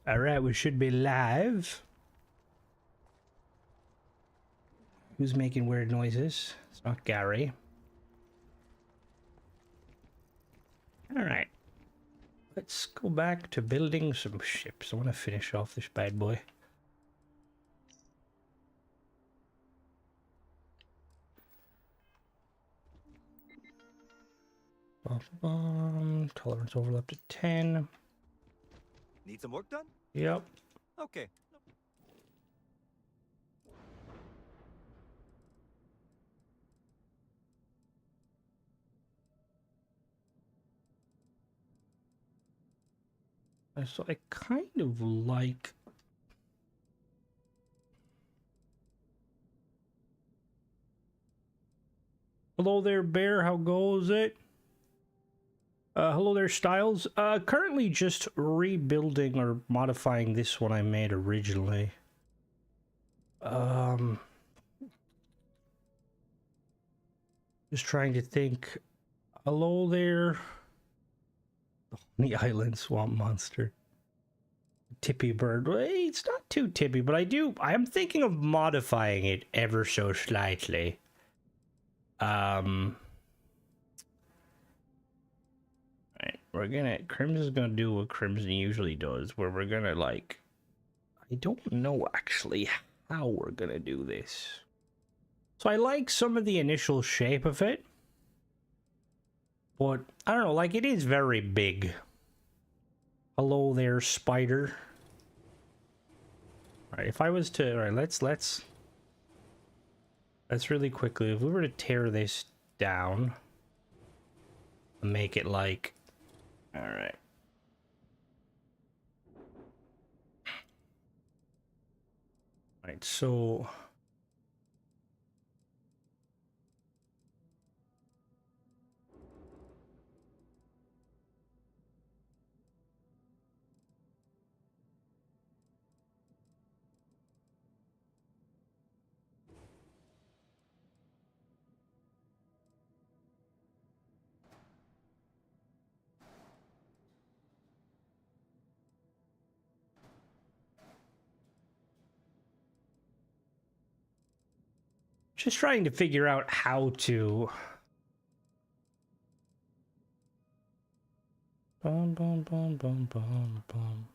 All right, we should be live. Who's making weird noises? It's not Gary. All right. Let's go back to building some ships. I want to finish off this bad boy. Tolerance overlap to 10. Need some work done? Yep. Okay. So I kind of like... Hello there, Bear. How goes it? Hello there, Styles. Currently just rebuilding or modifying this one I made originally. Just trying to think. Hello there. The island swamp monster. Tippy bird. Well, it's not too tippy, but I am thinking of modifying it ever so slightly. Right, Crimson's gonna do what Crimson usually does, where we're gonna like, I don't know actually how we're gonna do this. So I like some of the initial shape of it, but I don't know, like it is very big. Hello there, spider. All right, if I was to, all right, let's really quickly, if we were to tear this down and make it like, all right. All right, so just trying to figure out how to boom, boom, boom, boom, boom, boom.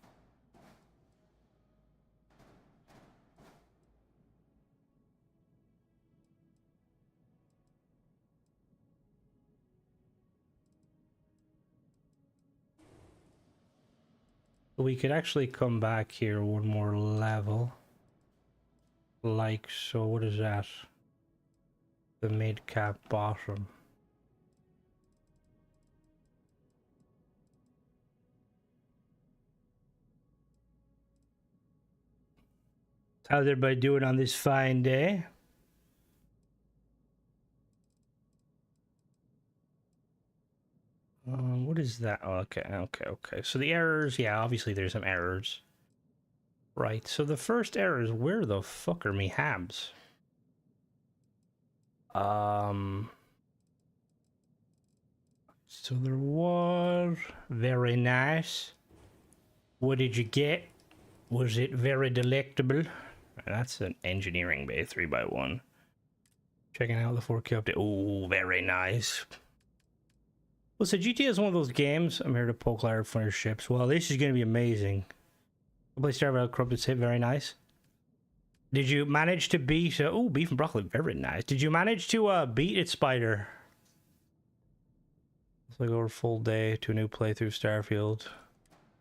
We could actually come back here one more level. Like so, what is that? The mid-cap bottom. How's everybody doing on this fine day? What is that? Oh, okay. So the errors, yeah, obviously there's some errors. Right, so the first error is where the fuck are me habs? So there was... Very nice. What did you get? Was it very delectable? That's an engineering bay 3x1. Checking out the 4K update. Oh, very nice. Well, so GTA is one of those games. I'm here to poke Larry for your ships. Well, this is going to be amazing. Play Starfield Corrupted Hit, very nice. Did you manage to beat... oh, beef and broccoli, very nice. Did you manage to beat it, Spider? Let's like over a full day to a new playthrough Starfield.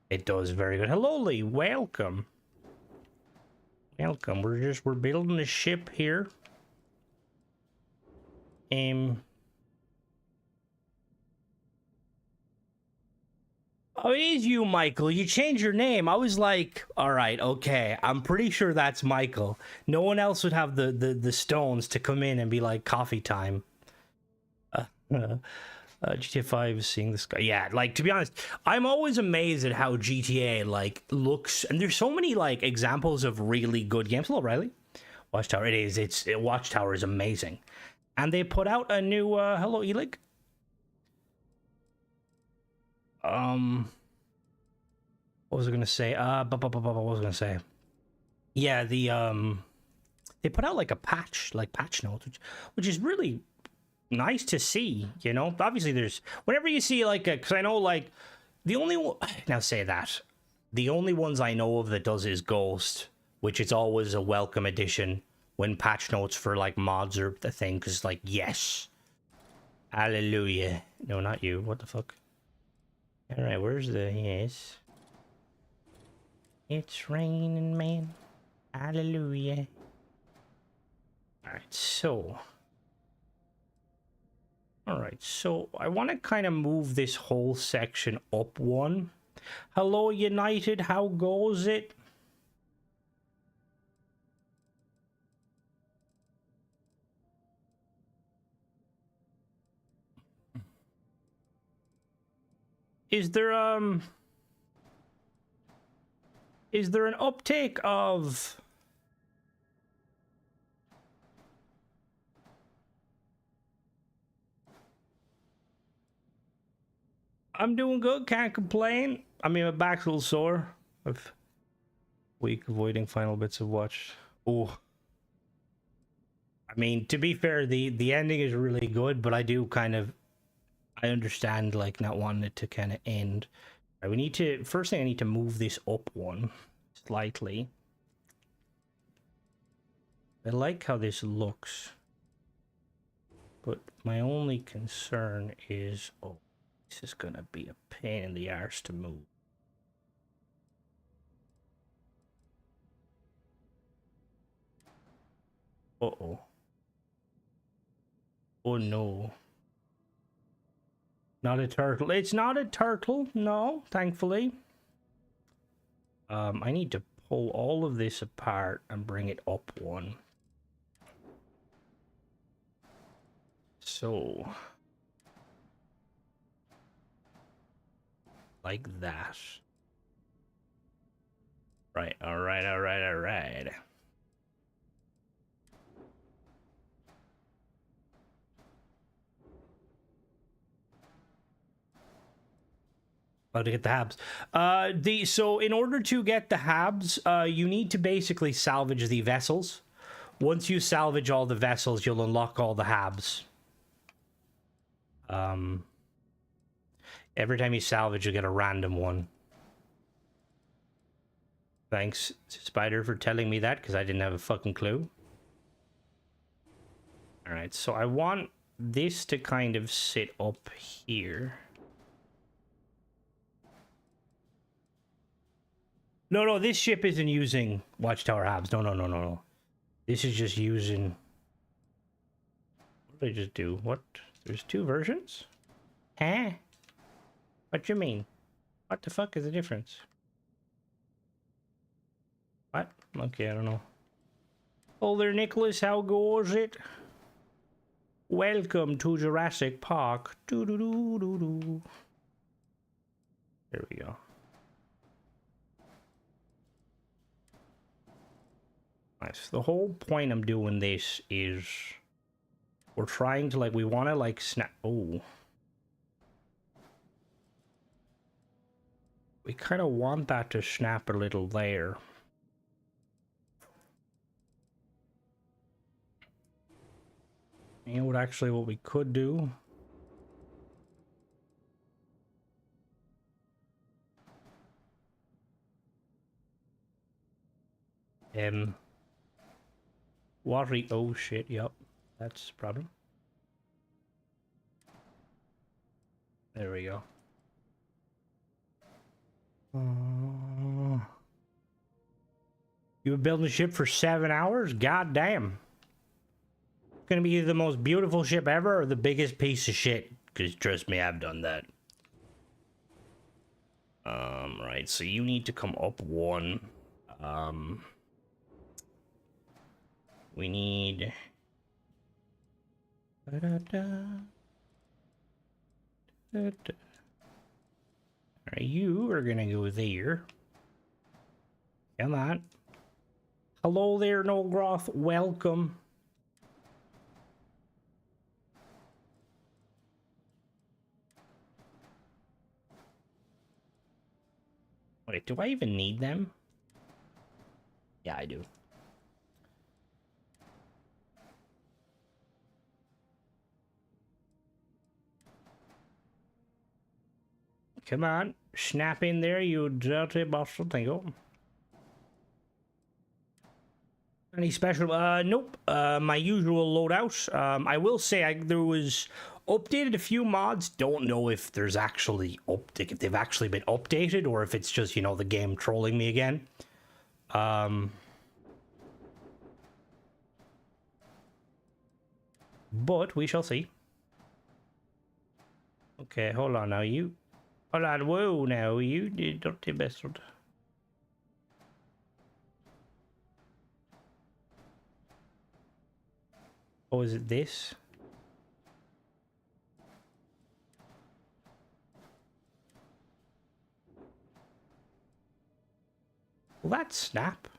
It does very good. Hello, Lee. Welcome. Welcome. We're building a ship here. Oh, it is you, Michael. You changed your name. I was like, all right, okay. I'm pretty sure that's Michael. No one else would have the stones to come in and be like, coffee time. GTA 5 is seeing this guy. Yeah, like, to be honest, I'm always amazed at how GTA, like, looks. And there's so many, like, examples of really good games. Hello, Riley. Watchtower. Watchtower is amazing. And they put out a new, hello, Elig. Well, What was I gonna say? What was I gonna say? Yeah, they put out like a patch, like patch notes, which is really nice to see. You know, obviously there's whenever you see like a, because I know like the only one now say that the only ones I know of that does is Ghost, which is always a welcome addition when patch notes for like mods are the thing, because like yes, hallelujah. No, not you. What the fuck? All right, where's the yes? It's raining, man. Hallelujah. Alright, so... Alright, so I want to kind of move this whole section up one. Hello, United, how goes it? Is there an uptake of... I'm doing good, can't complain. I mean, my back's a little sore. I've week avoiding final bits of watch. Oh, I mean, to be fair, the ending is really good, but I do kind of I understand like not wanting it to kind of end. Right, we need to first thing I need to move this up one slightly. I like how this looks, but my only concern is this is gonna be a pain in the arse to move. Uh-oh. Oh no. Not a turtle. It's not a turtle. No, thankfully. I need to pull all of this apart and bring it up one. So, like that. Right, alright. About to get the habs. So in order to get the habs, you need to basically salvage the vessels. Once you salvage all the vessels, you'll unlock all the habs. Every time you salvage, you get a random one. Thanks, Spider, for telling me that, because I didn't have a fucking clue. Alright, so I want this to kind of sit up here. No, this ship isn't using Watchtower Habs. No. This is just using... What did I just do? What? There's two versions? Huh? What you mean? What the fuck is the difference? What? Okay, I don't know. Oh there, Nicholas, how goes it? Welcome to Jurassic Park. Doo-doo-doo-doo-doo. There we go. Nice. The whole point I'm doing this is we're trying to, like, we want to, like, snap... Oh. We kind of want that to snap a little there. You know what, actually, what we could do... Watery... Oh, shit, yep. That's the problem. There we go. You've been building a ship for 7 hours? God damn. It's gonna be the most beautiful ship ever or the biggest piece of shit? Because trust me, I've done that. Right, so you need to come up one. We need... Alright, you are gonna go there. Come on. Hello there, Nolgroth. Welcome. Wait, do I even need them? Yeah, I do. Come on, snap in there, you dirty bastard. Thank you. Any special? Nope. My usual loadout. I will say there was updated a few mods. Don't know if there's actually if they've actually been updated or if it's just, you know, the game trolling me again. But we shall see. Okay, hold on now. Hold on. Whoa, now you dirty bastard. Oh, is it this? Will that snap?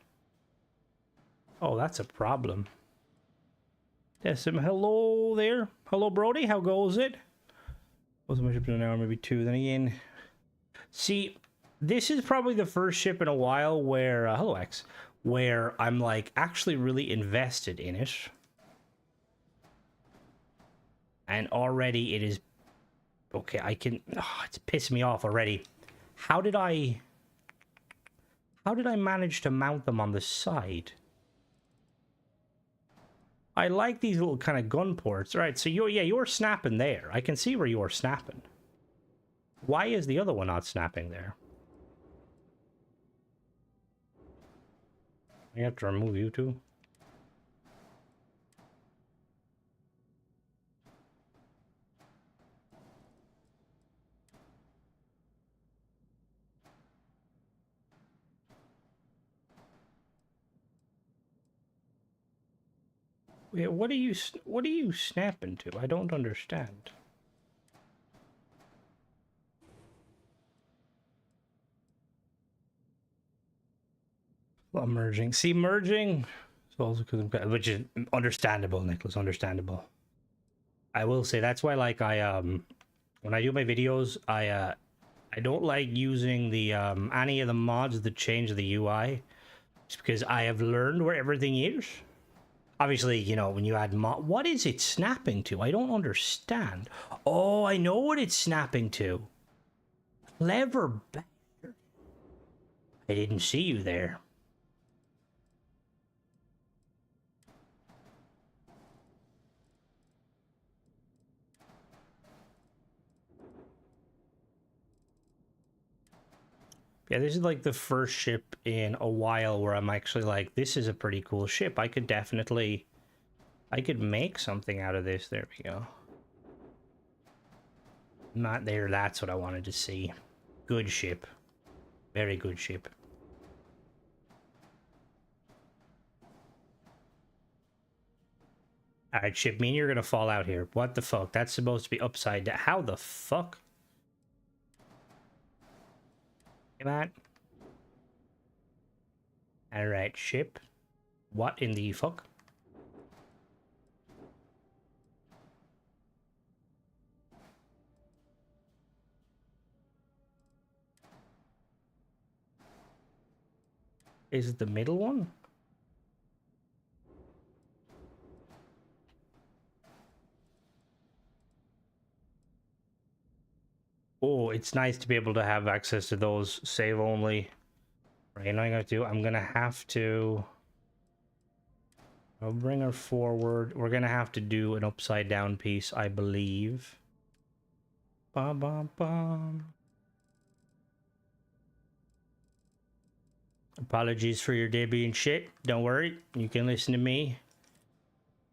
Oh, that's a problem. There's some hello there. Hello, Brody. How goes it? Was my ship in an hour, maybe 2. Then again, see, this is probably the first ship in a while where hello X, where I'm like actually really invested in it, and already it is okay. I can. Oh, it's pissing me off already. How did I manage to mount them on the side? I like these little kind of gun ports. All right, so you're snapping there. I can see where you're snapping. Why is the other one not snapping there? I have to remove you too. Wait, what are you snapping to? I don't understand. Well, merging. See, merging is also because which is understandable, Nicholas. Understandable. I will say that's why, like, when I do my videos, I don't like using the any of the mods that change the UI, just because I have learned where everything is. Obviously, you know, when you add mod, what is it snapping to? I don't understand. Oh, I know what it's snapping to. Clever bastard. I didn't see you there. Yeah, this is like the first ship in a while where I'm actually like, this is a pretty cool ship. I could make something out of this. There we go. Not there, that's what I wanted to see. Good ship. Very good ship. Alright, ship, mean you're gonna fall out here. What the fuck? That's supposed to be upside down. How the fuck? Come on. Alright, ship. What in the fuck? Is it the middle one? Oh, it's nice to be able to have access to those save only. Right, you know what I'm gonna do? I'm gonna have to... I'll bring her forward. We're gonna have to do an upside down piece, I believe. Bum, bum, bum. Apologies for your day being shit. Don't worry, you can listen to me.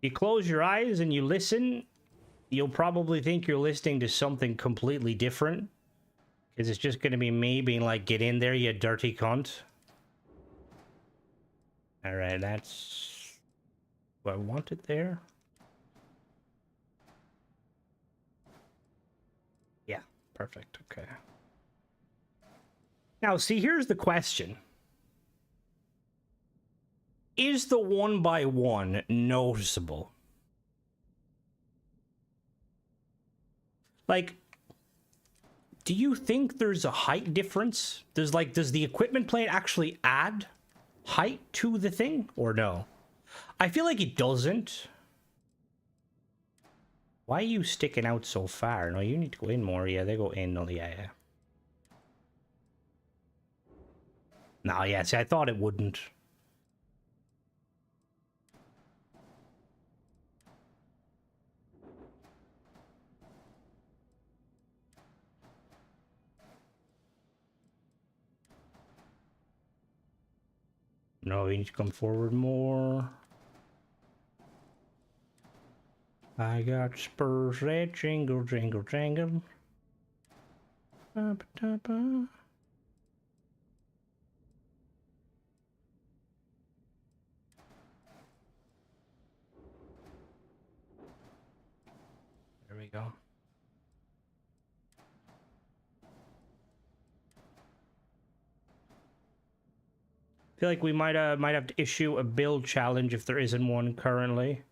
You close your eyes and you listen, you'll probably think you're listening to something completely different. Because it's just gonna be me being like, get in there, you dirty cunt. Alright, that's... Do I want it there? Yeah, perfect, okay. Now, see, here's the question. Is the 1x1 noticeable? Like, Do you think there's a height difference? Does the equipment plane actually add height to the thing or no? I feel like it doesn't. Why are you sticking out so far? No, you need to go in more. Yeah, they go in. No, yeah. No, yeah, see, I thought it wouldn't. No, you need to come forward more. I got spurs that jingle, jingle, jingle. Ba, ba, da, ba. There we go. I feel like we might have to issue a build challenge if there isn't one currently.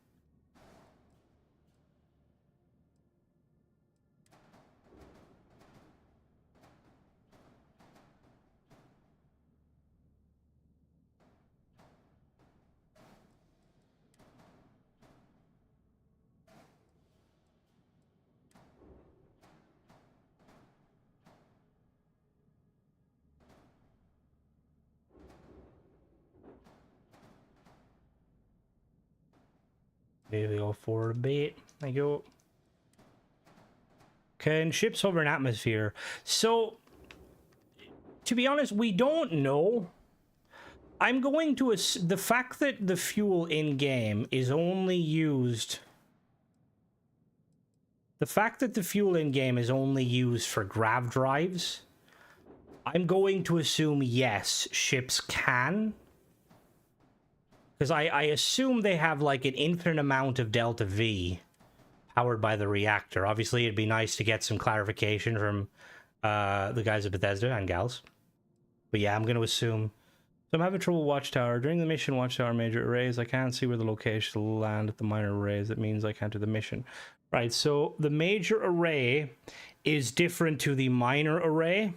Maybe go forward a bit. There you go. Can ships hover in atmosphere? So, to be honest, we don't know. I'm going to the fact that the fuel in game is only used. The fact that the fuel in game is only used for grav drives. I'm going to assume yes, ships can. Because I assume they have like an infinite amount of Delta V powered by the reactor. Obviously, it'd be nice to get some clarification from the guys at Bethesda and gals. But yeah, I'm going to assume. So I'm having trouble Watchtower. During the mission Watchtower major arrays, I can't see where the location will land at the minor arrays. That means I can't do the mission. Right, so the major array is different to the minor array.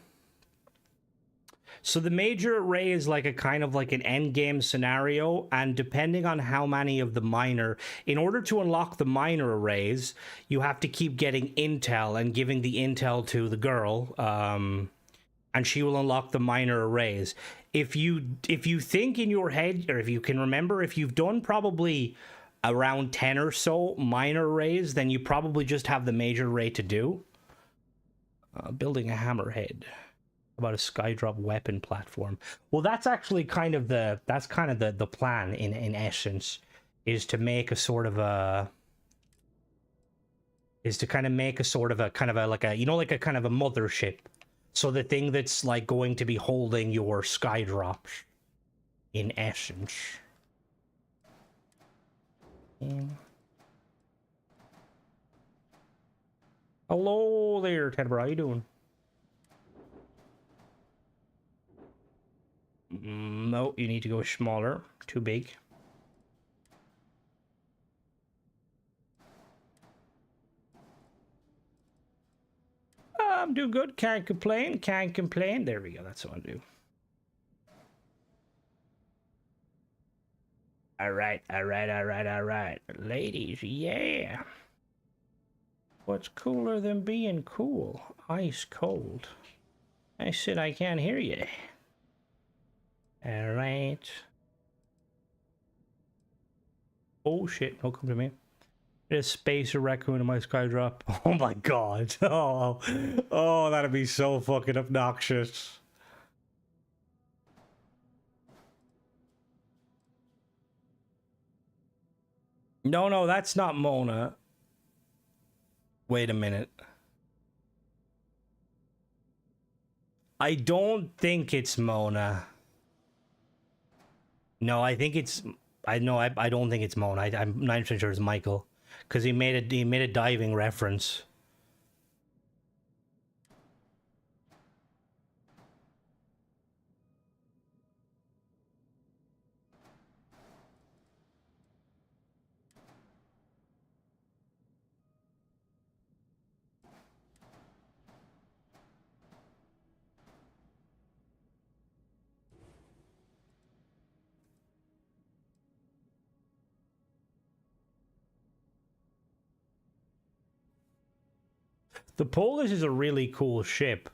So the major array is like a kind of like an end game scenario, and depending on how many of the minor, in order to unlock the minor arrays, you have to keep getting intel and giving the intel to the girl, and she will unlock the minor arrays. If you think in your head, or if you can remember, if you've done probably around 10 or so minor arrays, then you probably just have the major array to do. Building a hammerhead. About a skydrop weapon platform. Well, that's actually kind of the plan in essence, is to make a sort of a like a, you know, like a kind of a mothership. So the thing that's like going to be holding your skydrops in essence. Hello there, Tedbro. How you doing? No, you need to go smaller. Too big. I'm doing good. Can't complain. Can't complain. There we go. That's what I do. All right. Ladies, yeah. What's cooler than being cool? Ice cold. I said I can't hear you. All right. Oh shit! Don't come to me. There's space a raccoon in my skydrop. Oh my god. Oh, that'd be so fucking obnoxious. No, that's not Mona. Wait a minute. I don't think it's Mona. No, I think it's. I don't think it's Mona. I'm 90% sure it's Michael, because he made a diving reference. The Polis is a really cool ship.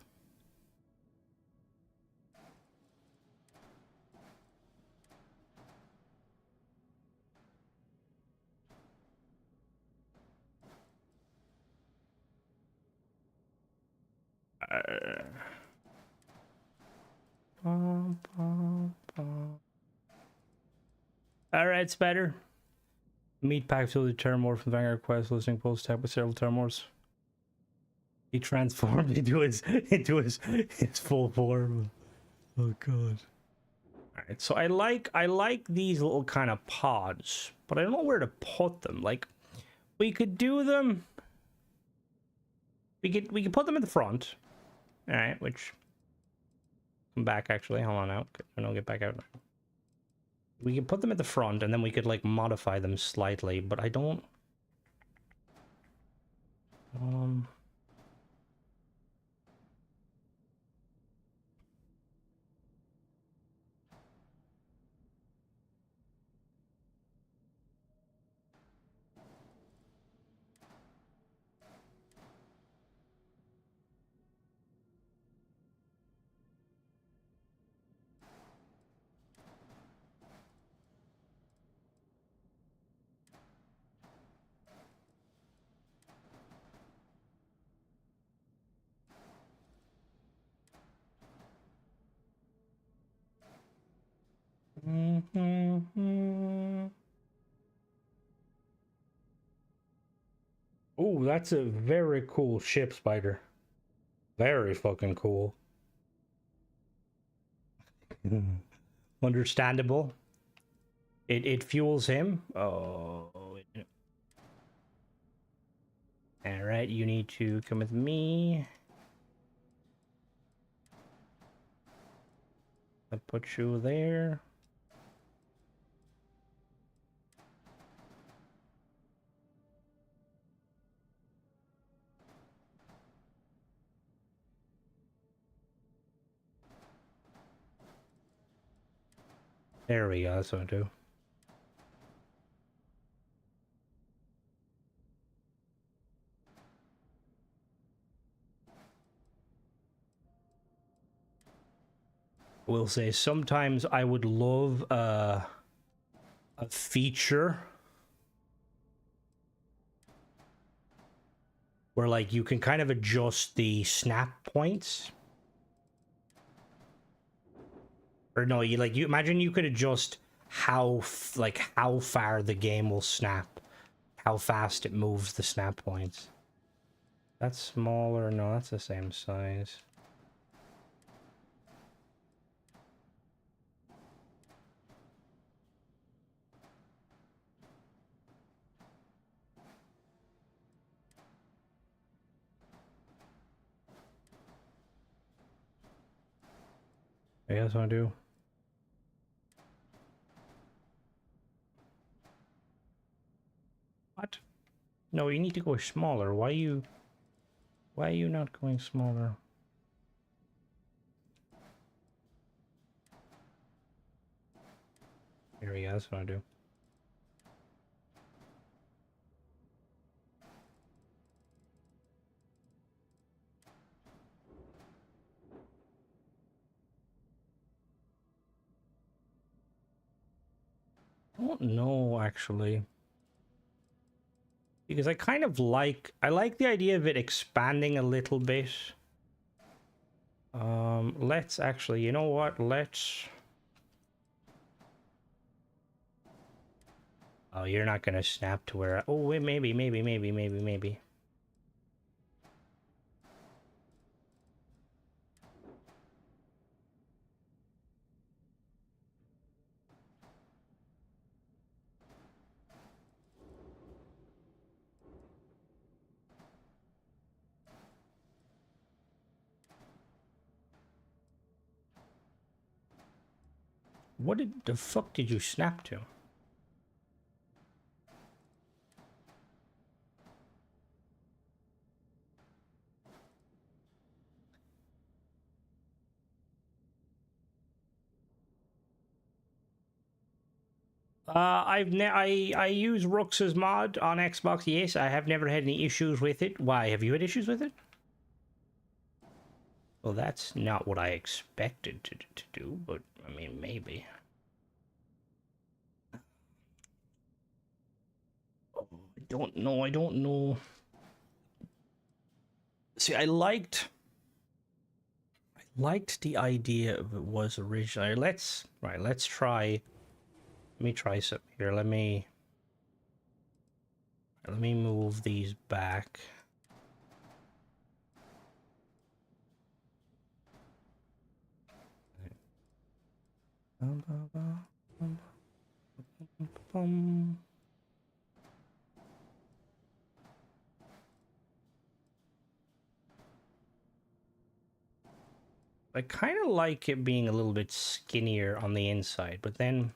Alright, Spider. Meat packs will turn more from Vanguard Quest, listening post tag with several termors. He transformed into his full form. Oh god. Alright, so I like these little kind of pods, but I don't know where to put them. Like, we could do them. We could put them at the front. Alright, which come back actually. Hold on out. No, get back out. We could put them at the front and then we could like modify them slightly, but I don't Oh, that's a very cool ship, Spider. Very fucking cool. Understandable. It fuels him. Oh. Alright, you need to come with me. I'll put you there. There we go, that's what I do. Will say sometimes I would love a feature where like you can kind of adjust the snap points. Or no, you imagine you could adjust how far the game will snap, how fast it moves the snap points. That's smaller. No, that's the same size. I guess I do. What? No, you need to go smaller. Why are you not going smaller? Here we go, that's what I do. I don't know actually. Because I kind of like the idea of it expanding a little bit. Let's actually, you know what? Let's... Oh, you're not gonna snap to where... Oh, wait, maybe. What the fuck did you snap to? I use Rux's mod on Xbox. Yes, I have never had any issues with it. Why? Have you had issues with it? Well, that's not what I expected to do, but I mean, maybe. Oh, I don't know. See, I liked the idea of it was originally. Let's try. Let me try something here. Let me move these back. I kind of like it being a little bit skinnier on the inside, but then...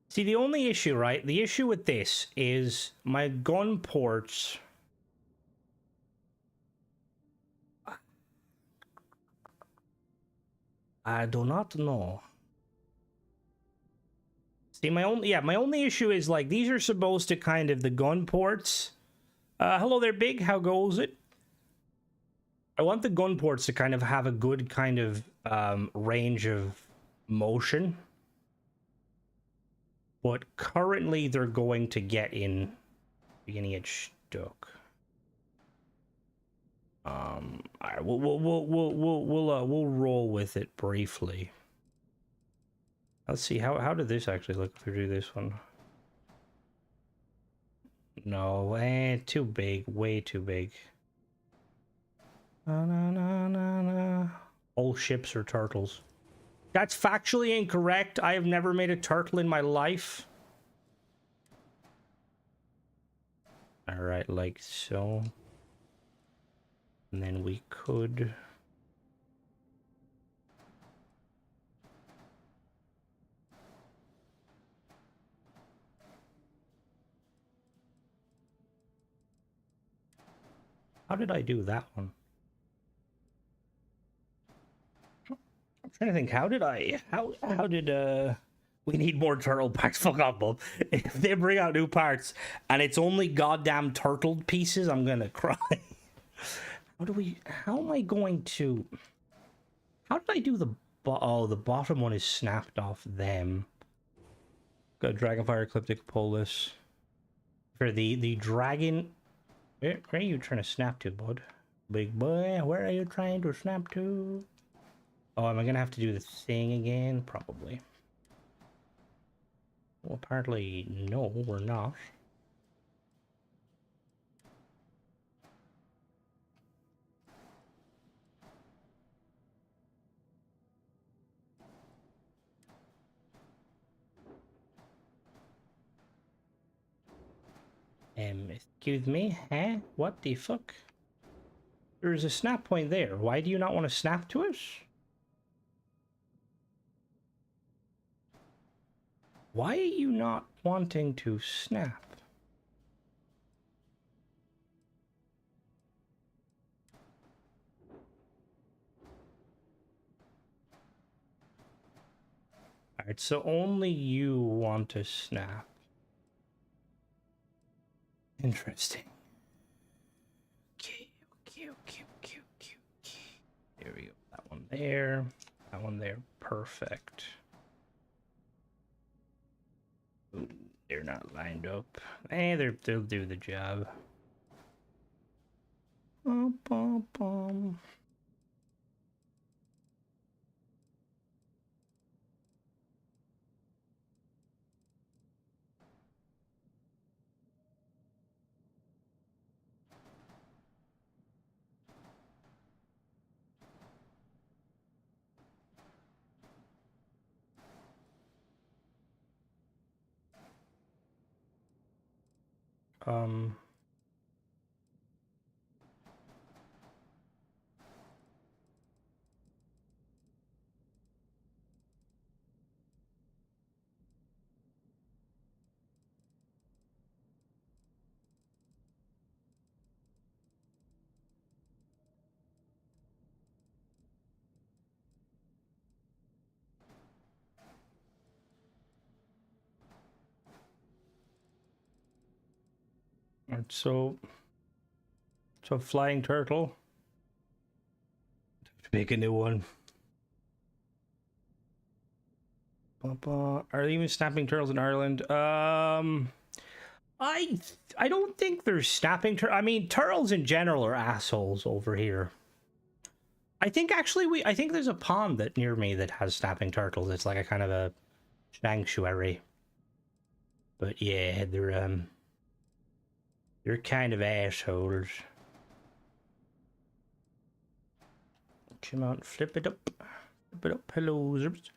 See, the only issue, right? The issue with this is my gun ports... I do not know. See, my only issue is, like, these are supposed to kind of the gun ports. Hello there, Big. How goes it? I want the gun ports to kind of have a good kind of range of motion. But currently they're going to get in beginning it stuck. Alright, we'll roll with it briefly. Let's see, how did this actually look if we do this one? No, too big, way too big. All ships are turtles. That's factually incorrect. I have never made a turtle in my life. Alright, like so. And then we could... How did I do that one? I'm trying to think, how did we need more turtle parts? Fuck off, Bob. If they bring out new parts and it's only goddamn turtled pieces, I'm gonna cry. How am I going to... How did I do the... Oh, the bottom one is snapped off them. Got Dragonfire Ecliptic Polis. For the dragon... Where are you trying to snap to, bud? Big boy, where are you trying to snap to? Oh, am I gonna have to do the thing again? Probably. Well, apparently, no, we're not. Excuse me? Huh? What the fuck? There's a snap point there. Why do you not want to snap to us? Why are you not wanting to snap? Alright, so only you want to snap. Interesting. Okay. There we go. That one there. That one there. Perfect. Ooh, they're not lined up. They'll do the job. Bum, bum, bum. Um... So flying turtle. Make a new one. Are there even snapping turtles in Ireland? I don't think there's snapping turtles. I mean, turtles in general are assholes over here. I think actually I think there's a pond that near me that has snapping turtles. It's like a kind of a sanctuary. But yeah, they're kind of assholes. Come on, flip it up. Flip it up. Hello, zers.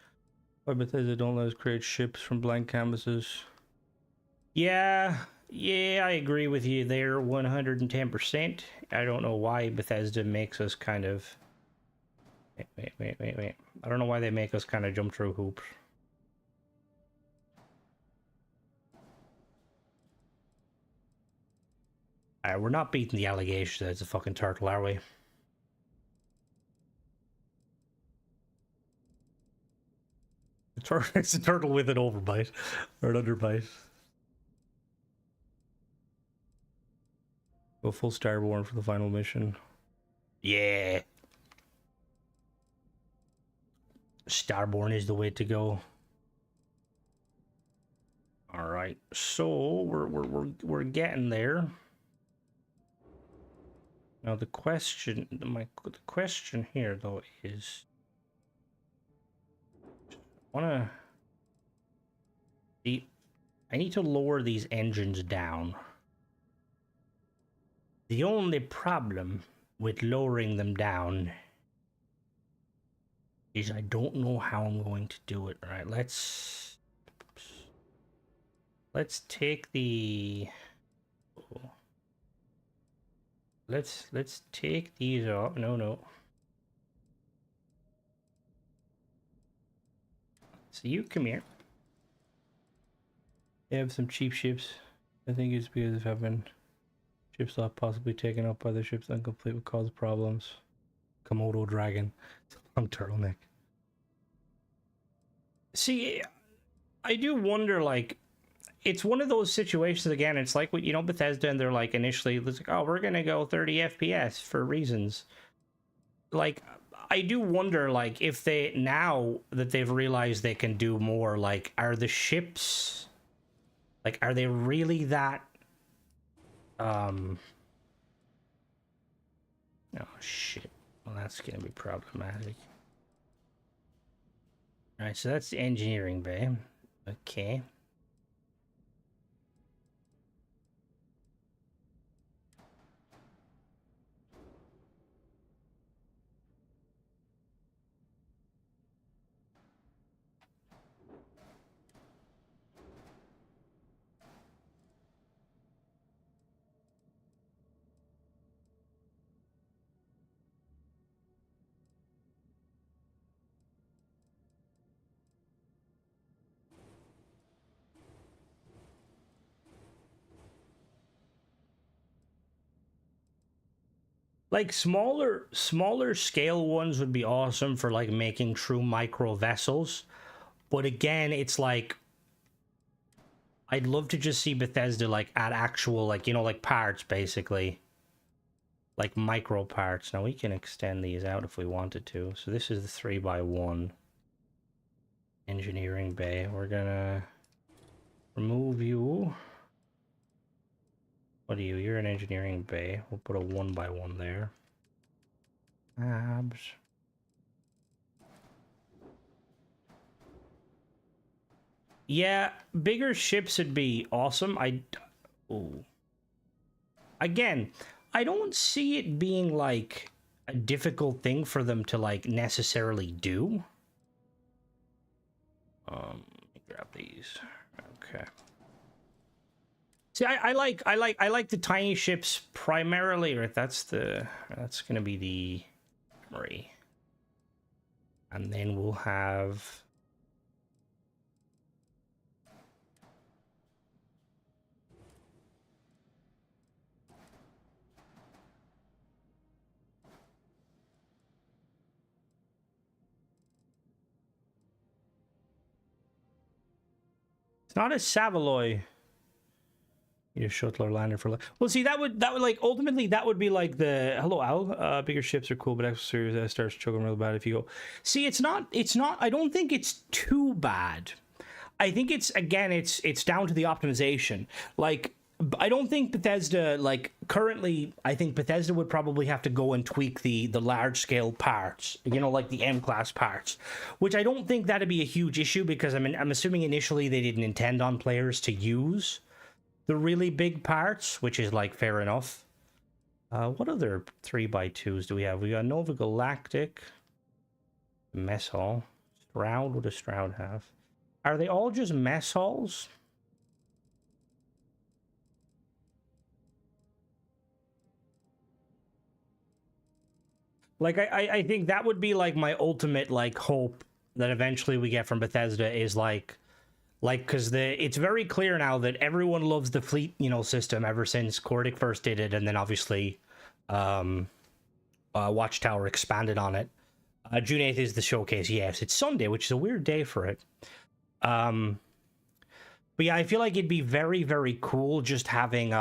Why Bethesda don't let us create ships from blank canvases? Yeah, I agree with you there 110%. I don't know why Bethesda makes us kind of... Wait. I don't know why they make us kind of jump through hoops. We're not beating the allegation that it's a fucking turtle, are we? It's a turtle with an overbite. Or an underbite. Go full Starborn for the final mission. Yeah. Starborn is the way to go. All right, so we're getting there. Now the question here though is, I need to lower these engines down. The only problem with lowering them down is I don't know how I'm going to do it. All right, let's take the... Let's take these off. No. So you come here. They have some cheap ships. I think it's because of having ships off possibly taken up by the ships incomplete would cause problems. Komodo dragon. I'm turtleneck. See, I do wonder, like, it's one of those situations again. It's like what, you know, Bethesda, and they're like initially, it's like, oh, we're gonna go 30 FPS for reasons. Like, I do wonder, like, if they, now that they've realized they can do more, like, are the ships, like, are they really that, oh shit, well, that's gonna be problematic. All right, so that's the engineering bay. Okay. Like smaller scale ones would be awesome for like making true micro vessels. But again, it's like, I'd love to just see Bethesda like add actual, like, you know, like parts basically. Like micro parts. Now we can extend these out if we wanted to. So this is the 3x1 engineering bay. We're gonna remove you. What are you? You're an engineering bay. We'll put a 1x1 there. Abs. Yeah, bigger ships would be awesome. Ooh. Again, I don't see it being like a difficult thing for them to like necessarily do. Let me grab these. Okay. See, I like the tiny ships primarily, right? That's gonna be the memory. And then we'll have... It's not a Savaloy. Your shuttler landed for well. See, that would like ultimately that would be like the hello Al. Bigger ships are cool, but extra starts chugging real bad if you go. See, it's not. I don't think it's too bad. I think it's again. It's down to the optimization. Like I don't think Bethesda like currently. I think Bethesda would probably have to go and tweak the large scale parts. You know, like the M class parts, which I don't think that'd be a huge issue because I'm assuming initially they didn't intend on players to use the really big parts, which is like fair enough. What other 3x2s do we have? We got Nova Galactic, mess hall, Stroud. What does Stroud have? Are they all just mess halls? Like I think that would be like my ultimate like hope that eventually we get from Bethesda is like because it's very clear now that everyone loves the fleet, you know, system ever since Cordic first did it, and then obviously Watchtower expanded on it. June 8th is the showcase. Yes, it's Sunday, which is a weird day for it. But yeah, I feel like it'd be very, very cool just having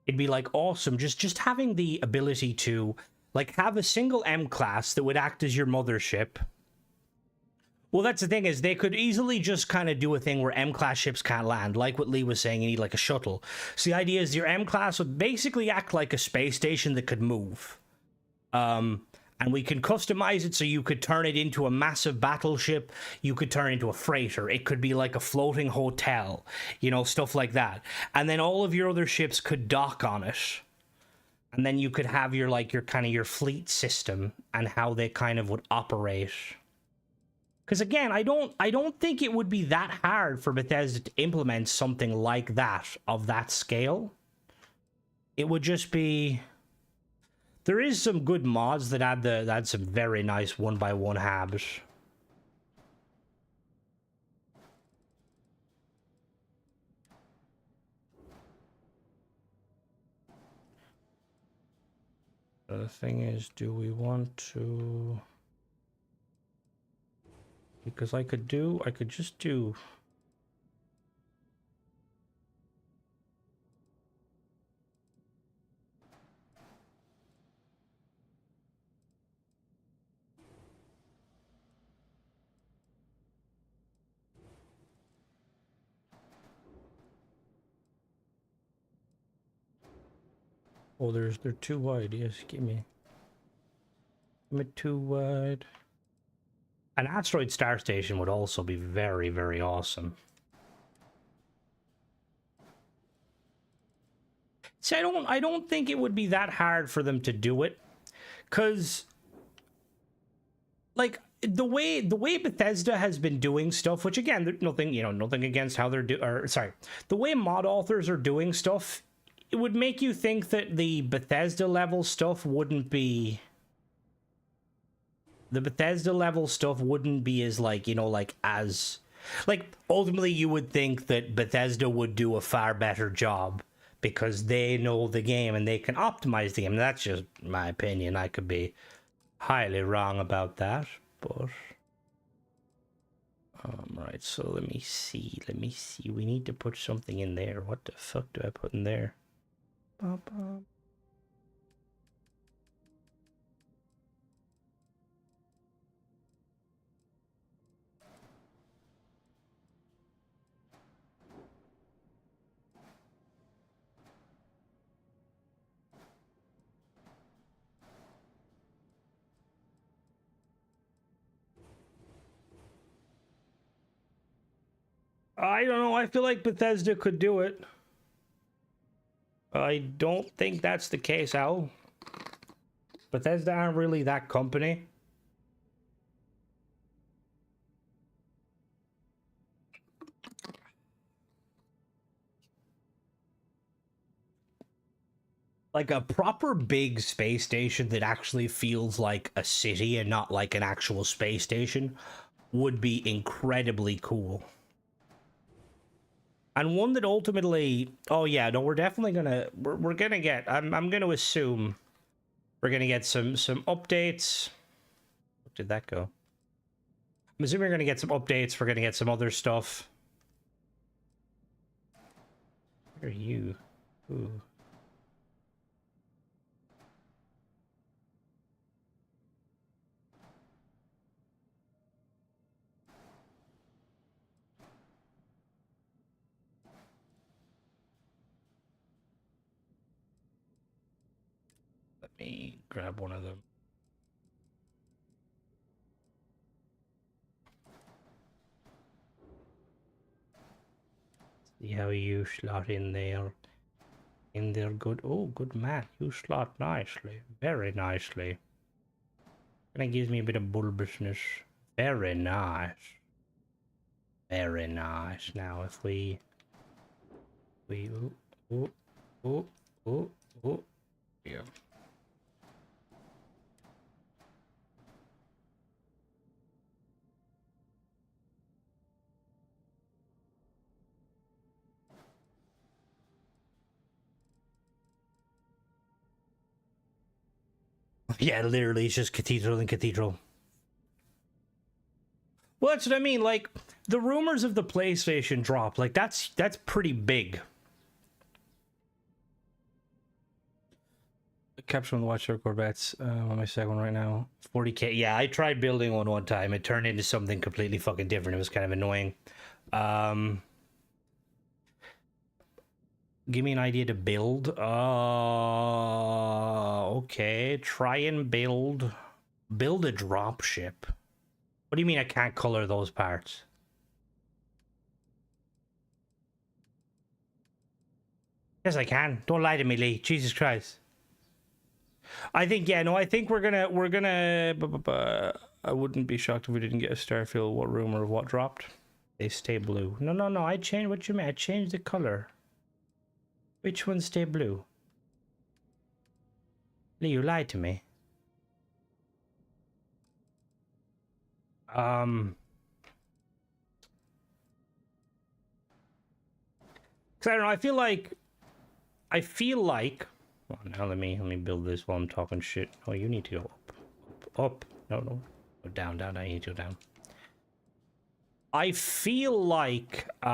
it'd be like awesome just having the ability to like have a single M class that would act as your mothership. Well, that's the thing is they could easily just kind of do a thing where M-class ships can't land, like what Lee was saying, you need like a shuttle. So the idea is your M-class would basically act like a space station that could move. And we can customize it so you could turn it into a massive battleship, you could turn it into a freighter, it could be like a floating hotel, you know, stuff like that. And then all of your other ships could dock on it. And then you could have your like your kind of your fleet system and how they kind of would operate. Because again, I don't think it would be that hard for Bethesda to implement something like that of that scale. It would just be. There is some good mods that add some very nice 1x1 habs. The thing is, do we want to? Because I could just do. Oh, they're too wide. Yes, give me too wide. An asteroid star station would also be very, very awesome. See, I don't think it would be that hard for them to do it, cause like the way Bethesda has been doing stuff, which again, nothing against how they're the way mod authors are doing stuff, it would make you think that the Bethesda level stuff wouldn't be. The Bethesda level stuff wouldn't be as like, you know, like as like ultimately you would think that Bethesda would do a far better job because they know the game and they can optimize the game. That's just my opinion. I could be highly wrong about that, but right, so let me see. We need to put something in there. What the fuck do I put in there? Ba-ba. I don't know. I feel like Bethesda could do it. I don't think that's the case, Al. Bethesda aren't really that company. Like a proper big space station that actually feels like a city and not like an actual space station would be incredibly cool. And one that ultimately, oh yeah, no, we're definitely gonna, we're gonna get, I'm gonna assume we're gonna get some updates. Where did that go? I'm assuming we're gonna get some updates, we're gonna get some other stuff. Where are you? Ooh. Let me grab one of them. See how you slot in there. In there, good. Oh, good man. You slot nicely. Very nicely. That gives me a bit of bulbousness. Very nice. Very nice. Now, if we... oh, oh, oh, oh, oh. Yeah. Yeah, literally, it's just cathedral and cathedral. Well, that's what I mean. Like, the rumors of the PlayStation drop, like, that's pretty big. Capture on the Watchtower Corvettes. On my second one right now. 40k. Yeah, I tried building one time. It turned into something completely fucking different. It was kind of annoying. Give me an idea to build. Okay. Try and build a dropship. What do you mean I can't color those parts? Yes, I can. Don't lie to me, Lee. Jesus Christ. I think, yeah, no, I think we're gonna, I wouldn't be shocked if we didn't get a Starfield. What rumor of what dropped? They stay blue. No, I changed, what you mean? I changed the color. Which ones stay blue? Lee, you lied to me. Cause I don't know, I feel like well, now let me build this while I'm talking shit. Oh, you need to go up. No. Go down. I need to go down. I feel like you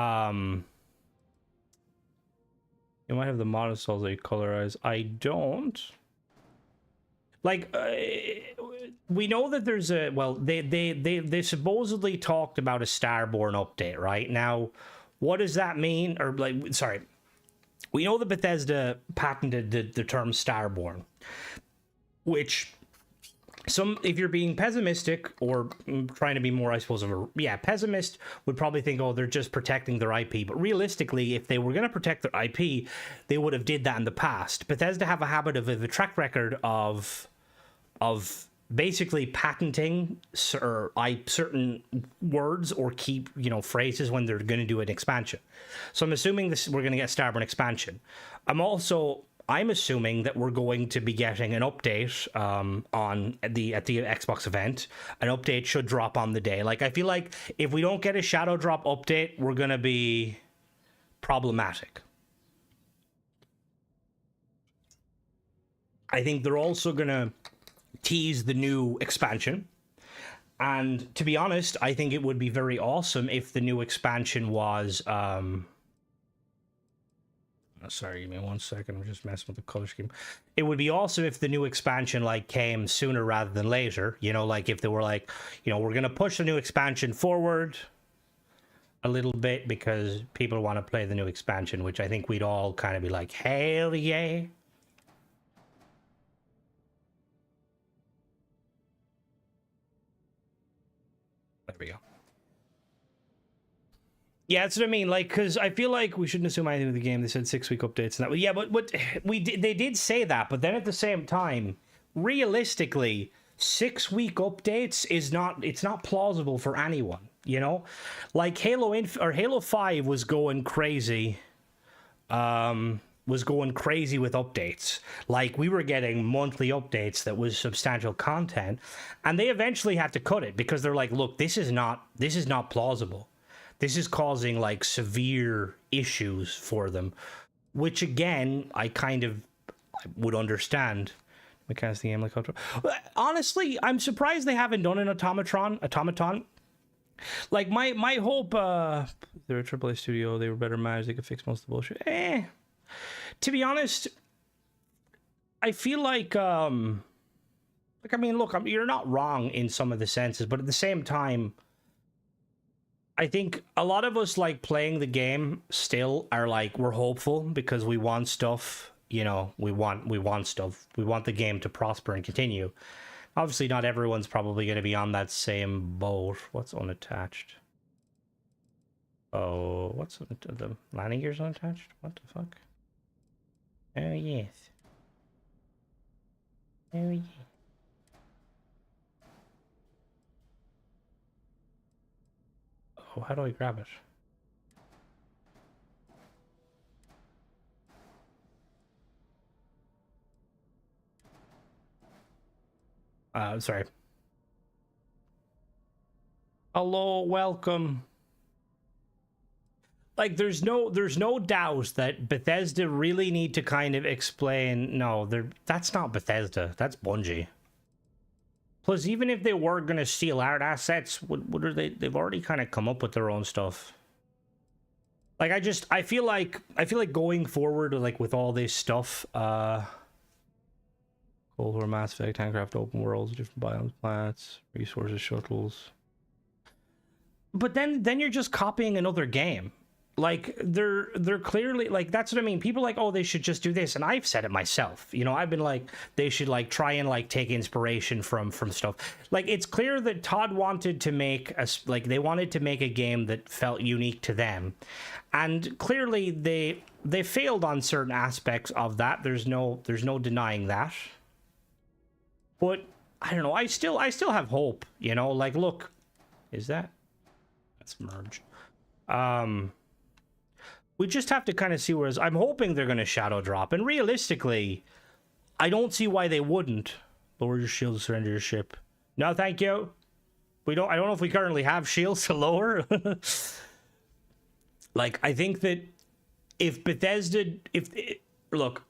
might have the modest cells that you colorize. I don't. Like, we know that there's a, well, they supposedly talked about a Starborn update, right? Now, what does that mean? Or, like, sorry. We know that Bethesda patented the term Starborn, which if you're being pessimistic or trying to be more, I suppose, of a pessimist would probably think, oh, they're just protecting their IP. But realistically, if they were going to protect their IP, they would have did that in the past. Bethesda have a habit of a track record of basically patenting certain words or keep phrases when they're going to do an expansion. So I'm assuming we're going to get Starborn expansion. I'm assuming that we're going to be getting an update at the Xbox event. An update should drop on the day. Like, I feel like if we don't get a shadow drop update, we're going to be problematic. I think they're also going to tease the new expansion. And to be honest, I think it would be very awesome if the new expansion was... sorry, give me 1 second. I'm just messing with the color scheme. It would be awesome if the new expansion came sooner rather than later. Like if they were like, we're going to push the new expansion forward a little bit because people want to play the new expansion, which I think we'd all kind of be like, hell yeah. There we go. Yeah, that's what I mean. Like, because I feel like we shouldn't assume anything with the game. They said 6-week updates and that. Yeah, but what they did say that, but then at the same time, realistically, 6-week updates is not plausible for anyone. Like Halo 5 was going crazy. Was going crazy with updates. Like, we were getting monthly updates that was substantial content, and they eventually had to cut it because they're like, look, this is not plausible. This is causing severe issues for them, which again I would understand. Mechanics the game like honestly, I'm surprised they haven't done an automaton Like my hope, they're a AAA studio, they were better managed, they could fix most of the bullshit. To be honest, I feel like I mean, look, you're not wrong in some of the senses, but at the same time, I think a lot of us like playing the game still are like, we're hopeful because we want stuff, you know, we want stuff. We want the game to prosper and continue. Obviously not everyone's probably going to be on that same boat. What's unattached? Oh, what's the landing gear's unattached? What the fuck? Oh yes. Oh yeah. Oh, how do I grab it? Sorry. Hello, welcome. Like, there's no doubt that Bethesda really need to kind of explain. No, that's not Bethesda. That's Bungie. Plus, even if they were gonna steal art assets, what are they? They've already kind of come up with their own stuff. Like, I feel like going forward, like with all this stuff, Cold War, Mass Effect, Handcraft, open worlds, different biomes, planets, resources, shuttles. But then you're just copying another game. Like, they're clearly, like, that's what I mean. People are like, oh, they should just do this, and I've said it myself. You know, I've been like, they should like try and like take inspiration from stuff. Like, it's clear that Todd wanted to make they wanted to make a game that felt unique to them, and clearly they failed on certain aspects of that. There's no denying that. But I don't know. I still have hope. You know, like, look, is that's merge. We just have to kind of see where I'm hoping they're going to shadow drop, and realistically, I don't see why they wouldn't. Lower your shield to surrender your ship. No, thank you. I don't know if we currently have shields to lower. Like, I think that if Bethesda, look,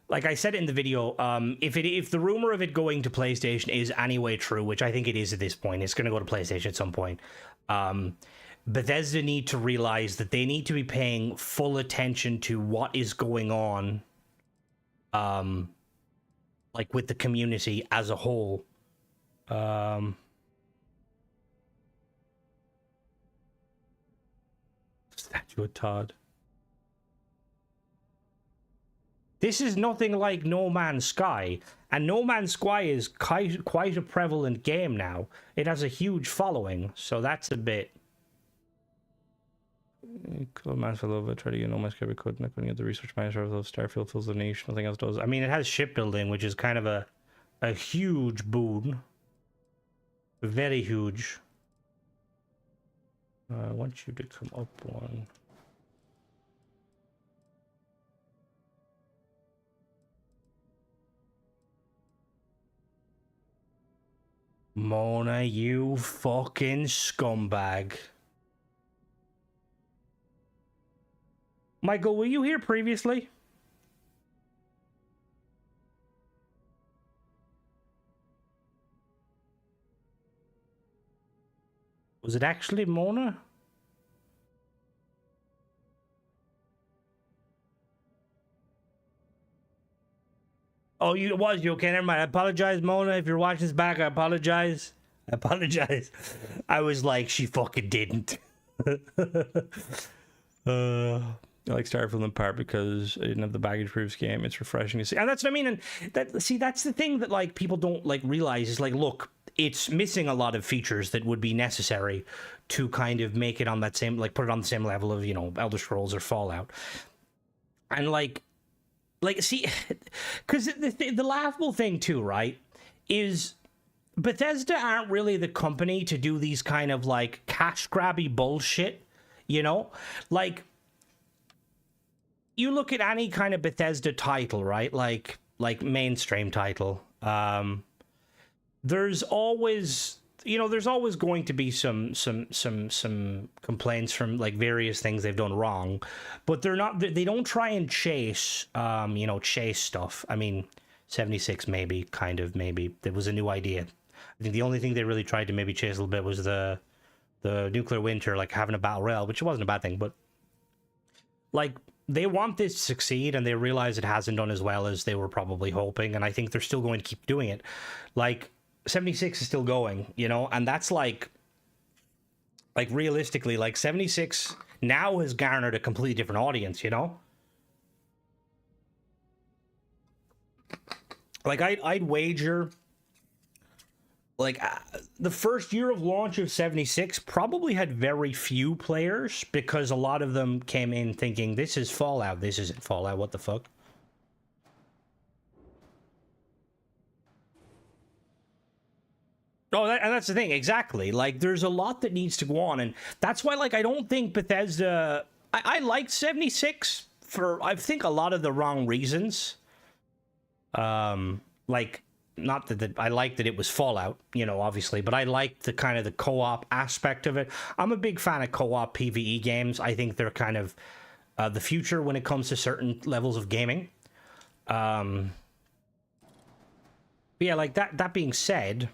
like I said in the video, if the rumor of it going to PlayStation is anyway true, which I think it is at this point, it's going to go to PlayStation at some point. Bethesda need to realize that they need to be paying full attention to what is going on, like with the community as a whole. Statue of Todd. This is nothing like No Man's Sky, and No Man's Sky is quite a prevalent game now. It has a huge following, so that's a bit. Cool, man, for a little bit. Try to get No Man's Sky, but couldn't. I couldn't get the research manager of Starfield fills the niche. Nothing else does. I mean, it has shipbuilding, which is kind of a huge boon. Very huge. I want you to come up one. Mona, you fucking scumbag. Michael, were you here previously? Was it actually Mona? Oh, you was you okay? Never mind. I apologize, Mona. If you're watching this back, I apologize. I apologize. I was like, she fucking didn't. I like Starfield in part because I didn't have the baggage previous game. It's refreshing to see, and that's what I mean. And that's the thing that like people don't like realize is like, look, it's missing a lot of features that would be necessary to kind of make it on that same, like, put it on the same level of, you know, Elder Scrolls or Fallout. And like see, because the laughable thing too, right, is Bethesda aren't really the company to do these kind of like cash grabby bullshit, you know, like. You look at any kind of Bethesda title, right? Like mainstream title. There's always, you know, there's always going to be some complaints from like various things they've done wrong, but they don't try and chase, you know, chase stuff. I mean, 76 maybe there was a new idea. I think the only thing they really tried to maybe chase a little bit was the the nuclear winter, like having a battle royale, which wasn't a bad thing, but like they want this to succeed, and they realize it hasn't done as well as they were probably hoping, and I think they're still going to keep doing it. Like 76 is still going, you know, and that's like realistically, like 76 now has garnered a completely different audience, you know. Like I'd wager, like the first year of launch of 76 probably had very few players, because a lot of them came in thinking, this is Fallout, this isn't Fallout, what the fuck. Oh, and that's the thing, exactly. Like, there's a lot that needs to go on, and that's why, like, I don't think Bethesda... I liked 76 for, I think, a lot of the wrong reasons. Like, not that I liked that it was Fallout, you know, obviously, but I liked the kind of the co-op aspect of it. I'm a big fan of co-op PvE games. I think they're kind of the future when it comes to certain levels of gaming. But yeah, like, that being said...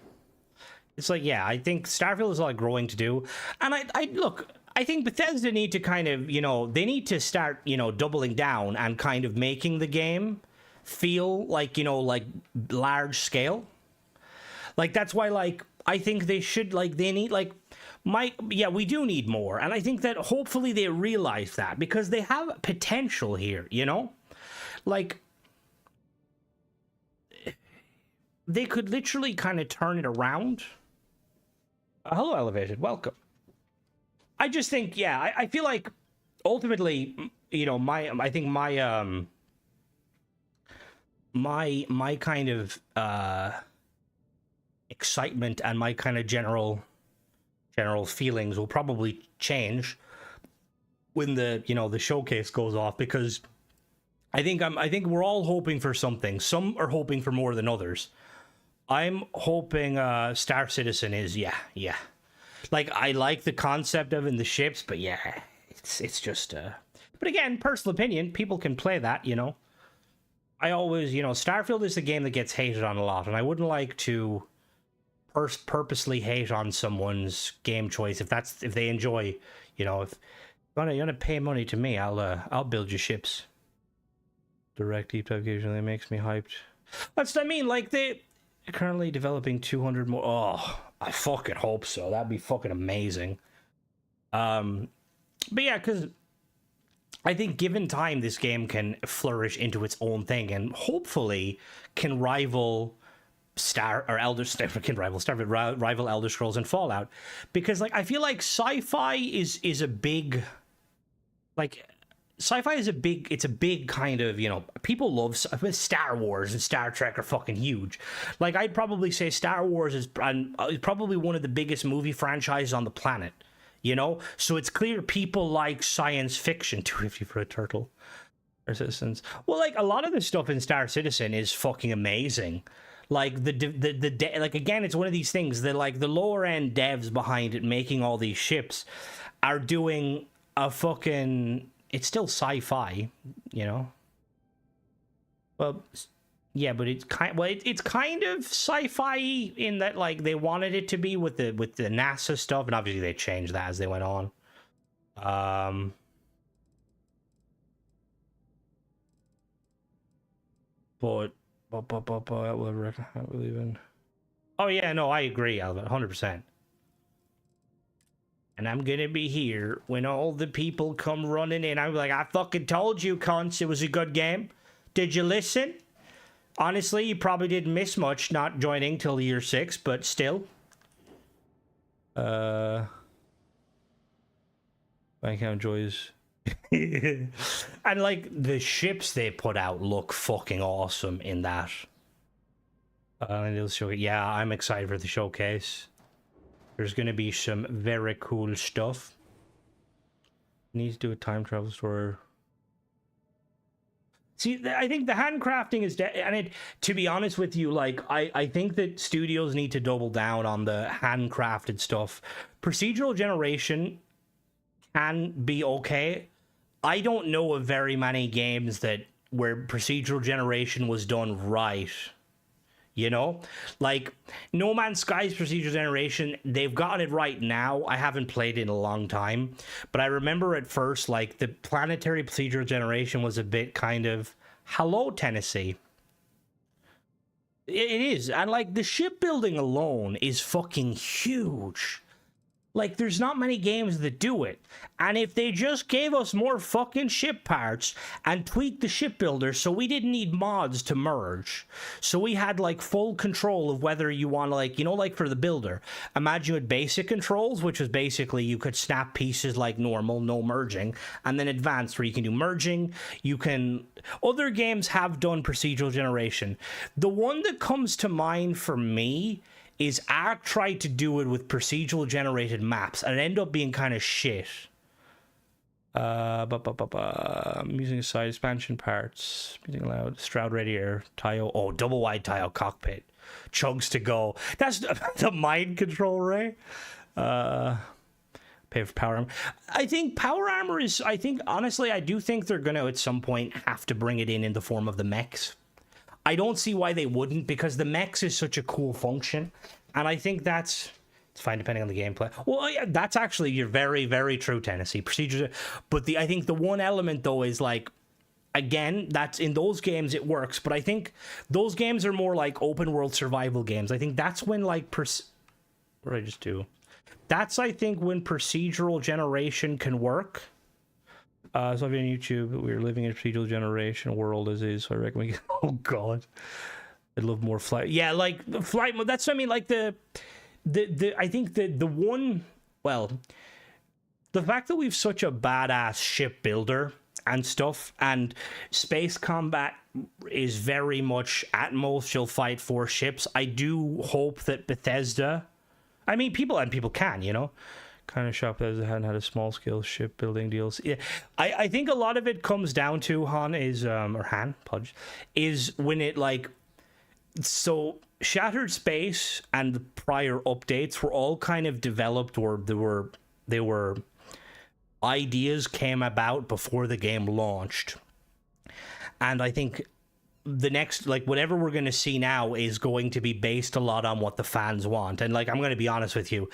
It's like, yeah, I think Starfield has a lot of growing to do. And I look, I think Bethesda need to kind of, you know, they need to start, you know, doubling down and kind of making the game feel like, you know, like large scale. Like, that's why, like, I think they should, like, they need, like, we do need more. And I think that hopefully they realize that, because they have potential here, you know? Like, they could literally kind of turn it around. Hello, Elevated. Welcome. I just think, yeah, I feel like ultimately, you know, I think my kind of excitement and my kind of general feelings will probably change when the, you know, the showcase goes off, because I think we're all hoping for something. Some are hoping for more than others. I'm hoping Star Citizen is, yeah. Like, I like the concept of it in the ships, but yeah, it's just... But again, personal opinion, people can play that, you know. I always, you know, Starfield is the game that gets hated on a lot, and I wouldn't like to purposely hate on someone's game choice if they enjoy, you know, if you wanna pay money to me, I'll build you ships. Direct deep dive occasionally makes me hyped. That's what I mean, like, they... Currently developing 200 more. Oh, I fucking hope so. That'd be fucking amazing. But yeah, because I think given time, this game can flourish into its own thing, and hopefully can rival Elder Scrolls and Fallout. Because, like, I feel like sci-fi is a big, like, sci-fi is a big kind of, you know, people love Star Wars and Star Trek are fucking huge. Like, I'd probably say Star Wars is probably one of the biggest movie franchises on the planet, you know? So it's clear people like science fiction. 250 for a turtle. Star Citizens. Well, like, a lot of the stuff in Star Citizen is fucking amazing. Like, like, again, it's one of these things that, like, the lower end devs behind it making all these ships are doing a fucking... It's still sci-fi, you know. Well, yeah, but it's it's kind of sci-fi in that, like, they wanted it to be with the NASA stuff, and obviously they changed that as they went on. But whatever, I can't believe in. Oh yeah, no, I agree, Alvin, 100%. And I'm gonna be here when all the people come running in. I'm like, I fucking told you, cunts, it was a good game. Did you listen? Honestly, you probably didn't miss much not joining till year 6, but still. I can't enjoys. And, like, the ships they put out look fucking awesome in that. Yeah, I'm excited for the showcase. There's going to be some very cool stuff. Needs to do a time travel story. See, I think the handcrafting is... to be honest with you, like, I think that studios need to double down on the handcrafted stuff. Procedural generation can be okay. I don't know of very many games where procedural generation was done right. You know, like No Man's Sky's procedural generation, they've gotten it right now. I haven't played it in a long time, but I remember at first, like, the planetary procedural generation was a bit kind of, hello, Tennessee. It is. And, like, the shipbuilding alone is fucking huge. Like, there's not many games that do it. And if they just gave us more fucking ship parts and tweaked the shipbuilder so we didn't need mods to merge, so we had, like, full control of whether you want to, like, you know, like for the builder, imagine with basic controls, which was basically you could snap pieces like normal, no merging, and then advanced where you can do merging, you can... Other games have done procedural generation. The one that comes to mind for me is Ark tried to do it with procedural generated maps, and it ended up being kind of shit. I'm using side expansion parts. Using allowed. Stroud radiator. Tayo. Oh, double wide Tayo cockpit. Chugs to go. That's the mind control, Ray. Pay for power armor. I think power armor is... honestly, I do think they're going to, at some point, have to bring it in the form of the mechs. I don't see why they wouldn't, because the mechs is such a cool function, and I think it's fine depending on the gameplay. Well, yeah, that's actually, you're very, very true, Tennessee. Procedures, but I think the one element, though, is, like, again, that's in those games it works, but I think those games are more like open world survival games. I think that's when, like, what did I just do? That's, I think, when procedural generation can work. So I've been on YouTube. We're living in a procedural generation world as is, so I reckon we can... Oh god, I'd love more flight. Yeah, like the flight mode. That's what I mean. Like the I think the one, well, the fact that we've such a badass ship builder and stuff, and space combat is very much, at most you'll fight 4 ships. I do hope that Bethesda, I mean, people can, you know, kind of shop that hadn't had a small scale shipbuilding deals. Yeah, I think a lot of it comes down to is when it, like, so Shattered Space and the prior updates were all kind of developed, or they were ideas came about before the game launched, and I think the next, like, whatever we're going to see now is going to be based a lot on what the fans want. And, like, I'm going to be honest with you,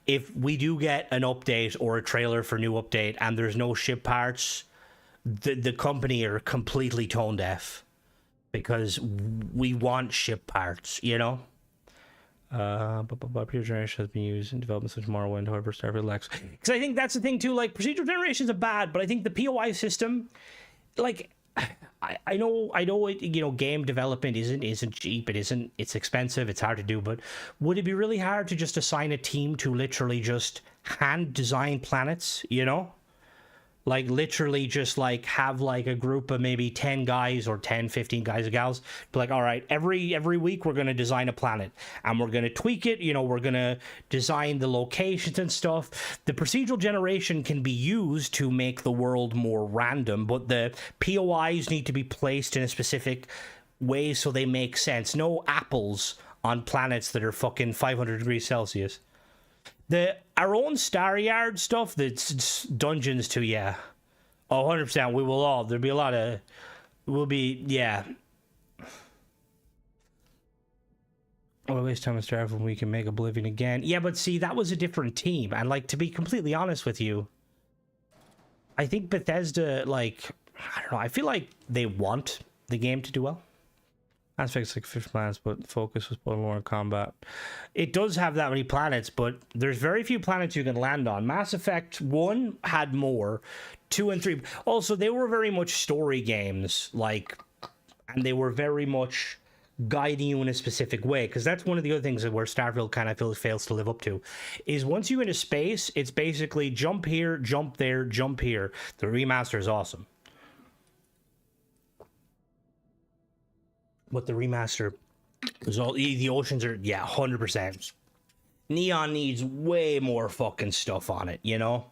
if we do get an update or a trailer for a new update and there's no ship parts, the company are completely tone deaf, because we want ship parts, you know. But previous generation has been used in development such as Morrowind, however Starfield lacks, because I think that's the thing too, like, procedural generations are bad, but I think the POI system, like, I know it, you know, game development isn't cheap, it's expensive, it's hard to do, but would it be really hard to just assign a team to literally just hand design planets, you know? Like, literally just, like, have, like, a group of maybe 10 guys or 10, 15 guys or gals, be like, all right, every week we're going to design a planet, and we're going to tweak it, you know, we're going to design the locations and stuff. The procedural generation can be used to make the world more random, but the POIs need to be placed in a specific way so they make sense. No apples on planets that are fucking 500 degrees Celsius. Our own Star Yard stuff, that's dungeons too, yeah. Oh, 100%, we will all. There'll be a lot of... We'll be... Yeah. Well, waste time on Starfield when we can make Oblivion again. Yeah, but see, that was a different team. And, like, to be completely honest with you, I think Bethesda, like... I don't know, I feel like they want the game to do well. Aspects like 5 planets, but focus was both more on combat. It does have that many planets, but there's very few planets you can land on. Mass Effect 1 had more. 2 and 3. Also, they were very much story games, like, and they were very much guiding you in a specific way, because that's one of the other things where Starfield kind of fails to live up to, is once you're into space, it's basically jump here, jump there, jump here. The remaster is awesome. But the remaster is all... The oceans are... Yeah, 100%. Neon needs way more fucking stuff on it, you know?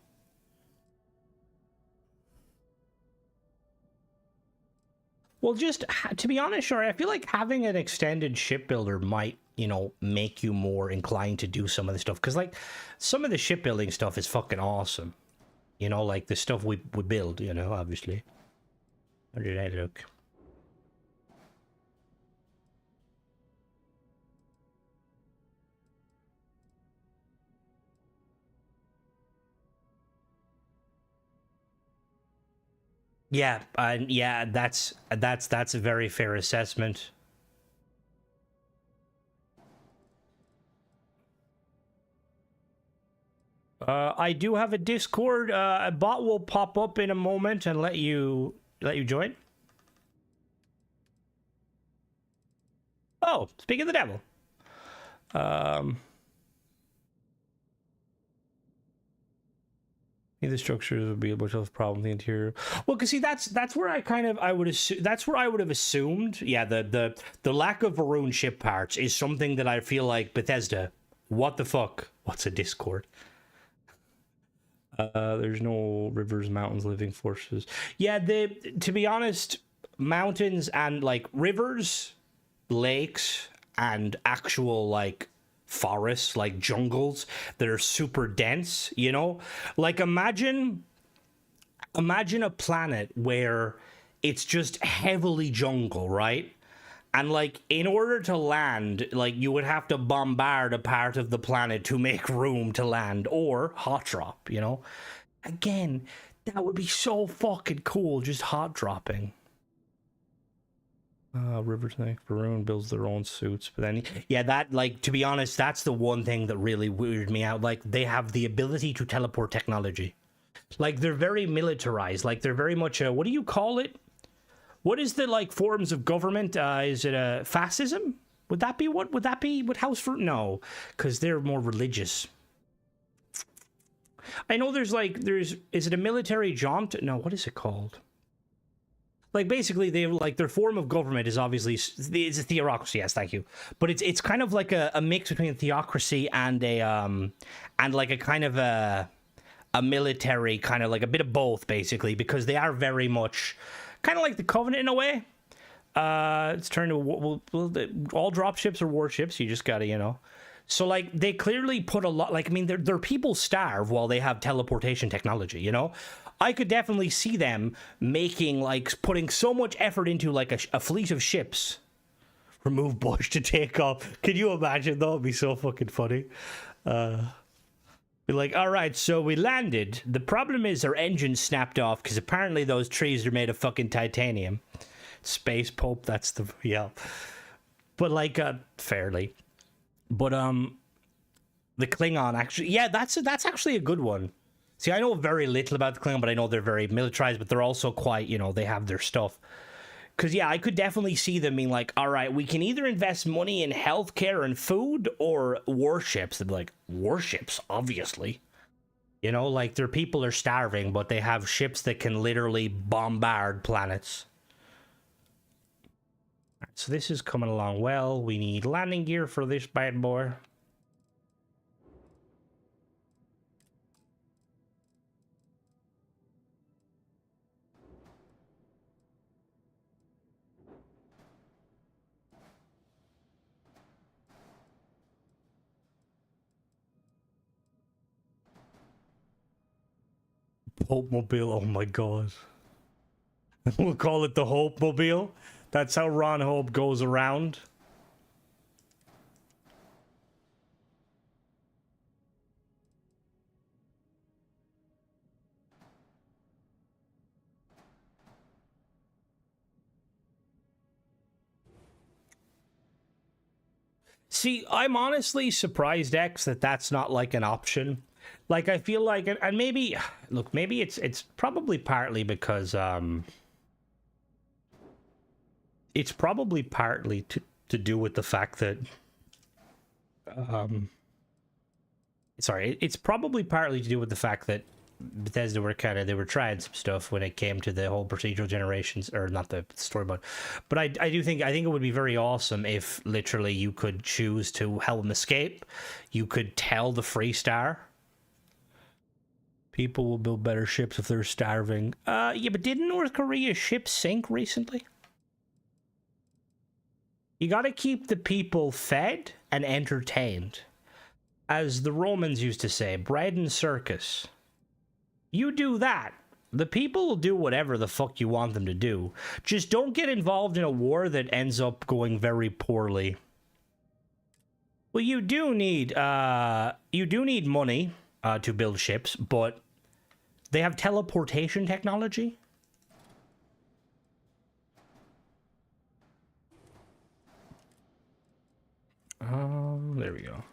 Well, just... To be honest, sure, I feel like having an extended shipbuilder might, you know, make you more inclined to do some of the stuff. Because, like, some of the shipbuilding stuff is fucking awesome. You know, like the stuff we build, you know, obviously. How did I look? Yeah, yeah, that's a very fair assessment. I do have a Discord. A bot will pop up in a moment and let you join. Oh, speak of the devil. The structures would be a bunch of problem in the interior. Well, because see, that's where I would assume that's where I would have assumed. Yeah, the lack of Varun ship parts is something that I feel like Bethesda. What the fuck? What's a Discord? There's no rivers, mountains, living forces. Yeah, to be honest, mountains and like rivers, lakes, and actual like forests, like jungles that are super dense, you know? Like imagine a planet where it's just heavily jungle, right? And like in order to land, like you would have to bombard a part of the planet to make room to land, or hot drop, you know? Again, that would be so fucking cool, just hot dropping. River Snake, Varun builds their own suits, but then yeah, that like to be honest, that's the one thing that really weirded me out. Like they have the ability to teleport technology. Like they're very militarized. Like they're very much a, what do you call it? What is the like forms of government? Is it a fascism? Would that be what? Would that be what House for? No, because they're more religious. I know there's is it a military jaunt? No, what is it called? Like basically they like their form of government is obviously it's a theocracy. Yes, thank you. But it's kind of like a mix between a theocracy and a and like a kind of a military kind of like a bit of both basically, because they are very much kind of like the Covenant in a way. It's turned to all dropships or warships. You just gotta, you know. So like they clearly put a lot. Like I mean, their people starve while they have teleportation technology. You know, I could definitely see them making like putting so much effort into like a fleet of ships. Remove Bush to take off. Can you imagine? That would be so fucking funny. Be like, all right, so we landed. The problem is our engine snapped off because apparently those trees are made of fucking titanium. Space Pope, that's the yeah. But like, fairly. But the Klingon actually, yeah, that's actually a good one. See, I know very little about the Klingon, but I know they're very militarized, but they're also quite, you know, they have their stuff. Because, yeah, I could definitely see them being like, all right, we can either invest money in healthcare and food or warships. They'd be like, warships, obviously. You know, like their people are starving, but they have ships that can literally bombard planets. So this is coming along well. We need landing gear for this bad boy. Hope Mobile, oh my god. We'll call it the Hope Mobile. That's how Ron Hope goes around. See, I'm honestly surprised, X, that that's not like an option. Like, I feel like, and maybe, look, maybe it's probably partly because, it's probably partly to do with the fact that, sorry, it's probably partly to do with the fact that Bethesda were they were trying some stuff when it came to the whole procedural generations, or not the story mode. But I think it would be very awesome if literally you could choose to help them escape. You could tell the Freestar, people will build better ships if they're starving. Yeah, but didn't North Korea's ships sink recently? You gotta keep the people fed and entertained. As the Romans used to say, bread and circus. You do that, the people will do whatever the fuck you want them to do. Just don't get involved in a war that ends up going very poorly. Well, you do need money to build ships, but they have teleportation technology. There we go.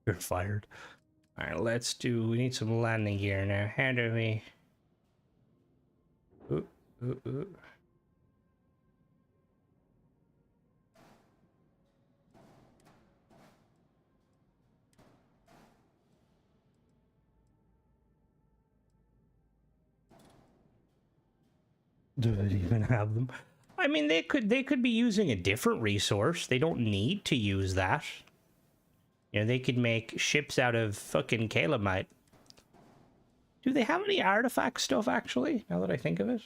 You're fired. All right, let's do. We need some landing gear now. How do we? Ooh, ooh, ooh. Do they even have them? I mean, they could be using a different resource. They don't need to use that. You know, they could make ships out of fucking calamite. Do they have any artifact stuff, actually, now that I think of it?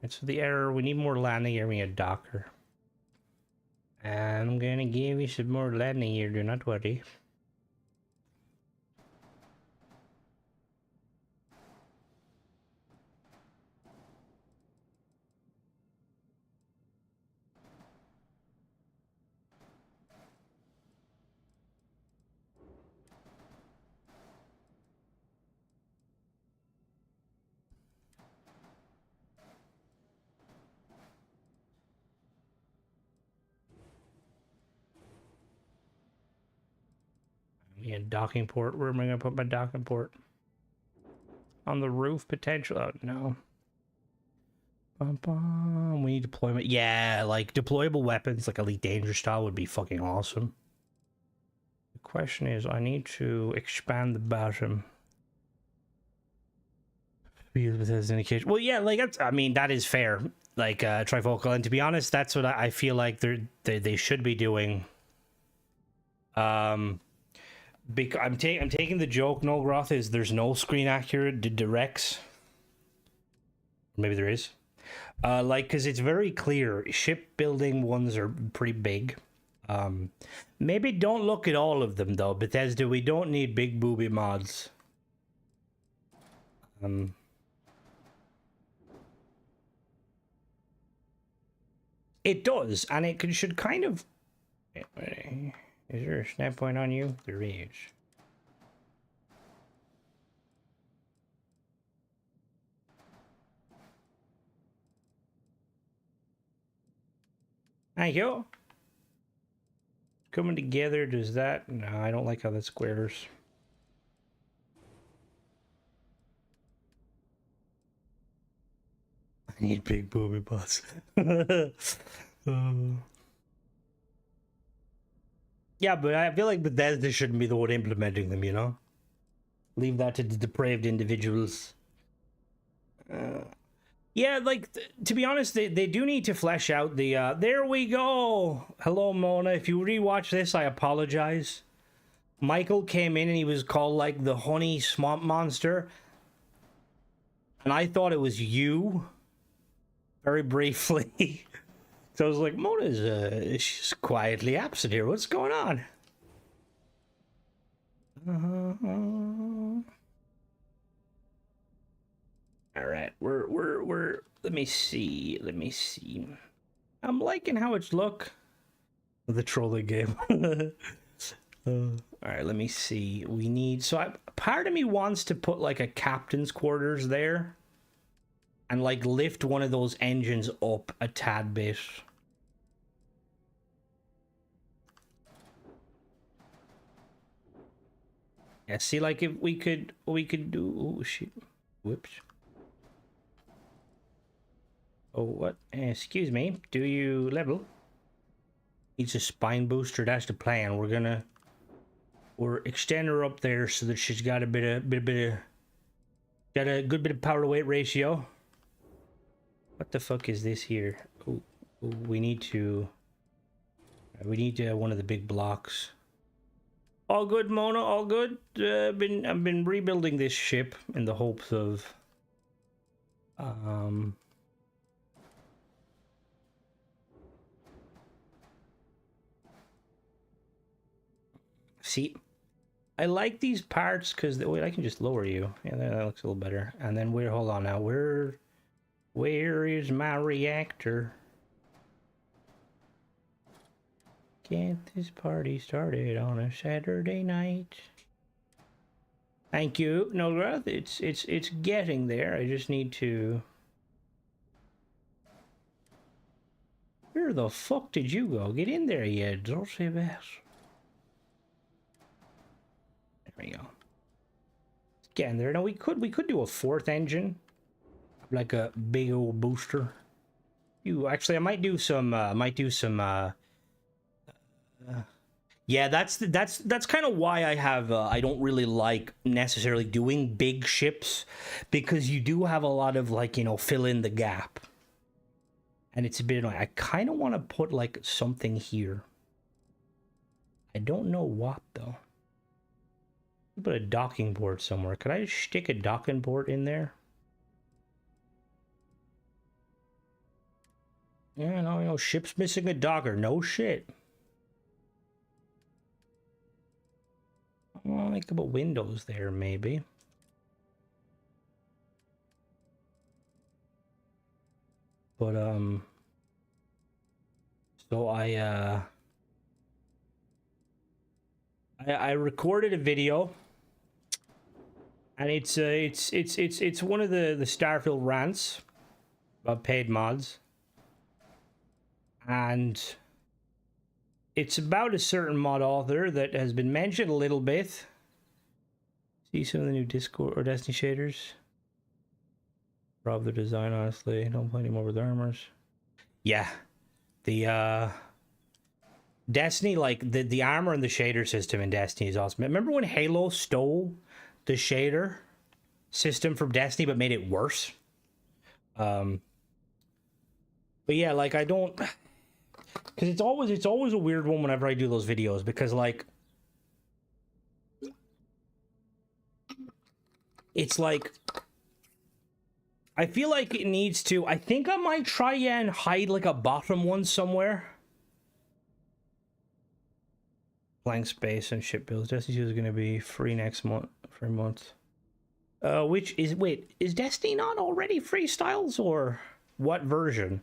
And so the error, we need more landing gear, we need a docker. I'm gonna give you some more landing gear, do not worry. Yeah, docking port. Where am I gonna put my docking port? On the roof, potential. Oh no. We need deployment. Yeah, like deployable weapons, like Elite Danger style, would be fucking awesome. The question is, I need to expand the bottom. With his indication. Well, yeah, like that's, I mean, that is fair. Like trifocal, and to be honest, that's what I feel like they should be doing. Because I'm taking the joke, Nolgroth, is there's no screen accurate directs. Maybe there is. Like, because it's very clear. Shipbuilding ones are pretty big. Maybe don't look at all of them, though. Bethesda, we don't need big booby mods. It does, and it should kind of... Is there a snap point on you? There is. Thank you. Coming together, does that... No, I don't like how that squares. I need big booby bots. Yeah, but I feel like Bethesda shouldn't be the one implementing them, you know? Leave that to the depraved individuals. Yeah, like, to be honest, they do need to flesh out the, there we go! Hello, Mona. If you rewatch this, I apologize. Michael came in and he was called, like, the honey swamp monster. And I thought it was you. Very briefly. So I was like, Mona's, she's quietly absent here. What's going on? All right, we're. Let me see. I'm liking how it's look. The trolling game. All right, let me see. We need. So part of me wants to put like a captain's quarters there, and like lift one of those engines up a tad bit. Yeah, see, like if we could do. Oh shit! Whoops. Oh, what? Excuse me. Do you level? Needs a spine booster. That's the plan. We're extend her up there so that she's got a got a good bit of power to weight ratio. What the fuck is this here? Oh, We need to have one of the big blocks. All good, Mona. All good. I've been rebuilding this ship in the hopes of see, I like these parts because wait, I can just lower you. Yeah, that looks a little better. And then hold on now. Where is my reactor? Get this party started on a Saturday night. Thank you, Nograth. It's getting there. I just need to. Where the fuck did you go? Get in there, you dirty bass. There we go. It's getting there. Now we could do a fourth engine, like a big old booster. Actually, I might do some. Yeah, that's kind of why I have I don't really like necessarily doing big ships, because you do have a lot of, like, you know, fill in the gap. And it's a bit annoying. I kind of want to put like something here. I don't know what though. Put a docking port somewhere. Could I just stick a docking port in there? Yeah, no, you know, ship's missing a docker. No shit. Well, like about windows there, maybe. But so I recorded a video, and it's one of the Starfield rants about paid mods, and it's about a certain mod author that has been mentioned a little bit. See some of the new Discord or Destiny shaders. Rob the design, honestly. Don't play anymore with armors. Yeah. The Destiny, like the armor and the shader system in Destiny is awesome. Remember when Halo stole the shader system from Destiny but made it worse? But yeah, like I don't, because it's always a weird one whenever I do those videos, because like it's like I feel like it needs to. I think I might try and hide like a bottom one somewhere. Blank space and ship builds. Destiny 2 is going to be free next month for a month. Wait, is Destiny not already free styles, or what version?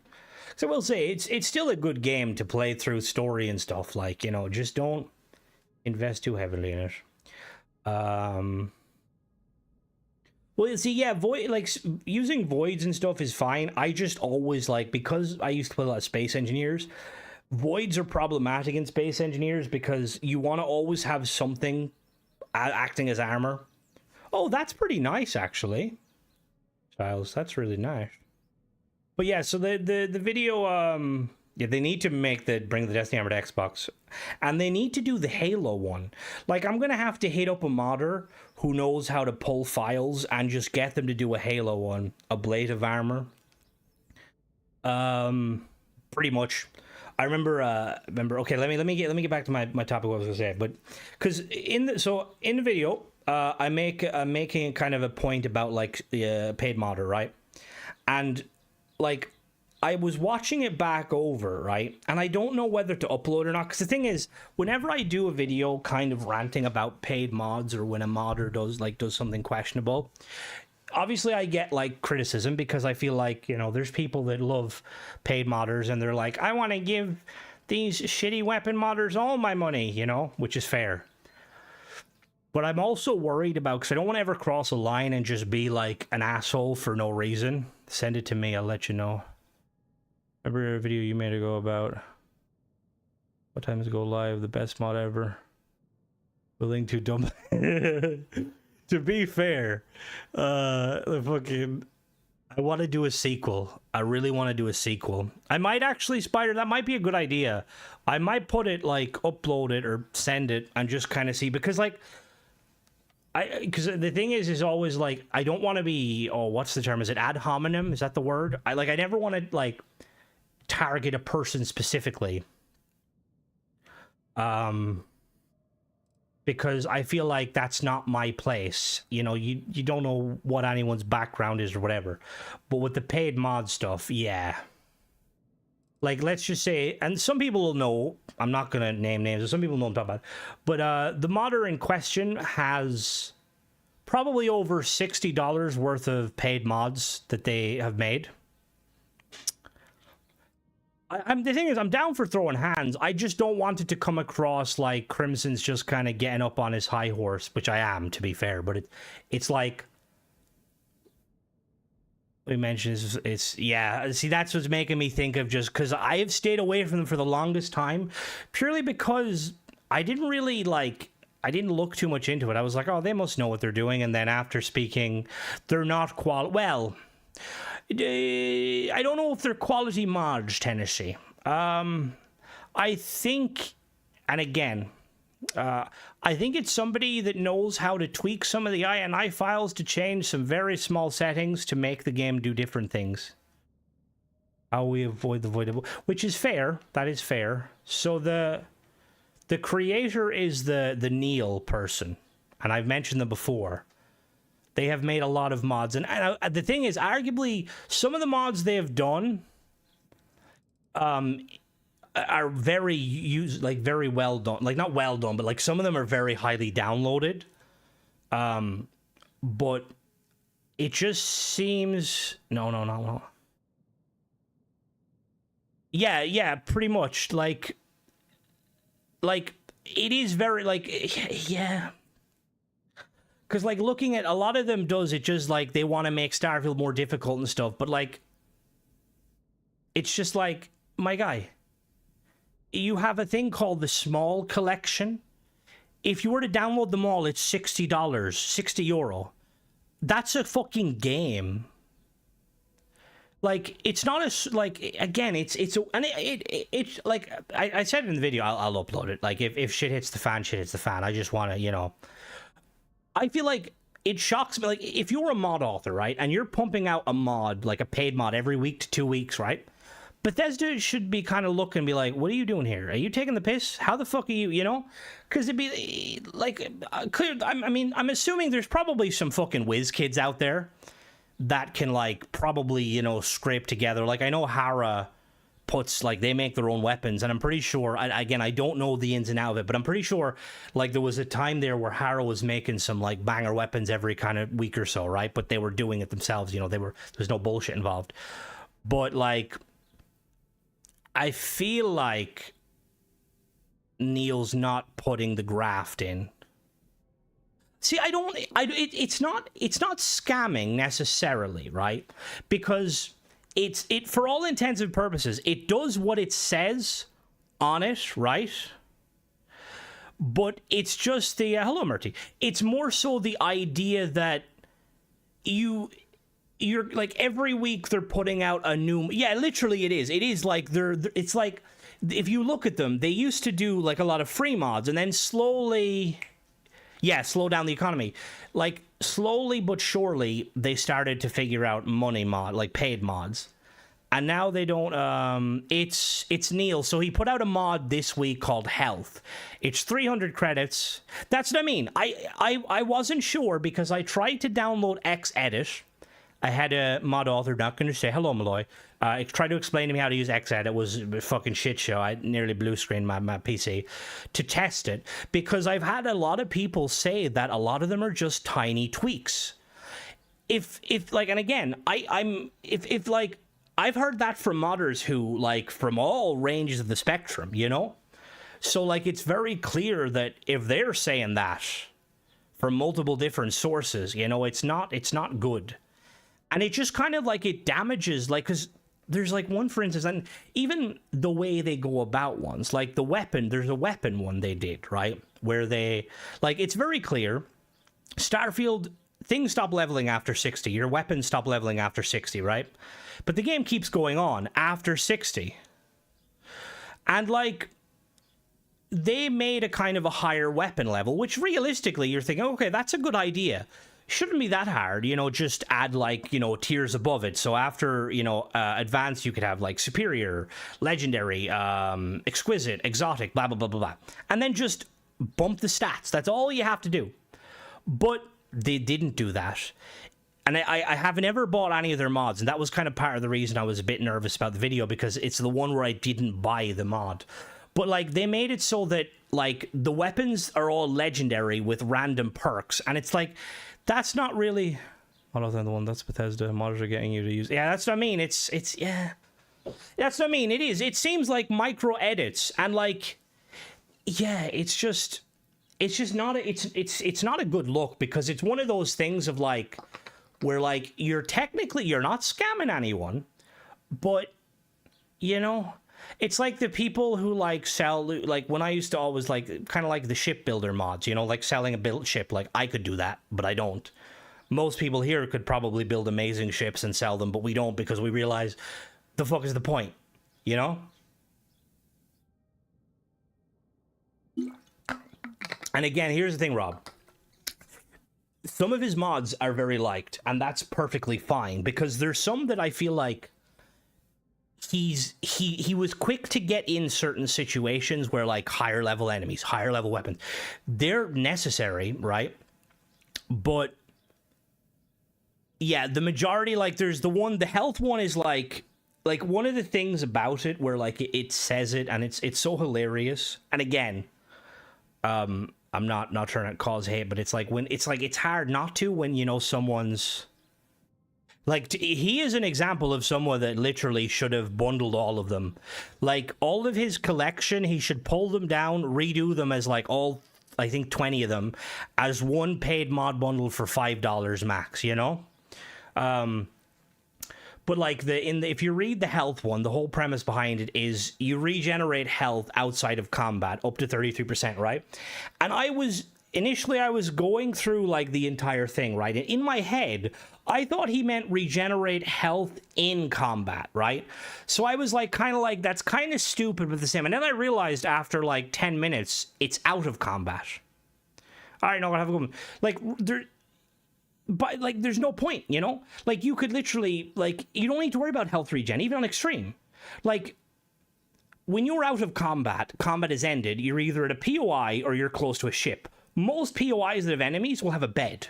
So I will say it's still a good game to play through story and stuff. Like, you know, just don't invest too heavily in it. Well, see, yeah, using voids and stuff is fine. I just always like, because I used to play a lot of Space Engineers, voids are problematic in Space Engineers because you want to always have something acting as armor. Oh, that's pretty nice, actually. Giles, that's really nice. But yeah, so the video, yeah, they need to bring the Destiny armor to Xbox, and they need to do the Halo one. Like, I'm gonna have to hit up a modder who knows how to pull files and just get them to do a Halo one, a blade of armor. Pretty much. I remember. Okay, let me get back to my topic. What I was gonna say, but because in the video, I'm making kind of a point about like the paid modder, right? And like, I was watching it back over, right? And I don't know whether to upload or not, because the thing is, whenever I do a video kind of ranting about paid mods, or when a modder does something questionable, obviously I get like criticism, because I feel like, you know, there's people that love paid modders and they're like, I want to give these shitty weapon modders all my money, you know, which is fair. But I'm also worried about, because I don't want to ever cross a line and just be like an asshole for no reason. Send it to me, I'll let you know. Remember a video you made ago about what times go live, the best mod ever. Willing to dump. To be fair, I want to do a sequel. I really want to do a sequel. I might actually, Spider, that might be a good idea. I might put it, like, upload it or send it and just kind of see, because like, because the thing is always like, I don't want to be, oh, what's the term? Is it ad hominem? Is that the word? I never want to like target a person specifically. Because I feel like that's not my place. You know, you don't know what anyone's background is or whatever. But with the paid mod stuff, yeah. Like, let's just say, and some people will know, I'm not going to name names, but some people know what I'm talking about. But the modder in question has probably over $60 worth of paid mods that they have made. The thing is, I'm down for throwing hands. I just don't want it to come across like Crimson's just kind of getting up on his high horse, which I am, to be fair. But it's like we mentioned, it's yeah. See, that's what's making me think of, just because I have stayed away from them for the longest time, purely because I didn't really like. I didn't look too much into it. I was like, oh, they must know what they're doing. And then after speaking, they're not well. I don't know if they're quality mods, Tennessee. I think, and again, I think it's somebody that knows how to tweak some of the INI files to change some very small settings to make the game do different things. How we avoid the voidable, which is fair. That is fair. So the creator is the Neil person, and I've mentioned them before. They have made a lot of mods, and the thing is, arguably, some of the mods they have done are very well done. Like, not well done, but like some of them are very highly downloaded. But it just seems no. Yeah, pretty much. Like it is very yeah. Because, like, looking at a lot of them does it just, like, they want to make Starfield more difficult and stuff. But, like, it's just like, my guy, you have a thing called the Small Collection. If you were to download them all, it's $60, €60. That's a fucking game. Like, it's not a, like, again, it's like, I said in the video, I'll upload it. Like, if shit hits the fan, shit hits the fan. I just want to, you know... I feel like it shocks me. Like, if you're a mod author, right, and you're pumping out a mod, like a paid mod, every week to 2 weeks, right? Bethesda should be kind of looking and be like, what are you doing here? Are you taking the piss? How the fuck are you, you know? Because it'd be, like, clear. I mean, I'm assuming there's probably some fucking whiz kids out there that can, like, probably, you know, scrape together. Like, I know Hara puts, like, they make their own weapons, and I'm pretty sure, again, I don't know the ins and outs of it, but I'm pretty sure, like, there was a time there where Hara was making some, like, banger weapons every kind of week or so, right? But they were doing it themselves, you know, there's no bullshit involved. But, like, I feel like Neil's not putting the graft in. See, it's not scamming necessarily, right? Because it for all intents and purposes, it does what it says on it, right? But it's just the hello, Murty. It's more so the idea that you're like, every week they're putting out a new, yeah, literally it is like it's like, if you look at them, they used to do like a lot of free mods and then slowly, yeah, slow down the economy. Like, slowly but surely, they started to figure out money mod, like paid mods. And now they don't, it's Neil. So he put out a mod this week called Health. It's 300 credits. That's what I mean. I wasn't sure because I tried to download Xedit. I had a mod author, not going to say hello, Malloy. Tried to explain to me how to use Xedit. It was a fucking shit show. I nearly blue screened my PC to test it, because I've had a lot of people say that a lot of them are just tiny tweaks. If like, and again, if like, I've heard that from modders who, like, from all ranges of the spectrum, you know? So, like, it's very clear that if they're saying that from multiple different sources, you know, it's not good. And it just kind of, like, it damages, like, because there's, like, one, for instance, and even the way they go about ones, like the weapon, there's a weapon one they did, right? Where they, like, it's very clear, Starfield, things stop leveling after 60, your weapons stop leveling after 60, right? But the game keeps going on after 60. And, like, they made a kind of a higher weapon level, which realistically you're thinking, okay, that's a good idea. shouldn't be that hard, you know, just add like, you know, tiers above it. So after, you know, advanced, you could have like superior, legendary, exquisite, exotic, blah, blah, blah, blah, blah. And then just bump the stats. That's all you have to do. But they didn't do that. And I haven't ever bought any of their mods, and that was kind of part of the reason I was a bit nervous about the video, because it's the one where I didn't buy the mod. But, like, they made it so that, like, the weapons are all legendary with random perks, and it's like, that's not really... Other than the one that's Bethesda modders are getting you to use... Yeah, that's what I mean. It's yeah. That's what I mean. It is. It seems like micro edits, and, like, yeah, it's just not a, it's not a good look, because it's one of those things of, like, where, like, you're not scamming anyone, but, you know, it's like the people who, like, sell, like, when I used to always, like, kind of like the shipbuilder mods, you know, like selling a built ship. Like, I could do that, but I don't. Most people here could probably build amazing ships and sell them, but we don't, because we realize the fuck is the point, you know? And again, here's the thing, Rob. Some of his mods are very liked, and that's perfectly fine, because there's some that I feel like he was quick to get in certain situations where, like, higher level enemies, higher level weapons, they're necessary, right? But yeah, the majority, like, there's the health one is like one of the things about it where, like, it says it, and it's so hilarious. And again, I'm not trying to cause hate, but it's like it's hard not to when, you know, someone's like, he is an example of someone that literally should have bundled all of them. Like, all of his collection, he should pull them down, redo them as, like, all, I think 20 of them as one paid mod bundle for $5 max, you know? But, like, if you read the health one, the whole premise behind it is you regenerate health outside of combat up to 33%, right? And initially I was going through, like, the entire thing, right? And in my head, I thought he meant regenerate health in combat, right? So I was like, kind of like, that's kind of stupid, but the same. And then I realized after, like, 10 minutes, it's out of combat. All right, no, I'll have a good one. Like, but, like, there's no point, you know? Like, you could literally, like, you don't need to worry about health regen, even on extreme. Like, when you're out of combat is ended, you're either at a POI or you're close to a ship. Most POIs that have enemies will have a bed.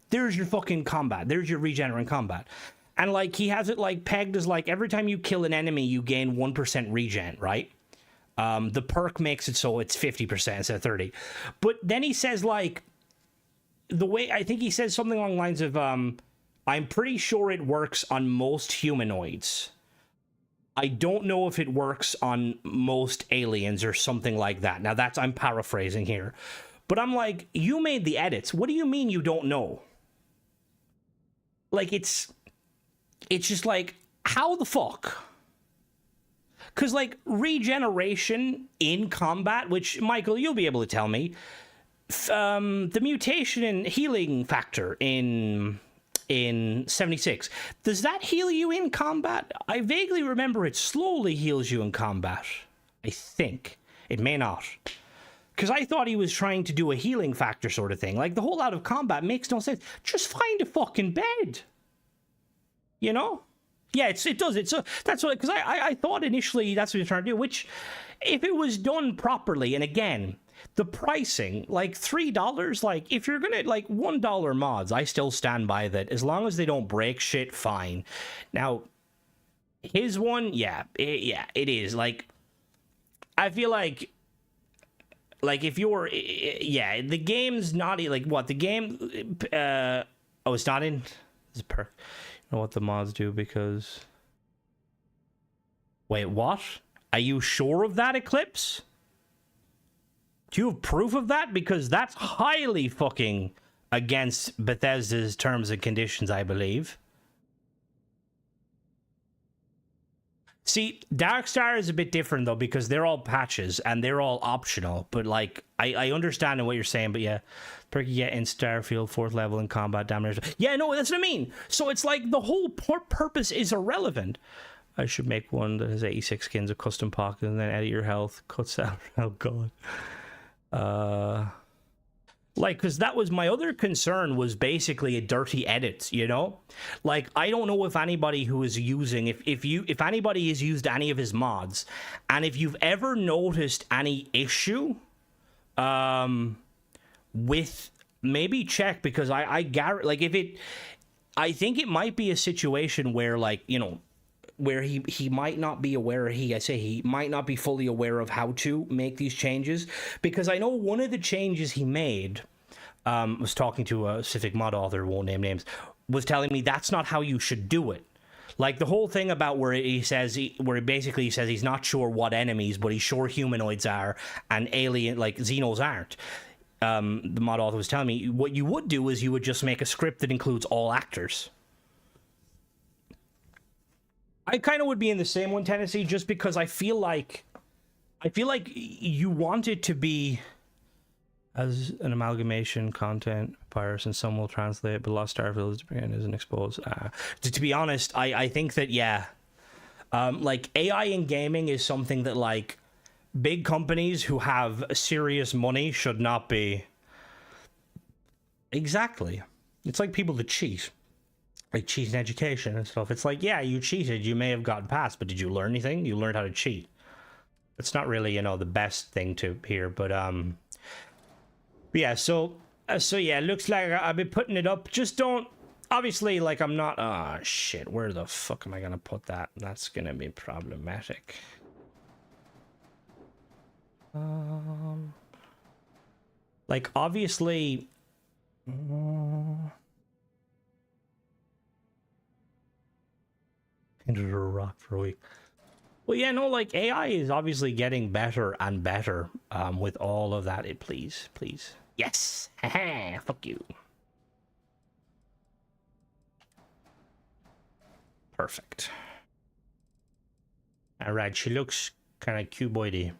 There's your fucking combat. There's your regenerate combat. And, like, he has it, like, pegged as, like, every time you kill an enemy, you gain 1% regen, right? The perk makes it so it's 50% instead of 30. But then he says, like, the way, I think he says something along the lines of, I'm pretty sure it works on most humanoids. I don't know if it works on most aliens or something like that. Now, I'm paraphrasing here. But I'm like, you made the edits. What do you mean you don't know? Like, it's just like, how the fuck? Because, like, regeneration in combat, which, Michael, you'll be able to tell me, the mutation and healing factor in 76, does that heal you in combat? I vaguely remember it slowly heals you in combat. I think. It may not. Because I thought he was trying to do a healing factor sort of thing. Like, the whole out of combat makes no sense. Just find a fucking bed. You know? Yeah, it does. That's what, because I thought initially that's what you're trying to do, which, if it was done properly, and again, the pricing, like $3, like, if you're gonna, like, $1 mods, I still stand by that. As long as they don't break shit, fine. Now, his one, yeah, it is. Like, I feel like, if you're, yeah, the game's not, like, what, the game, oh, it's not in, it's per, you know what the mods do, because, wait, what? Are you sure of that, Eclipse? Do you have proof of that? Because that's highly fucking against Bethesda's terms and conditions, I believe. See, Darkstar is a bit different, though, because they're all patches and they're all optional. But, like, I understand what you're saying, but yeah. Perk you get in Starfield, 4th level in combat damage. Yeah, no, that's what I mean. So it's like the whole purpose is irrelevant. I should make one that has 86 skins of custom pocket and then edit your health. Cuts out. Oh, God. Like, because that was my other concern, was basically a dirty edit, you know? Like, I don't know if anybody who is using, if anybody has used any of his mods, and if you've ever noticed any issue, with, maybe check, because I guarantee, like, if it, I think it might be a situation where, like, you know, where he might not be aware, he might not be fully aware of how to make these changes, because I know one of the changes he made, was talking to a specific mod author, won't name names, was telling me that's not how you should do it. Like the whole thing about where he says, where he basically says he's not sure what enemies, but he's sure humanoids are and alien, like Xenos aren't. The mod author was telling me what you would do is you would just make a script that includes all actors. I kind of would be in the same one, Tennessee, just because I feel like you want it to be as an amalgamation content virus, and some will translate, but Lost Starfield isn't exposed. To be honest, I think that, yeah, like AI in gaming is something that, like, big companies who have serious money should not be. Exactly. It's like people that cheat. Like cheat in education and stuff. It's like, yeah, you cheated. You may have gotten past, but did you learn anything? You learned how to cheat. It's not really, you know, the best thing to hear, but yeah, so yeah, it looks like I'll be putting it up. Just don't, obviously, like, I'm not, shit, where the fuck am I gonna put that? That's gonna be problematic. Like, obviously, into a rock for a week. Well, yeah, no, like, AI is obviously getting better and better, with all of that. Please. Yes! Haha, fuck you. Perfect. Alright, she looks kind of cuboidy.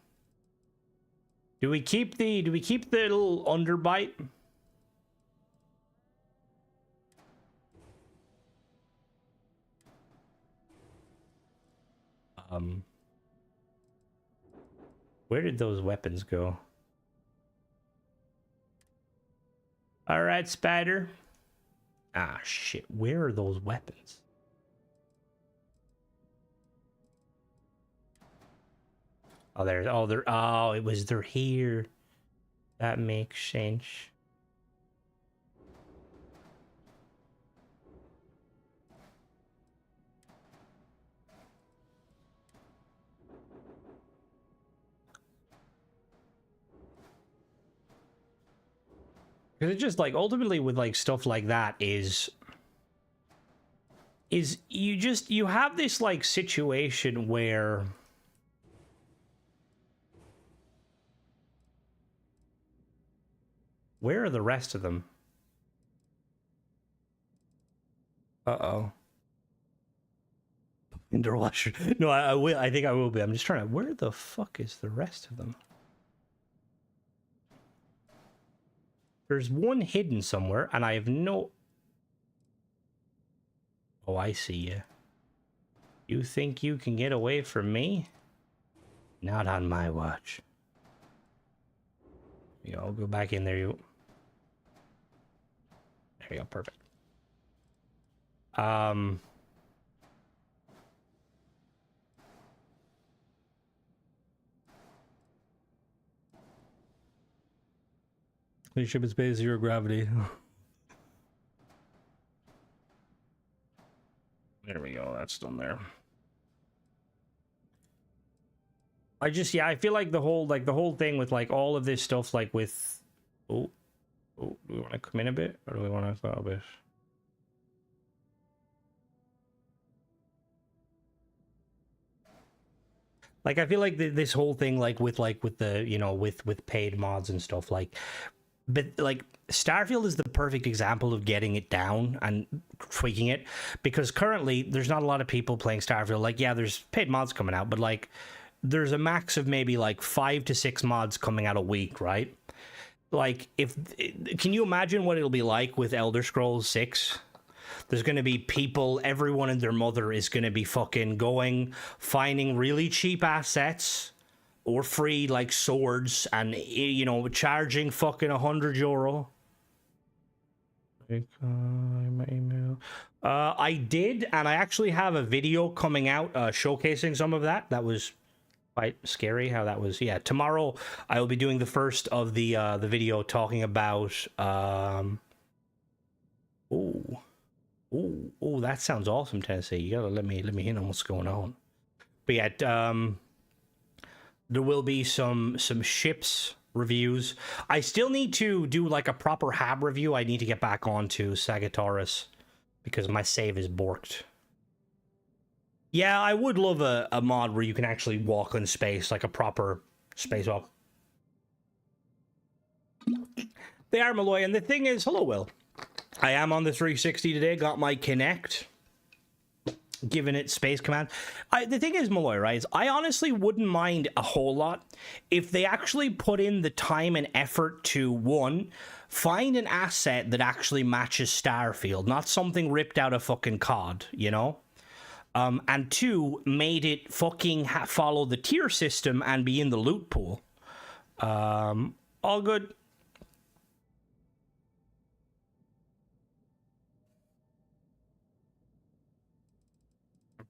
Do we keep the little underbite? Where did those weapons go? Alright, Spider. Ah, shit. Where are those weapons? Oh, they're here. That makes sense. Because it's just like, ultimately with like stuff like that is you have this like situation where where are the rest of them? Uh-oh. Interwasher. No, I will. I think I will be. I'm just trying to, where the fuck is the rest of them? There's one hidden somewhere, and I have no... Oh, I see you. You think you can get away from me? Not on my watch. Yeah, I'll go back in there. There you go, perfect. The ship is space, zero gravity. There we go, that's done there. I just, yeah, I feel like the whole thing with like all of this stuff, like with, do we want to come in a bit, or do we want to go a bit? Like, I feel like this whole thing, like with the, you know, with paid mods and stuff, like, but like Starfield is the perfect example of getting it down and tweaking it, because currently there's not a lot of people playing Starfield. Like, yeah, there's paid mods coming out, but like there's a max of maybe like 5 to 6 mods coming out a week, right? Like, can you imagine what it'll be like with Elder Scrolls 6? There's going to be people, everyone and their mother is going to be fucking going, finding really cheap assets, or free like swords and you know charging fucking €100. My email. I did, and I actually have a video coming out showcasing some of that. That was quite scary how that was. Yeah, tomorrow I will be doing the first of the video talking about oh, that sounds awesome, Tennessee. You gotta let me in on what's going on. But yeah, there will be some ships reviews. I still need to do like a proper hab review. I need to get back onto Sagittarius because my save is borked. Yeah, I would love a mod where you can actually walk in space, like a proper spacewalk. They are, Malloy, and the thing is, hello, Will. I am on the 360 today, got my Kinect, giving it Space Command. The thing is, Malloy, right, is I honestly wouldn't mind a whole lot if they actually put in the time and effort to, one, find an asset that actually matches Starfield, not something ripped out of fucking COD, you know? And two, made it fucking follow the tier system and be in the loot pool. All good.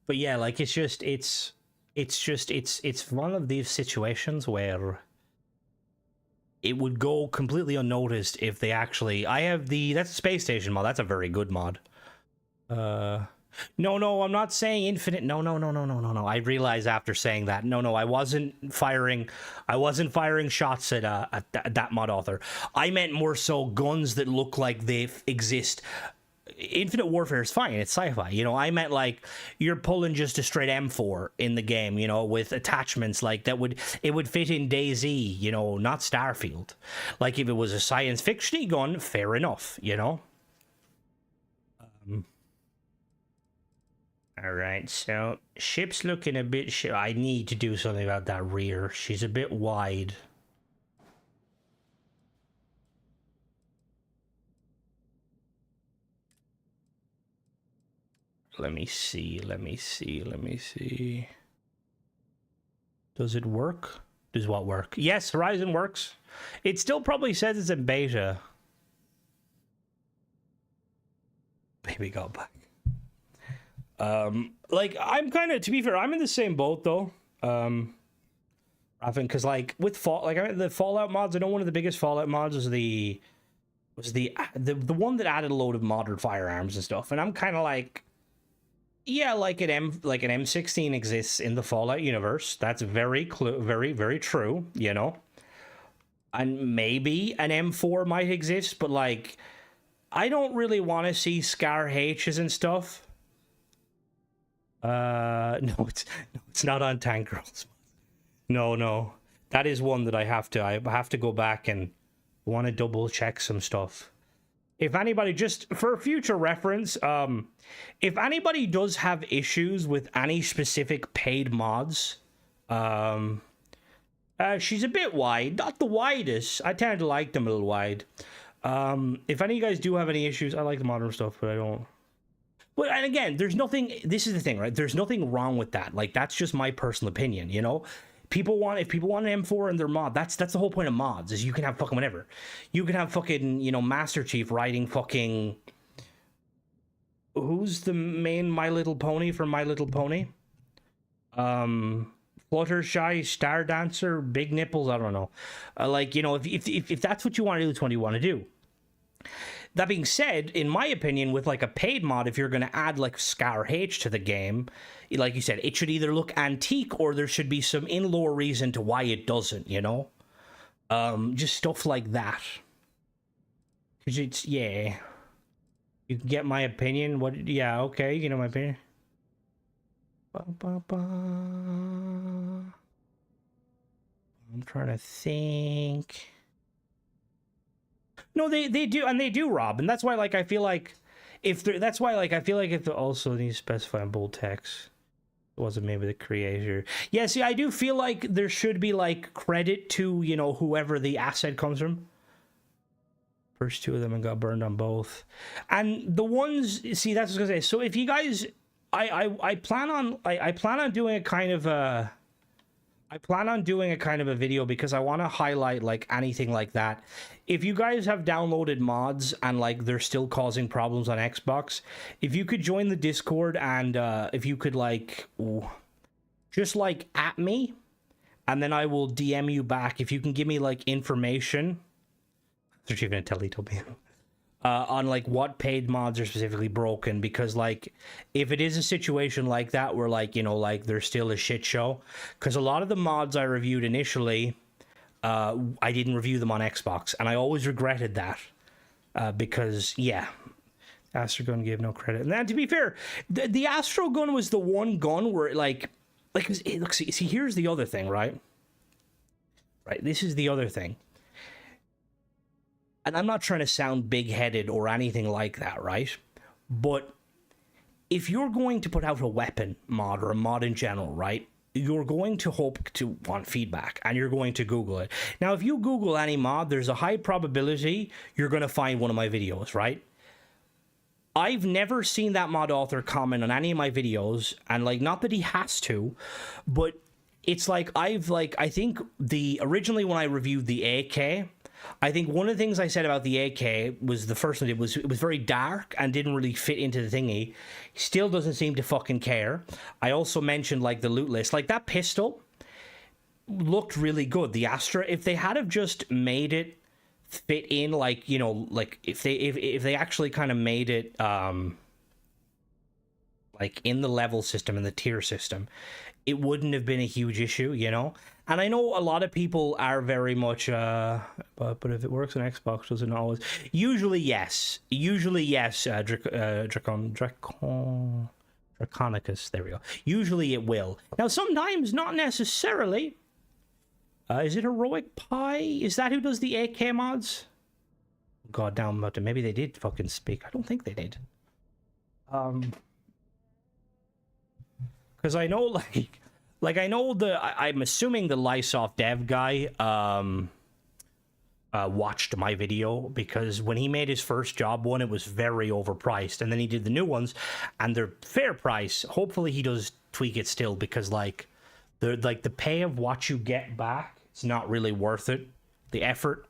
But yeah, like it's one of these situations where it would go completely unnoticed if they actually. That's a space station mod. That's a very good mod. No, I'm not saying infinite. No. I realized after saying that. No, I wasn't firing shots at that mod author. I meant more so guns that look like they exist. Infinite Warfare is fine, it's sci-fi, you know. I meant like you're pulling just a straight M4 in the game, you know, with attachments like that would fit in DayZ, you know, not Starfield. Like if it was a science fiction gun, fair enough, you know. All right, so ship's looking a bit I need to do something about that rear. She's a bit wide. Let me see. Does it work? Does what work? Yes, Horizon works. It still probably says it's in beta. Baby got back. Like, I'm kind of, to be fair, I'm in the same boat, though. Raven, because, like, with the Fallout mods, I know one of the biggest Fallout mods was the one that added a load of modern firearms and stuff, and I'm kind of like, yeah, like an M16 exists in the Fallout universe. That's very true, you know. And maybe an M4 might exist, but like, I don't really want to see Scar H's and stuff. No, it's not on Tank Girls. No, that is one that I have to go back and want to double check some stuff. If anybody, just for future reference, if anybody does have issues with any specific paid mods, she's a bit wide, not the widest. I tend to like them a little wide. If any of you guys do have any issues, I like the modern stuff, but I don't. But, and again, there's nothing, this is the thing, right? There's nothing wrong with that. Like, that's just my personal opinion, you know? If people want an M4 in their mod, that's the whole point of mods, is you can have fucking whatever. You can have fucking, you know, Master Chief riding fucking... Who's the main My Little Pony from My Little Pony? Fluttershy, Star Dancer, Big Nipples, I don't know. Like, you know, if that's what you want to do, it's what you want to do. That being said, in my opinion, with like a paid mod, if you're going to add like Scar H to the game, like you said, it should either look antique or there should be some in-lore reason to why it doesn't, you know? Just stuff like that. Because it's, yeah. You can get my opinion. What? Yeah, okay, you know my opinion. I'm trying to think. No, they do, and they do, Rob, and that's why, like, I feel like if they also need to specify in bold text. It wasn't maybe the creator. Yeah, see, I do feel like there should be like credit to, you know, whoever the asset comes from. First two of them and got burned on both, and the ones, see, that's what I was gonna say. So if you guys, I plan on doing a kind of I plan on doing a kind of a video because I want to highlight like anything like that. If you guys have downloaded mods and like they're still causing problems on Xbox, if you could join the Discord and if you could like just like at me, and then I will DM you back if you can give me like information. They're even a Teletubby. On like what paid mods are specifically broken, because like if it is a situation like that where like, you know, like there's still a shit show, because a lot of the mods I reviewed initially, I didn't review them on Xbox, and I always regretted that, because yeah, Astro Gun gave no credit. And then to be fair, the Astro Gun was the one gun where like look, see here's the other thing, right, this is the other thing. And I'm not trying to sound big-headed or anything like that, right? But if you're going to put out a weapon mod or a mod in general, right, you're going to hope to want feedback, and you're going to Google it. Now, if you Google any mod, there's a high probability you're going to find one of my videos, right? I've never seen that mod author comment on any of my videos, and like, not that he has to, but it's like I think originally when I reviewed the AK, I think one of the things I said about the AK was the first one it was very dark and didn't really fit into the thingy. He still doesn't seem to fucking care. I also mentioned like the loot list, like that pistol looked really good. The Astra, if they had have just made it fit in, like, you know, like if they actually kind of made it like in the level system and the tier system, it wouldn't have been a huge issue, you know. And I know a lot of people are very much but if it works on Xbox, does it not always? Usually yes, Draconicus, there we go. Usually it will. Now sometimes not necessarily. Is it Heroic Pie? Is that who does the AK mods? God damn, maybe they did fucking speak. I don't think they did. Because I know, like I know I'm assuming the Lysoft dev guy watched my video, because when he made his first job one, it was very overpriced, and then he did the new ones, and they're fair price. Hopefully he does tweak it still, because like the pay of what you get back, it's not really worth it, the effort.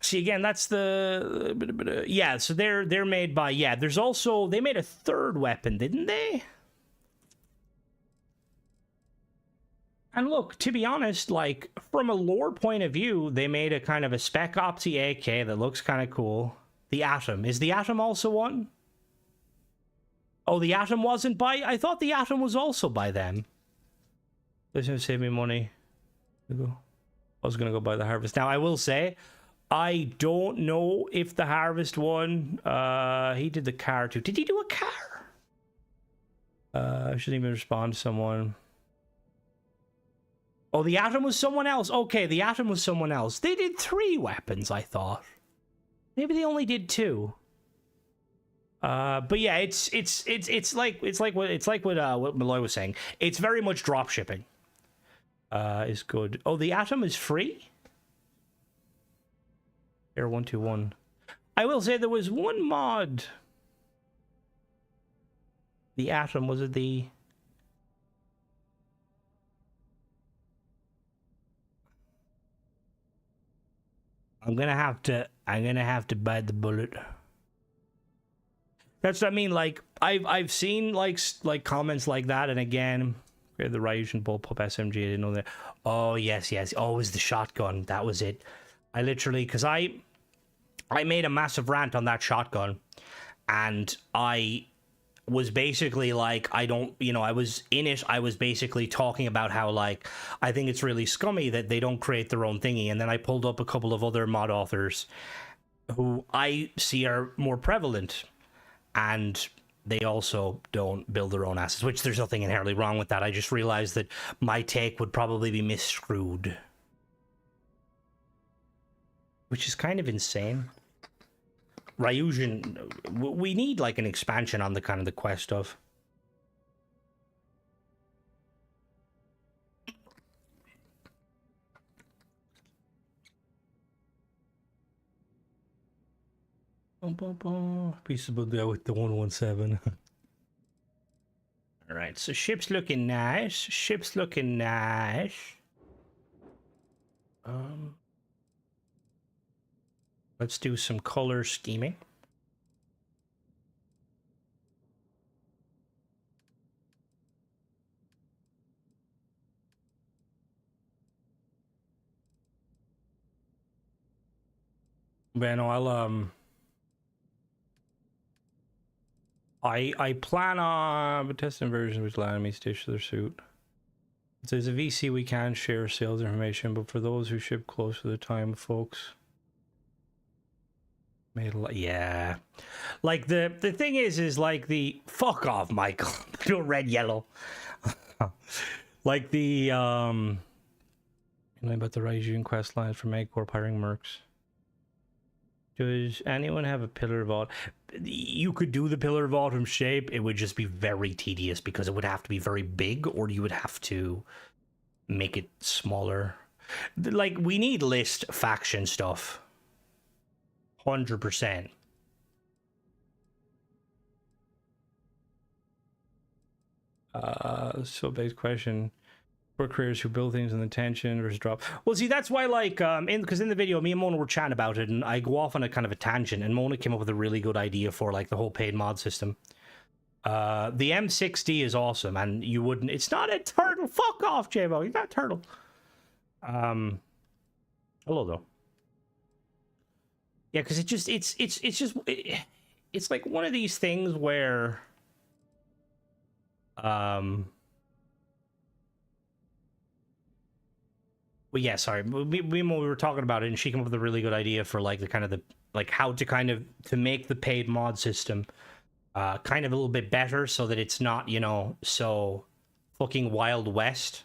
See, again, that's the yeah. So they're made by, yeah. There's also, they made a third weapon, didn't they? And look, to be honest, like from a lore point of view, they made a kind of a Spec Opsy AK that looks kind of cool. The Atom, is the Atom also one? Oh, the Atom wasn't by. I thought the Atom was also by them. This is gonna save me money. I was gonna go buy the Harvest. Now I will say, I don't know if the Harvest one, he did the car too. Did he do a car? I shouldn't even respond to someone. Oh, the Atom was someone else. Okay, the Atom was someone else. They did 3 weapons, I thought. Maybe they only did 2. But yeah, it's like what Malloy was saying. It's very much drop shipping. Is good. Oh, the Atom is free? Air 121. I will say there was one mod. The Atom, was it the... I'm gonna have to bite the bullet. That's what I mean. Like I've seen like comments like that, and again, the Ryujin bullpup SMG. I didn't know that. Oh yes. Oh, it was the shotgun. That was it. I literally, because I made a massive rant on that shotgun, and I was basically like, I don't, you know, I was in it, I was basically talking about how, like, I think it's really scummy that they don't create their own thingy, and then I pulled up a couple of other mod authors who I see are more prevalent, and they also don't build their own assets, which there's nothing inherently wrong with that. I just realized that my take would probably be miscrewed, which is kind of insane. Ryujin, we need like an expansion on the kind of the quest stuff. Peaceable there with the 117. right, so ship's looking nice. Ship's looking nice. Let's do some color scheming. Man, I'll I plan on testing versions which allow me to stitch their suit. It says a VC we can share sales information, but for those who ship close to the time, folks. Yeah. Like the thing is like the fuck off, Michael. Do red yellow. Like the you know about the Raijun quest lines from Megcorp hiring mercs. Does anyone have a pillar vault? You could do the pillar vault from shape. It would just be very tedious because it would have to be very big, or you would have to make it smaller. Like, we need list faction stuff. 100%. So big question. For creators who build things in the tension versus drop. Well, see, that's why, like, because in the video, me and Mona were chatting about it, and I go off on a kind of a tangent, and Mona came up with a really good idea for, like, the whole paid mod system. The M60 is awesome, and you wouldn't... It's not a turtle! Fuck off, J-Bo! You're not a turtle! Hello, though. Yeah, because it's like one of these things where... Well, yeah, sorry. We were talking about it, and she came up with a really good idea for like the kind of the like how to kind of to make the paid mod system kind of a little bit better, so that it's not, you know, so fucking Wild West.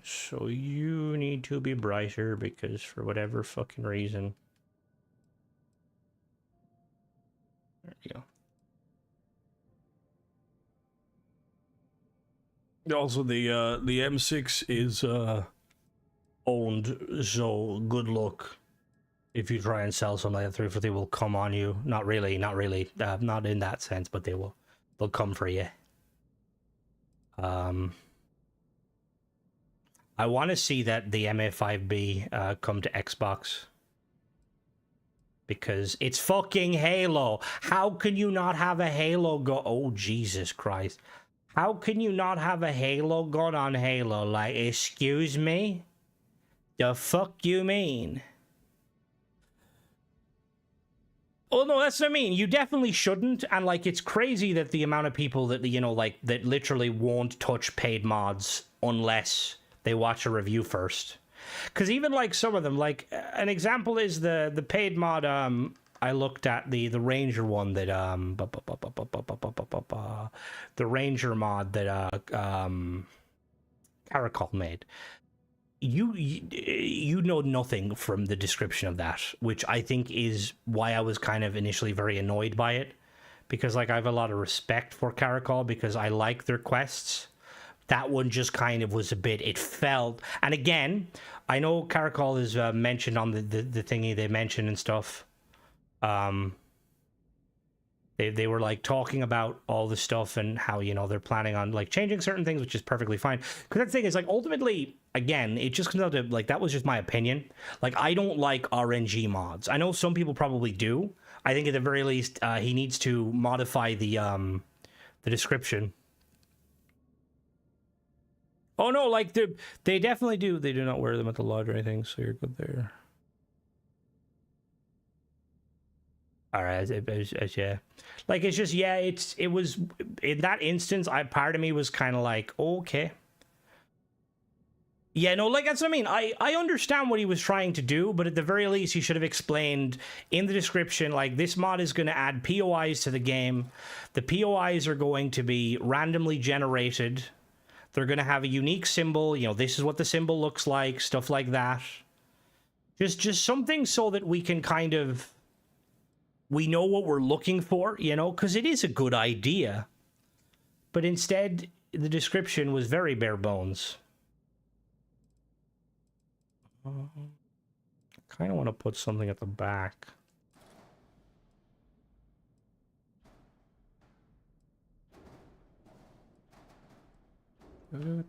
So you need to be brighter because for whatever fucking reason. There you go. Also, the M6 is owned, so good luck if you try and sell something like that. 350 will come on you. Not really, not in that sense, but they'll come for you. I want to see that the MA5B come to Xbox. Because it's fucking Halo. How can you not have a Halo gun? Oh, Jesus Christ. How can you not have a Halo gun on Halo? Like, excuse me? The fuck you mean? Oh, no, that's what I mean. You definitely shouldn't. And, like, it's crazy that the amount of people that, you know, like, that literally won't touch paid mods unless they watch a review first. Because even like some of them, like an example is the paid mod. I looked at the Ranger one that the Ranger mod that Caracol made. You know nothing from the description of that, which I think is why I was kind of initially very annoyed by it, because like I have a lot of respect for Caracol because I like their quests. That one just kind of was a bit, it felt, and again, I know Caracol is mentioned on the thingy they mentioned and stuff. They were like talking about all the stuff and how, you know, they're planning on like changing certain things, which is perfectly fine. Because that thing is like ultimately, again, it just comes out to like, that was just my opinion. Like, I don't like RNG mods. I know some people probably do. I think at the very least, he needs to modify the description. Oh no, like they definitely do. They do not wear them at the lodge or anything, so you're good there. All right, yeah, like it's just yeah, it was in that instance. Part of me was kind of like, okay, yeah, no, like that's what I mean. I understand what he was trying to do, but at the very least, he should have explained in the description, like this mod is going to add POIs to the game. The POIs are going to be randomly generated. They're going to have a unique symbol. You know, this is what the symbol looks like, stuff like that. Just something so that we can kind of... We know what we're looking for, you know, because it is a good idea. But instead, the description was very bare bones. Kind of want to put something at the back. Oh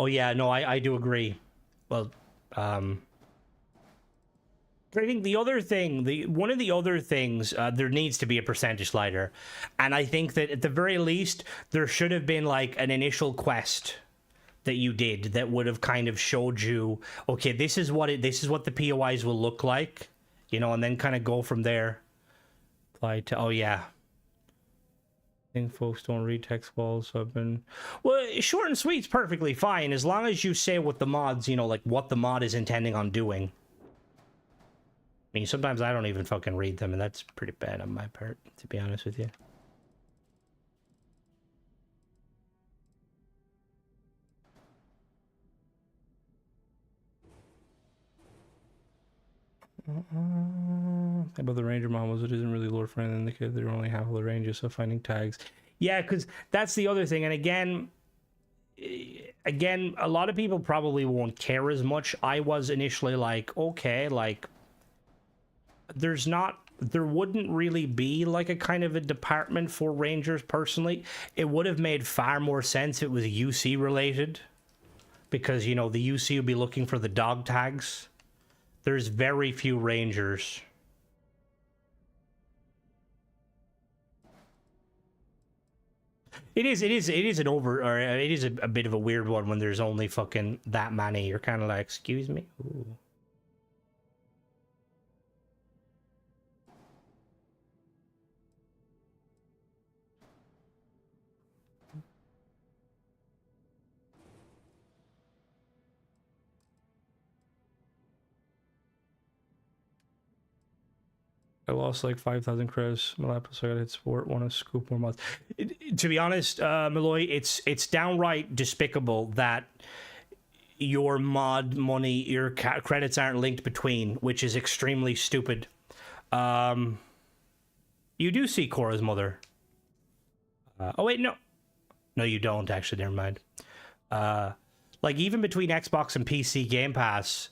yeah, no, I do agree. Well, I think the other thing, one of the other things, there needs to be a percentage slider, and I think that at the very least there should have been like an initial quest that you did that would have kind of showed you, okay, this is what the POIs will look like, you know, and then kind of go from there. Apply to, oh yeah. I think folks don't read text walls, so I've been... Well, short and sweet's perfectly fine, as long as you say what the mod's, you know, like what the mod is intending on doing. I mean, sometimes I don't even fucking read them, and that's pretty bad on my part, to be honest with you. About the ranger models, it isn't really lore friendly in the kid. They're only half of the ranges, so finding tags. Yeah, because that's the other thing. And again, a lot of people probably won't care as much. I was initially like, okay, like, there wouldn't really be like a kind of a department for rangers personally. It would have made far more sense if it was UC related, because, you know, the UC would be looking for the dog tags. There's very few rangers. It is a bit of a weird one when there's only fucking that many. You're kind of like, excuse me? Ooh. I lost like 5,000 credits. My laptop, so I gotta hit sport. Want to scoop more mods. To be honest, Malloy, it's downright despicable that your mod money, your credits aren't linked between, which is extremely stupid. You do see Cora's mother. Oh wait, no, you don't actually. Never mind. Like even between Xbox and PC Game Pass,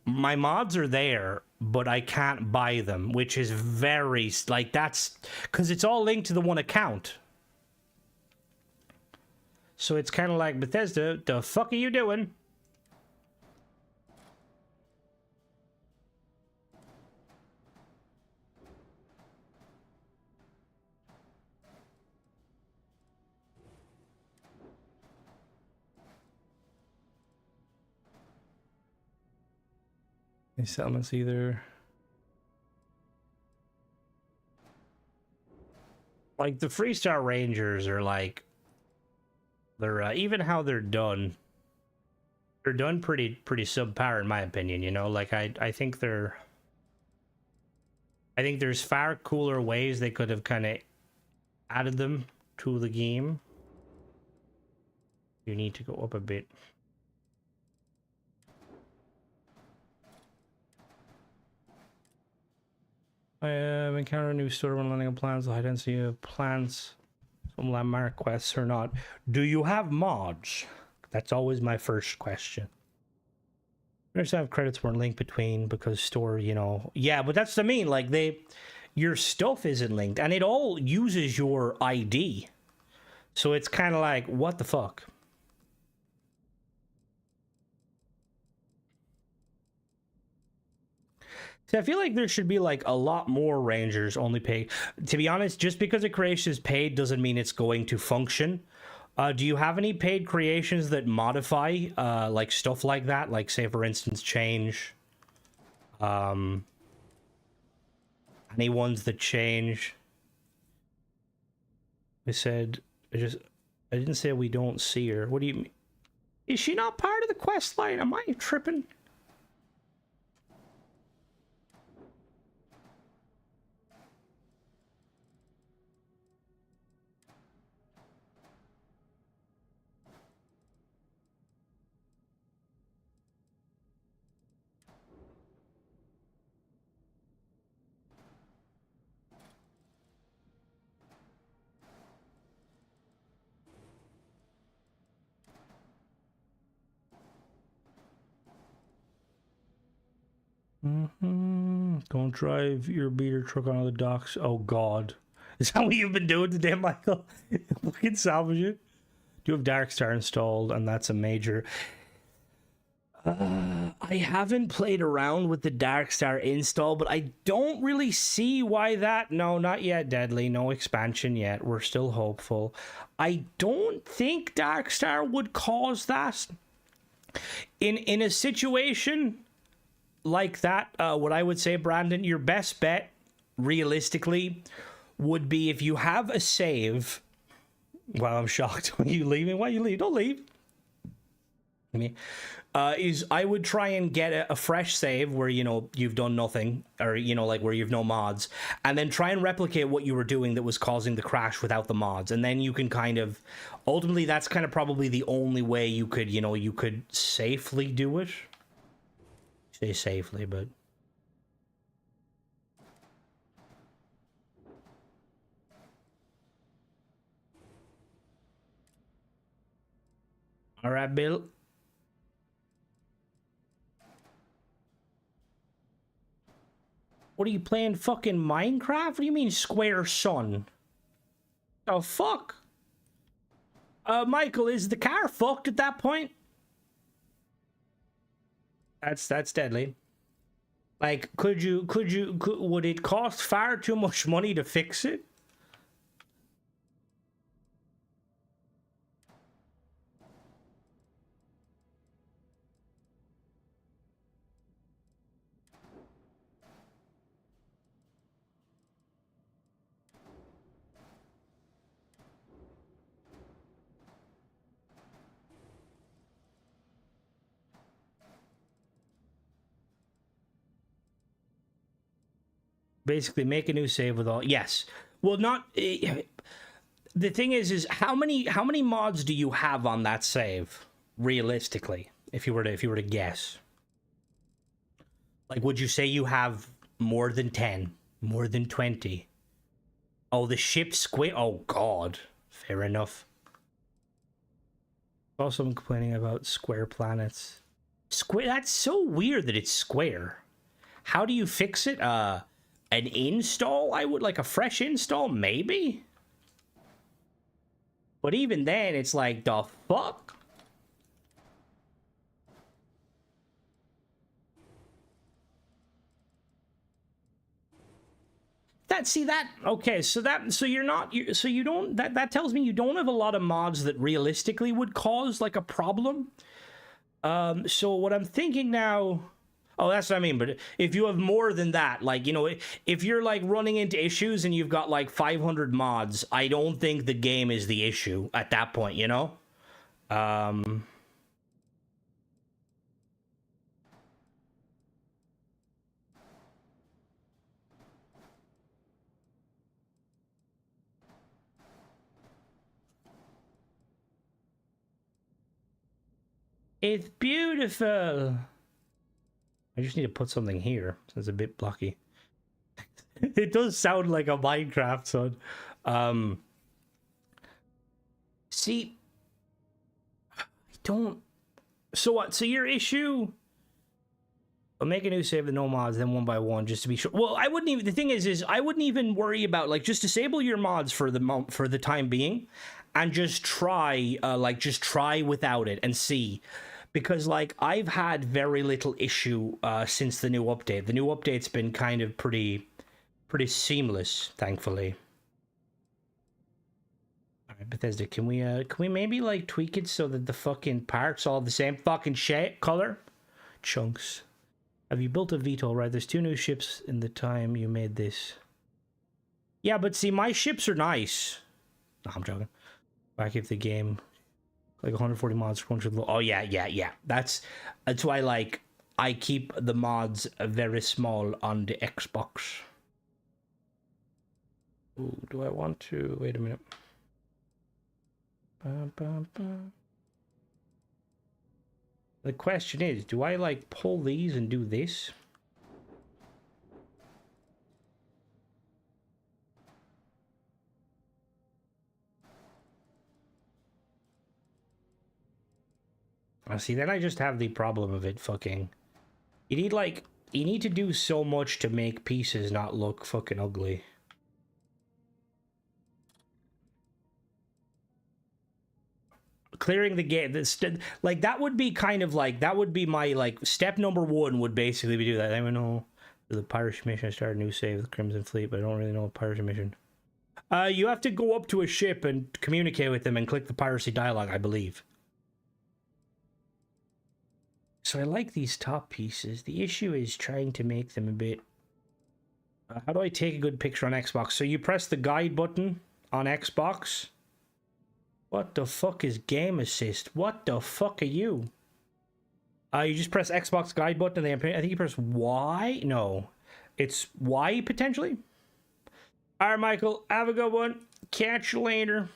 my mods are there, but I can't buy them, which is very, like, that's because it's all linked to the one account. So it's kind of like, Bethesda, the fuck are you doing? These settlements either... Like, the Freestar Rangers are like... They're, even how they're done pretty subpar in my opinion, you know? Like, I think they're... I think there's far cooler ways they could have kind of added them to the game. You need to go up a bit. I encountered a new store when landing on plants, the high density of plants, some landmark quests or not. Do you have mods? That's always my first question. I understand if credits weren't linked between because store, you know. Yeah, but that's what I mean. Like, your stuff isn't linked, and it all uses your ID. So it's kind of like, what the fuck? See, I feel like there should be like a lot more rangers only paid. To be honest, just because a creation is paid doesn't mean it's going to function. Do you have any paid creations that modify like stuff like that? Like, say for instance, change any ones that change? I said, I didn't say we don't see her. What do you mean? Is she not part of the quest line? Am I tripping? Don't drive your beater truck onto the docks. Oh God, is that what you've been doing today, Michael? Fucking salvage it. Do you have Darkstar installed? And that's a major. I haven't played around with the Darkstar install, but I don't really see why that. No, not yet, Deadly. No expansion yet. We're still hopeful. I don't think Darkstar would cause that. In a situation like that, what I would say, Brandon, your best bet, realistically, would be if you have a save. Wow, I'm shocked. Are you leaving? Why are you leaving? Don't leave. I mean, I would try and get a fresh save where, you know, you've done nothing, or, you know, like where you've no mods, and then try and replicate what you were doing that was causing the crash without the mods, and then you can kind of, ultimately, that's kind of probably the only way you could, you know, you could safely do it. Say safely, but... Alright, Bill. What are you playing, fucking Minecraft? What do you mean, Square Son? Oh, fuck? Michael, is the car fucked at that point? That's deadly. Like, would it cost far too much money to fix it? Basically, make a new save with all. Yes. Well, not. The thing is how many mods do you have on that save, realistically? If you were to guess, like, would you say you have more than 10, more than 20? Oh, the ship squid. Oh God. Fair enough. Also, I'm complaining about square planets. Square. That's so weird that it's square. How do you fix it? An install? I would like a fresh install, maybe? But even then, it's like, the fuck? So you're not, so you don't, that tells me you don't have a lot of mods that realistically would cause, like, a problem. So what I'm thinking now... Oh, that's what I mean. But if you have more than that, like, you know, if you're like running into issues and you've got like 500 mods, I don't think the game is the issue at that point, you know? It's beautiful. I just need to put something here. So it's a bit blocky. It does sound like a Minecraft, son. See, I don't... So what? So your issue... I'll make a new save with no mods, then one by one, just to be sure. Well, I wouldn't even... The thing is I wouldn't even worry about, like, just disable your mods for the time being, and just try, just try without it and see. Because, like, I've had very little issue since the new update. The new update's been kind of pretty seamless, thankfully. All right, Bethesda, can we maybe, like, tweak it so that the fucking parts all the same fucking shade color? Chunks. Have you built a VTOL, right? There's 2 new ships in the time you made this. Yeah, but see, my ships are nice. No, I'm joking. Back if the game... Like 140 mods, 100 oh yeah. That's why, like, I keep the mods very small on the Xbox. Ooh, do I want to... Wait a minute. The question is, do I, like, pull these and do this? See, then I just have the problem of it fucking... You need, like... You need to do so much to make pieces not look fucking ugly. Clearing the game, like that would be kind of like, that would be my like step number one would basically be do that. I don't know the pirate mission. I started a new save with Crimson Fleet, but I don't really know a pirate mission. You have to go up to a ship and communicate with them and click the piracy dialogue, I believe. So I like these top pieces. The issue is trying to make them a bit... how do I take a good picture on Xbox? So you press the guide button on Xbox. What the fuck is game assist? What the fuck are you? You just press Xbox guide button and then I think you press Y? No. It's Y potentially? Alright, Michael. Have a good one. Catch you later.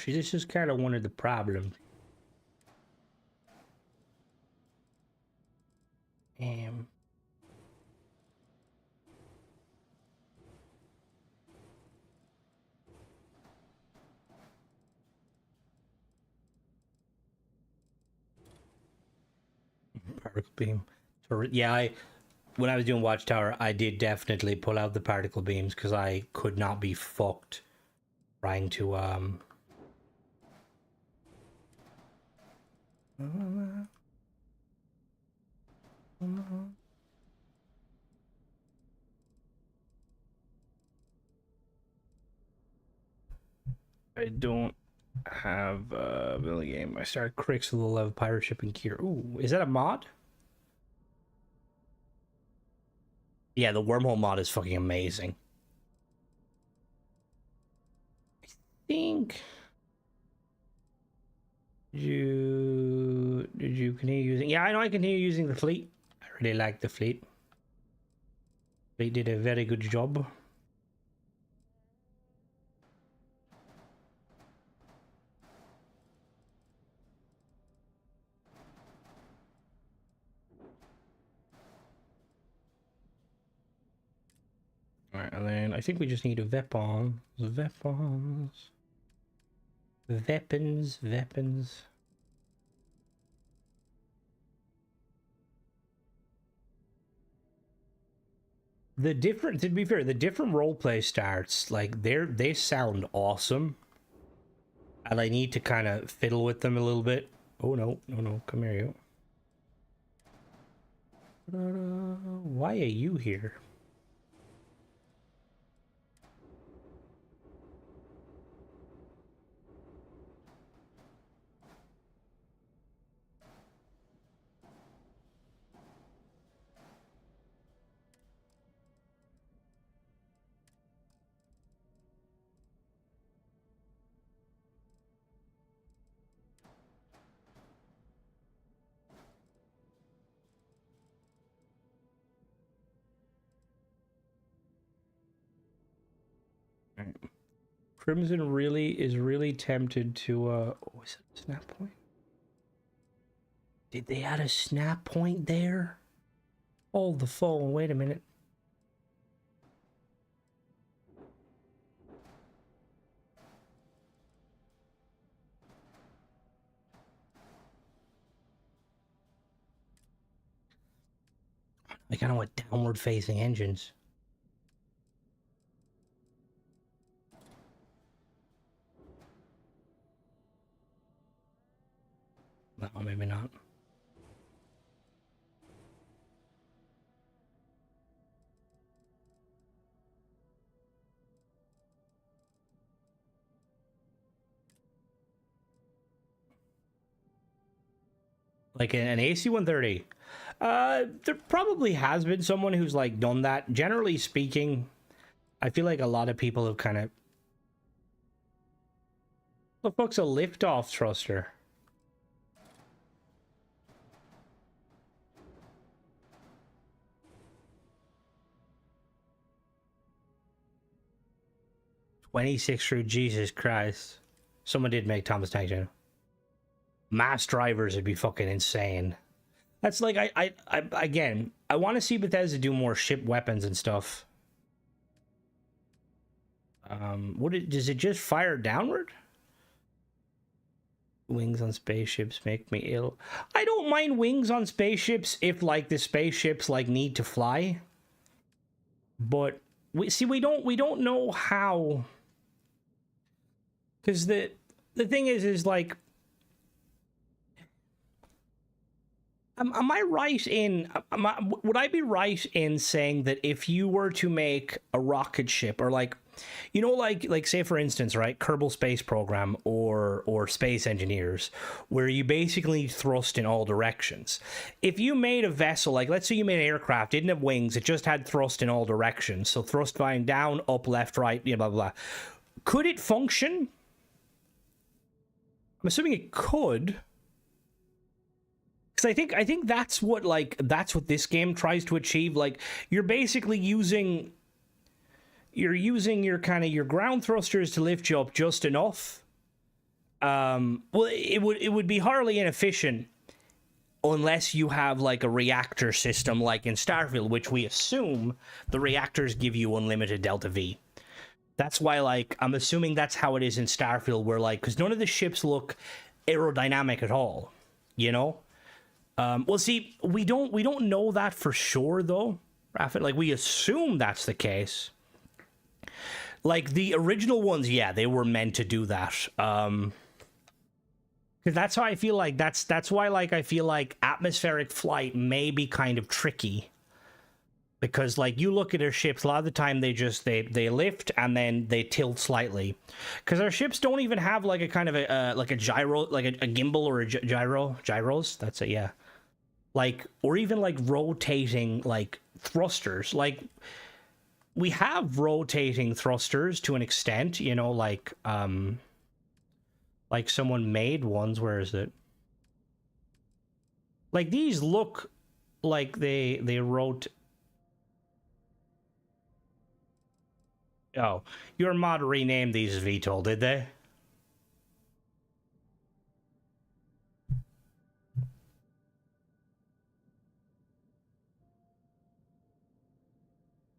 This is kind of one of the problems. Particle beam. Yeah, when I was doing Watchtower, I did definitely pull out the particle beams because I could not be fucked trying to I don't have the game. I started Crix with a level pirate ship and gear. Ooh, is that a mod? Yeah, the wormhole mod is fucking amazing. I think did you continue using? Yeah, I know I continue using the fleet. I really like the fleet. They did a very good job. Alright, and then I think we just need a weapon. Weapons. Weapons. The different, to be fair, the different roleplay starts, like, they sound awesome. And I need to kind of fiddle with them a little bit. Oh, no, come here, you. Why are you here? Crimson is really tempted to, oh, is it a snap point? Did they add a snap point there? Hold the phone, wait a minute. I kind of want downward facing engines. No, maybe not. Like an AC-130. There probably has been someone who's like done that. Generally speaking, I feel like a lot of people have kind of... What the fuck's a lift-off thruster? $26 through, Jesus Christ. Someone did make Thomas Tank Engine. Mass drivers would be fucking insane. That's like, again, I want to see Bethesda do more ship weapons and stuff. Does it just fire downward? Wings on spaceships make me ill. I don't mind wings on spaceships if like the spaceships like need to fly. But we don't know how. Because the thing is like, am I right in, would I be right in saying that if you were to make a rocket ship, or like, you know, like say for instance, right, Kerbal Space Program or Space Engineers, where you basically thrust in all directions. If you made a vessel, like let's say you made an aircraft, didn't have wings, it just had thrust in all directions, so thrust flying down, up, left, right, blah, blah, blah. Could it function? I'm assuming it could. Because I think that's what this game tries to achieve. Like, you're basically using your kind of your ground thrusters to lift you up just enough. Well, it would be hardly inefficient unless you have like a reactor system like in Starfield, which we assume the reactors give you unlimited delta V. That's why, like, I'm assuming that's how it is in Starfield, where like, because none of the ships look aerodynamic at all, you know. Well, see, we don't know that for sure though, Rapid. Like, we assume that's the case. Like the original ones, yeah, they were meant to do that. Because that's how I feel like that's why, like, I feel like atmospheric flight may be kind of tricky. Because like you look at our ships, a lot of the time they lift and then they tilt slightly. Because our ships don't even have like a kind of a gyro, like a gimbal or a gyros. That's it, yeah. Like, or even like rotating like thrusters. Like, we have rotating thrusters to an extent, you know, like someone made ones. Where is it? Like, these look like they wrote. Oh, your mod renamed these as VTOL, did they?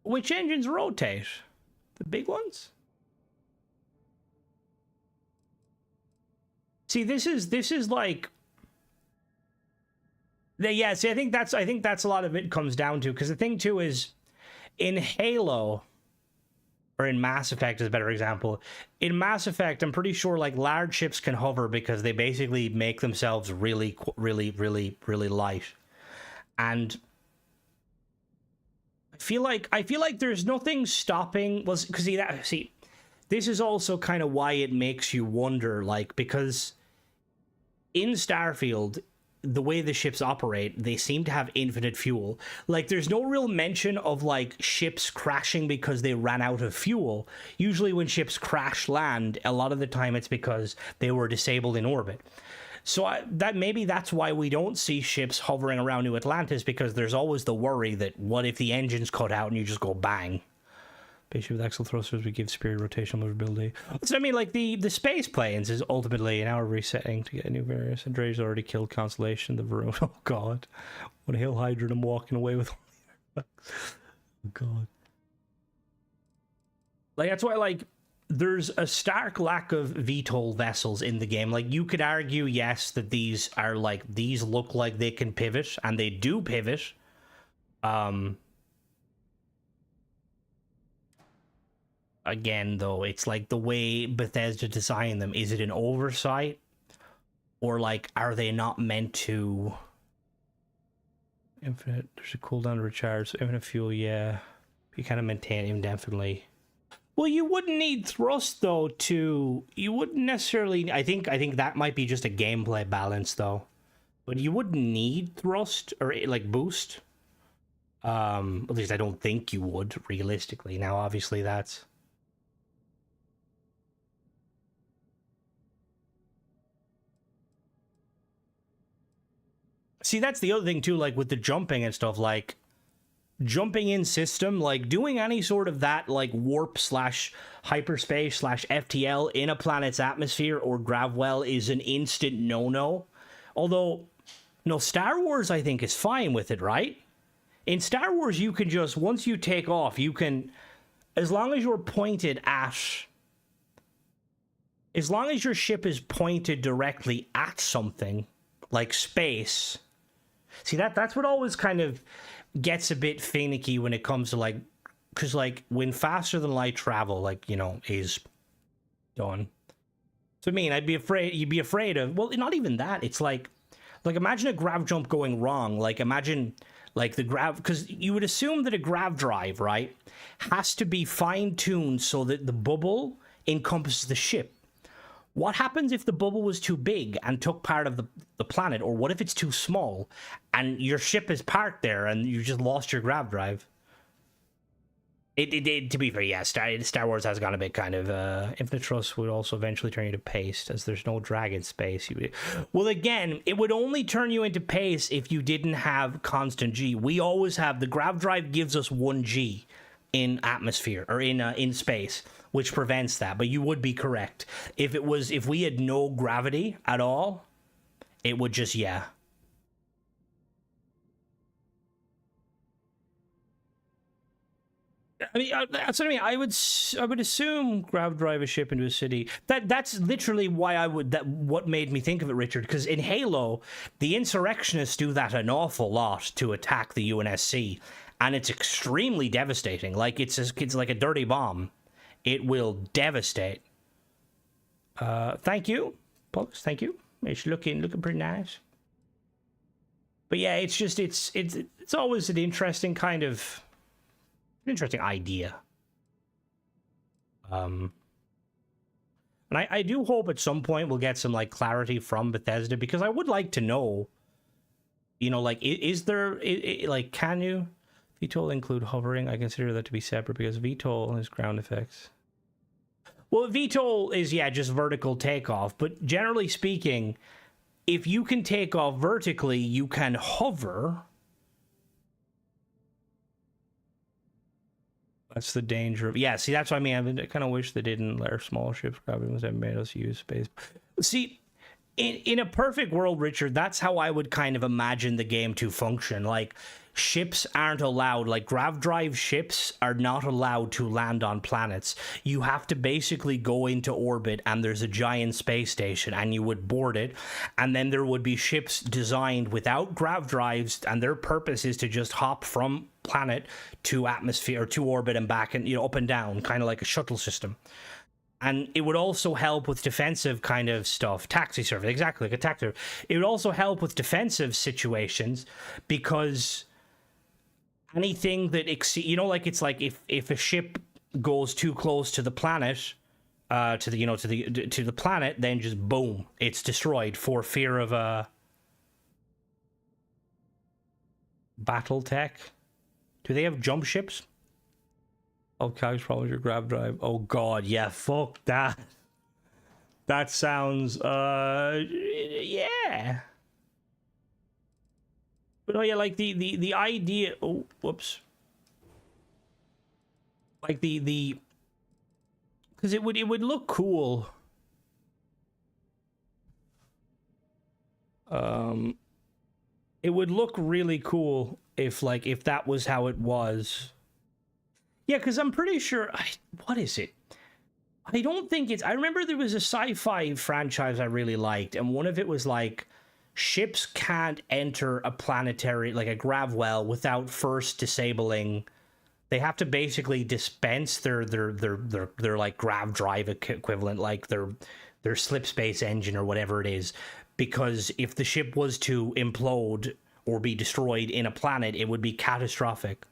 Which engines rotate? The big ones? See, this is like, yeah. See, I think that's a lot of it comes down to, because the thing too is, in Halo, or in Mass Effect is a better example. In Mass Effect, I'm pretty sure like large ships can hover because they basically make themselves really light, and I feel like there's nothing stopping. Well, because see, this is also kind of why it makes you wonder, like, because in Starfield, the way the ships operate, they seem to have infinite fuel. Like, there's no real mention of like ships crashing because they ran out of fuel. Usually when ships crash land, a lot of the time it's because they were disabled in orbit. So maybe that's why we don't see ships hovering around New Atlantis, because there's always the worry that what if the engine's cut out and you just go bang. Spaceship with axle thrusters would give superior rotational maneuverability. So I mean, like, the space planes is ultimately an hour resetting to get a new various. And Dre's already killed Constellation, the Varun. Oh god, what a Hill Hydra, I'm walking away with all the airbags. Oh god. Like, that's why, like, there's a stark lack of VTOL vessels in the game. Like, you could argue, yes, that these look like they can pivot, and they do pivot. Again, though, it's like the way Bethesda designed them. Is it an oversight? Or, like, are they not meant to... Infinite, there's a cooldown to recharge, so infinite fuel, yeah. You kind of maintain it indefinitely. Well, you wouldn't need thrust, though, to... You wouldn't necessarily... I think that might be just a gameplay balance, though. but you wouldn't need thrust or like boost. At least I don't think you would realistically. Now, obviously, that's. See, that's the other thing too, like with the jumping and stuff, like jumping in system, like doing any sort of that, like warp slash hyperspace slash FTL in a planet's atmosphere or gravwell is an instant no-no. Although, no, Star Wars, I think, is fine with it, right? In Star Wars, you can just, once you take off, you can, as long as you're pointed at, as long as your ship is pointed directly at something, like space. See, that's what always kind of gets a bit finicky when it comes to, like, because, like, when faster than light travel, like, you know, is done. So, I mean, you'd be afraid of, well, not even that. It's like imagine a grav jump going wrong. Like, imagine, like, the grav, because you would assume that a grav drive, right, has to be fine-tuned so that the bubble encompasses the ship. What happens if the bubble was too big and took part of the planet? Or what if it's too small and your ship is parked there and you just lost your grav drive? To be fair, yeah, Star Wars has gone a bit kind of... Infinite Trust would also eventually turn you to paste, as there's no drag in space. Well, again, it would only turn you into paste if you didn't have constant G. We always have... The grav drive gives us 1 G in atmosphere, or in space, which prevents that. But you would be correct. If we had no gravity at all, it would just, yeah. I mean, that's what I mean. I would assume grav drive a ship into a city. That's literally why what made me think of it, Richard. Because in Halo, the insurrectionists do that an awful lot to attack the UNSC, and it's extremely devastating. Like it's like a dirty bomb. It will devastate. Thank you, Pollux. Thank you. It's looking pretty nice. But yeah, it's just it's always an interesting kind of. Interesting idea. And I do hope at some point we'll get some like clarity from Bethesda, because I would like to know, you know, like is there like, can you VTOL include hovering? I consider that to be separate because VTOL is ground effects. Well, VTOL is, yeah, just vertical takeoff, but generally speaking, if you can take off vertically, you can hover. That's the danger of, yeah, see, that's what I mean. I kind of wish they didn't let our small ships gravity was that made us use space. See, in a perfect world, Richard, that's how I would kind of imagine the game to function. Like, ships aren't allowed, like grav drive ships are not allowed to land on planets. You have to basically go into orbit and there's a giant space station and you would board it, and then there would be ships designed without grav drives, and their purpose is to just hop from planet to atmosphere, to orbit and back, and, you know, up and down, kind of like a shuttle system. And it would also help with defensive kind of stuff. Taxi service, exactly, like a taxi service. It would also help with defensive situations, because anything that you know, like, it's like if a ship goes too close to the planet, to the planet, then just boom, it's destroyed for fear of a battle tech. Do they have jump ships? Oh, Cal's problem with your grav drive. Oh god, yeah, fuck that. That sounds yeah. But oh yeah, like the idea, oh whoops. Like the because it would look cool. It would look really cool if that was how it was. Yeah, because I'm pretty sure... what is it? I don't think it's... I remember there was a sci-fi franchise I really liked, and one of it was like, ships can't enter a planetary, like a grav well, without first disabling... They have to basically dispense their like grav drive equivalent, like their slip space engine or whatever it is, because if the ship was to implode or be destroyed in a planet, it would be catastrophic.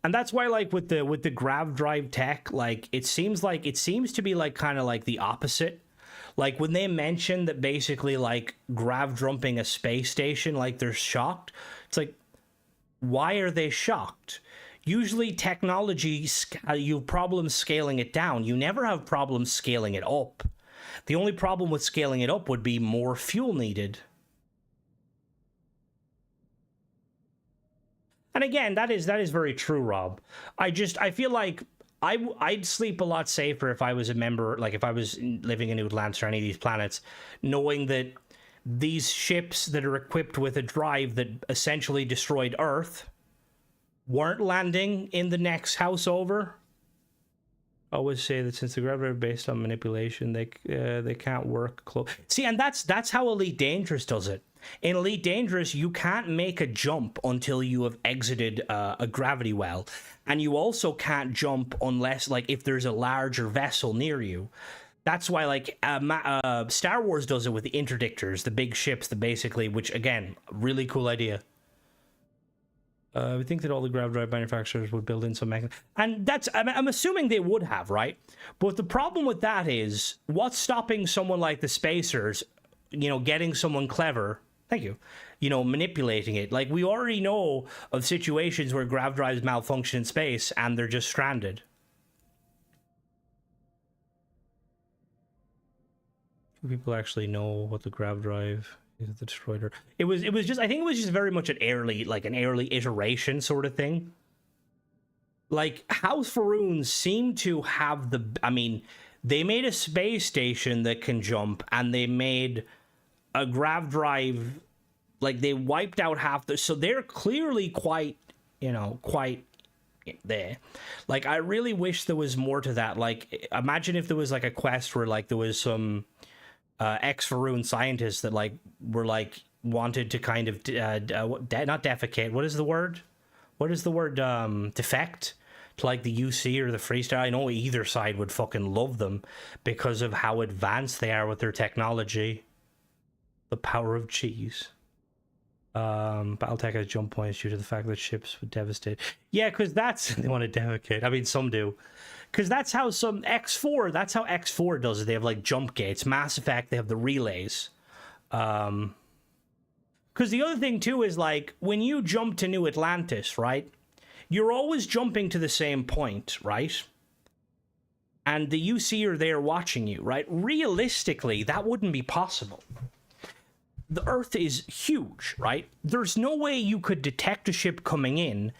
And that's why, like, with the grav drive tech, like, it seems to be like kind of like the opposite. Like, when they mention that basically, like, grav dumping a space station, like, they're shocked. It's like, why are they shocked? Usually technology, you have problems scaling it down. You never have problems scaling it up. The only problem with scaling it up would be more fuel needed. And again, that is very true, Rob. I feel like I'd sleep a lot safer if I was a member, like if I was living in New Atlantis or any of these planets, knowing that these ships that are equipped with a drive that essentially destroyed Earth weren't landing in the next house over. I always say that since the gravity are based on manipulation, they can't work close. See, and that's how Elite Dangerous does it. In Elite Dangerous, you can't make a jump until you have exited a gravity well, and you also can't jump unless, like, if there's a larger vessel near you. That's why, like, Star Wars does it with the interdictors, the big ships, which, again, really cool idea. I would think that all the grav drive manufacturers would build in some mechanism. And I'm assuming they would have, right? But the problem with that is, what's stopping someone like the Spacers, getting someone clever, thank you, manipulating it? Like, we already know of situations where grav drives malfunction in space and they're just stranded. Do people actually know what the grav drive is? The destroyer. It was just, I think it was just very much an early iteration sort of thing. Like, House Faroons seem to have they made a space station that can jump, and they made a grav drive, like, they wiped out half so they're clearly quite there. Like, I really wish there was more to that. Like, imagine if there was, like, a quest where, like, there was some ex-Faroon scientists that, like, were, like, wanted to kind of not defecate. What is the word? Defect to, like, the UC or the Freestar. I know either side would fucking love them because of how advanced they are with their technology. The power of cheese. Battletech has jump points due to the fact that ships would devastate. Yeah, because they want to defecate. I mean, some do. Because that's how X4 does it. They have, like, jump gates. Mass Effect, they have the relays. Because the other thing, too, is, like, when you jump to New Atlantis, right, you're always jumping to the same point, right? And the UC are there watching you, right? Realistically, that wouldn't be possible. The Earth is huge, right? There's no way you could detect a ship coming in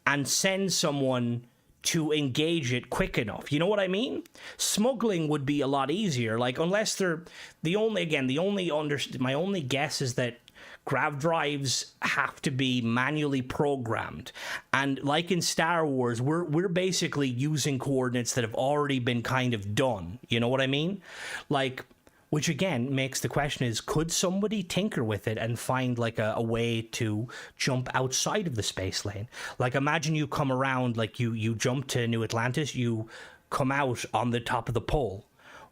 and send someone to engage it quick enough. You know what I mean? Smuggling would be a lot easier. Like, unless they're my only guess is that grav drives have to be manually programmed. And like in Star Wars, we're basically using coordinates that have already been kind of done. You know what I mean? Like, which again makes the question is, could somebody tinker with it and find, like, a way to jump outside of the space lane? Like, imagine you come around, like, you jump to New Atlantis, you come out on the top of the pole,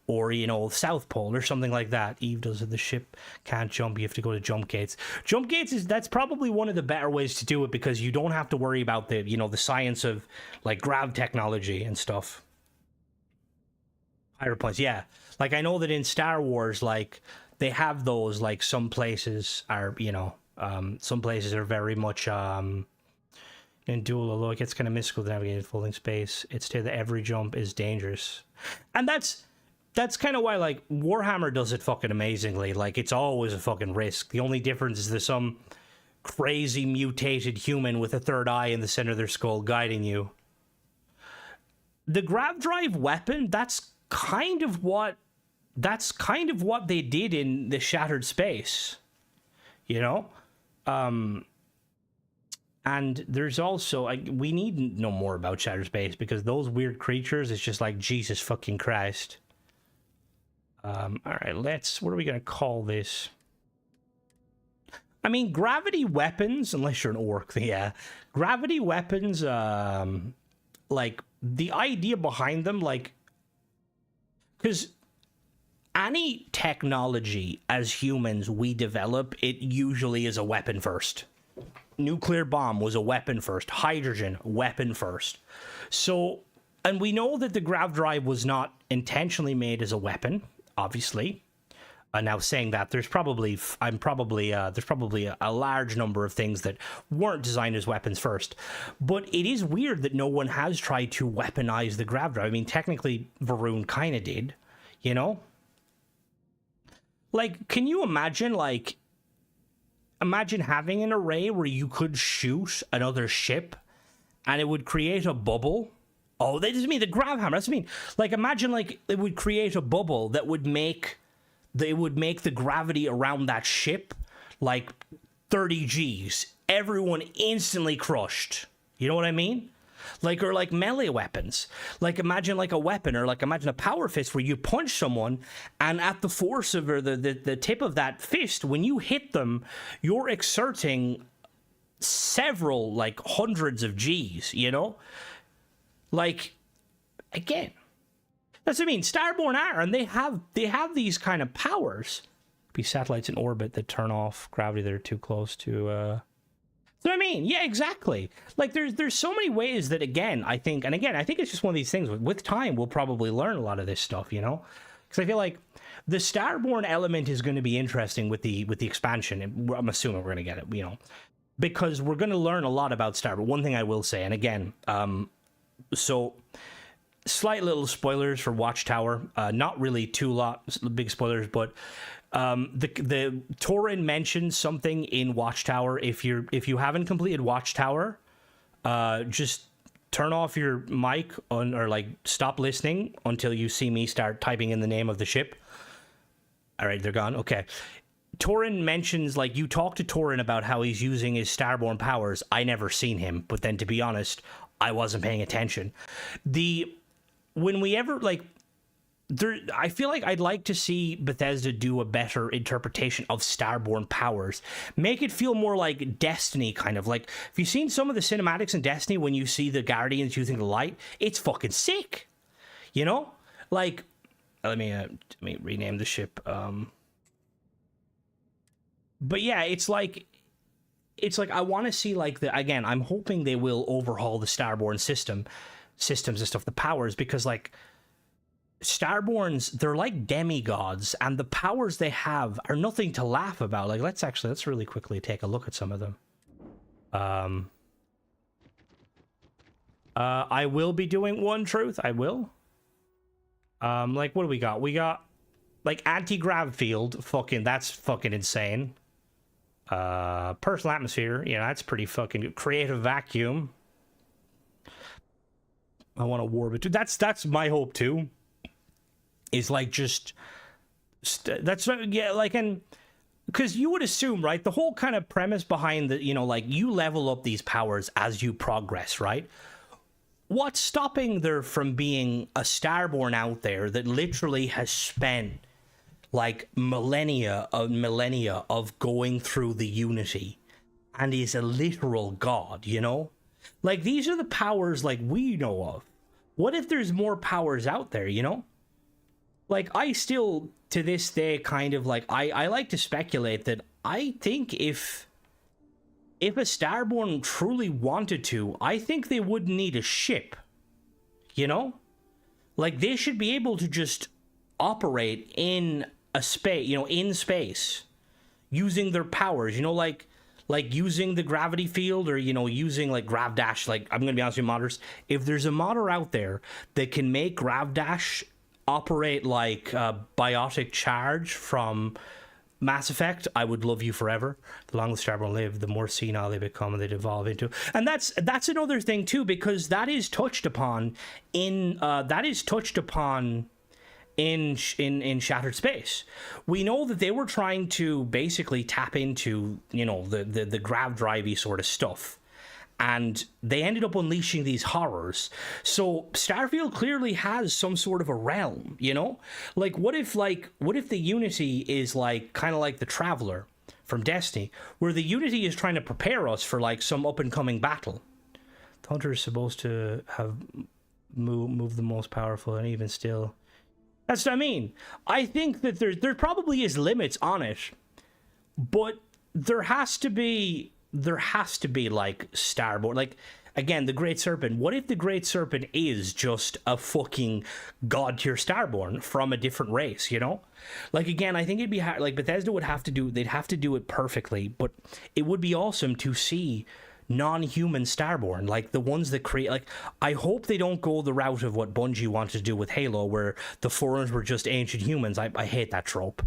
or, South Pole or something like that. Eve does it. The ship can't jump. You have to go to jump gates. Jump gates that's probably one of the better ways to do it, because you don't have to worry about the science of, like, grav technology and stuff. Higher points, yeah. Like, I know that in Star Wars, like, they have those, like, some places are, some places are very much, in dual, although it gets kind of mystical to navigate in folding space, it's stated that every jump is dangerous. And that's kind of why, like, Warhammer does it fucking amazingly. Like, it's always a fucking risk. The only difference is there's some crazy mutated human with a third eye in the center of their skull guiding you. The grav drive weapon, that's kind of what they did in the Shattered Space, and there's also, we need to know more about Shattered Space, because those weird creatures, it's just like, Jesus fucking Christ. All right, what are we gonna call this? I mean, gravity weapons, unless you're an orc, yeah, gravity weapons, like, the idea behind them, like, because any technology as humans we develop, it usually is a weapon first. nuclear bomb was a weapon first. Hydrogen, weapon first. So, and we know that the grav drive was not intentionally made as a weapon, obviously. Now saying that, there's probably a large number of things that weren't designed as weapons first. But it is weird that no one has tried to weaponize the grav drive. I mean, technically, Varun kind of did, you know? Like, can you imagine, like, imagine having an array where you could shoot another ship and it would create a bubble? Oh, that doesn't mean the grav hammer. That's what I mean. Like, imagine, like, it would create a bubble that would make the gravity around that ship like 30 Gs. Everyone instantly crushed. You know what I mean? Like, or like melee weapons. Like, imagine like a weapon, or like imagine a power fist where you punch someone and at the force of, or the tip of that fist, when you hit them, you're exerting several, like hundreds of Gs, you know? Like, again, that's what I mean. Starborn are, and they have these kind of powers. Be satellites in orbit that turn off gravity that are too close to. That's what I mean. Yeah, exactly. Like there's so many ways that I think it's just one of these things. With time, we'll probably learn a lot of this stuff, you know, because I feel like the Starborn element is going to be interesting with the expansion. And I'm assuming we're going to get it, you know, because we're going to learn a lot about Starborn. One thing I will say, and again, so. Slight little spoilers for Watchtower. Not really big spoilers, but the Torin mentions something in Watchtower. If you haven't completed Watchtower, just turn off your mic or like stop listening until you see me start typing in the name of the ship. All right, they're gone. Okay. Torin mentions, like, you talk to Torin about how he's using his Starborn powers. I never seen him, but then to be honest, I wasn't paying attention. When we ever, like, I feel like I'd like to see Bethesda do a better interpretation of Starborn powers. Make it feel more like Destiny, kind of. Like, if you've seen some of the cinematics in Destiny when you see the Guardians using the light, it's fucking sick. You know? Like, let me rename the ship. But yeah, it's like I want to see, like, again, I'm hoping they will overhaul the Starborn systems and stuff, the powers, because like Starborns, they're like demigods, and the powers they have are nothing to laugh about. Like, let's really quickly take a look at some of them. I will be doing one truth. I will. Like, what do we got? We got like anti-grav field. That's fucking insane. Personal atmosphere. Yeah, that's pretty fucking good. Creative vacuum. I want to war, but dude, that's my hope too. Is like that's yeah, like, and because you would assume, right, the whole kind of premise behind the, you know, like, you level up these powers as you progress, right? What's stopping there from being a Starborn out there that literally has spent like millennia of going through the Unity and is a literal god, you know? Like, these are the powers, like, we know of. What if there's more powers out there, you know? Like, I still, to this day, kind of, like, I like to speculate that I think if a Starborn truly wanted to, I think they wouldn't need a ship, you know? Like, they should be able to just operate in a space, you know, in space, using their powers, you know, like using the gravity field, or, you know, using like Grav Dash. Like, I'm gonna be honest with you, modders, if there's a modder out there that can make Grav Dash operate like biotic charge from Mass Effect, I would love you forever. The longer the Starborn live, the more senile they become and they devolve into. And that's another thing too, because that is touched upon in Shattered Space. We know that they were trying to basically tap into, you know, the grav drivey sort of stuff, and they ended up unleashing these horrors. So Starfield clearly has some sort of a realm, you know? Like, what if the Unity is like kind of like the Traveler from Destiny, where the Unity is trying to prepare us for like some up and coming battle. The Hunter is supposed to have move the most powerful, and even still, that's what I mean. I think that there probably is limits on it, but there has to be there has to be like Starborn. Like again, the Great Serpent. What if the Great Serpent is just a fucking god tier Starborn from a different race? You know, like again, I think it'd be hard. Like Bethesda would have to do. They'd have to do it perfectly, but it would be awesome to see non-human Starborn, like the ones that create. Like I hope they don't go the route of what Bungie wanted to do with Halo, where the Forerunners were just ancient humans. I hate that trope.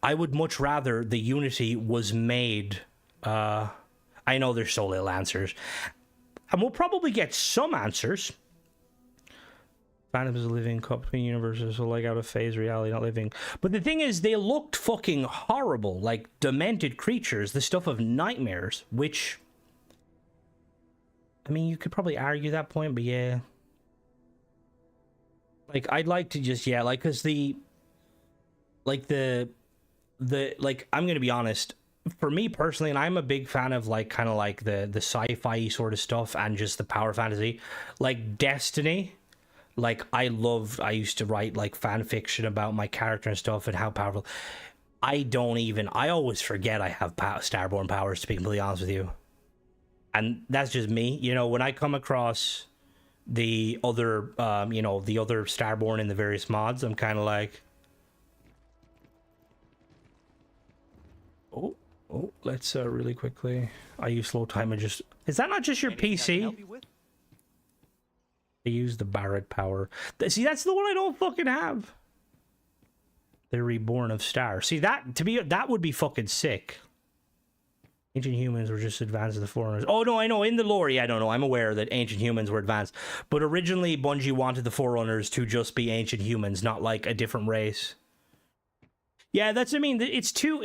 I would much rather the Unity was made. I know there's so little answers, and we'll probably get some answers. Phantom is a living cup between universes, so like out of phase reality, not living. But the thing is, they looked fucking horrible, like demented creatures, the stuff of nightmares, which, I mean, you could probably argue that point, but yeah. Like, I'd like to just, yeah, like, because like, I'm gonna be honest, for me personally, and I'm a big fan of like kind of like the sci-fi sort of stuff and just the power fantasy, like Destiny. Like I used to write like fan fiction about my character and stuff and how powerful. I always forget I have Starborn powers, to be completely honest with you. And that's just me, you know, when I come across the other the other Starborn in the various mods, I'm kind of like, oh, let's really quickly. I use slow time and just. Is that not just your PC? I use the Barrett power. See, that's the one I don't fucking have. The Reborn of Star. See, that would be fucking sick. Ancient humans were just advanced to the Forerunners. Oh no, I know. In the lore, yeah, I don't know. I'm aware that ancient humans were advanced, but originally Bungie wanted the Forerunners to just be ancient humans, not like a different race. Yeah, that's. I mean, it's too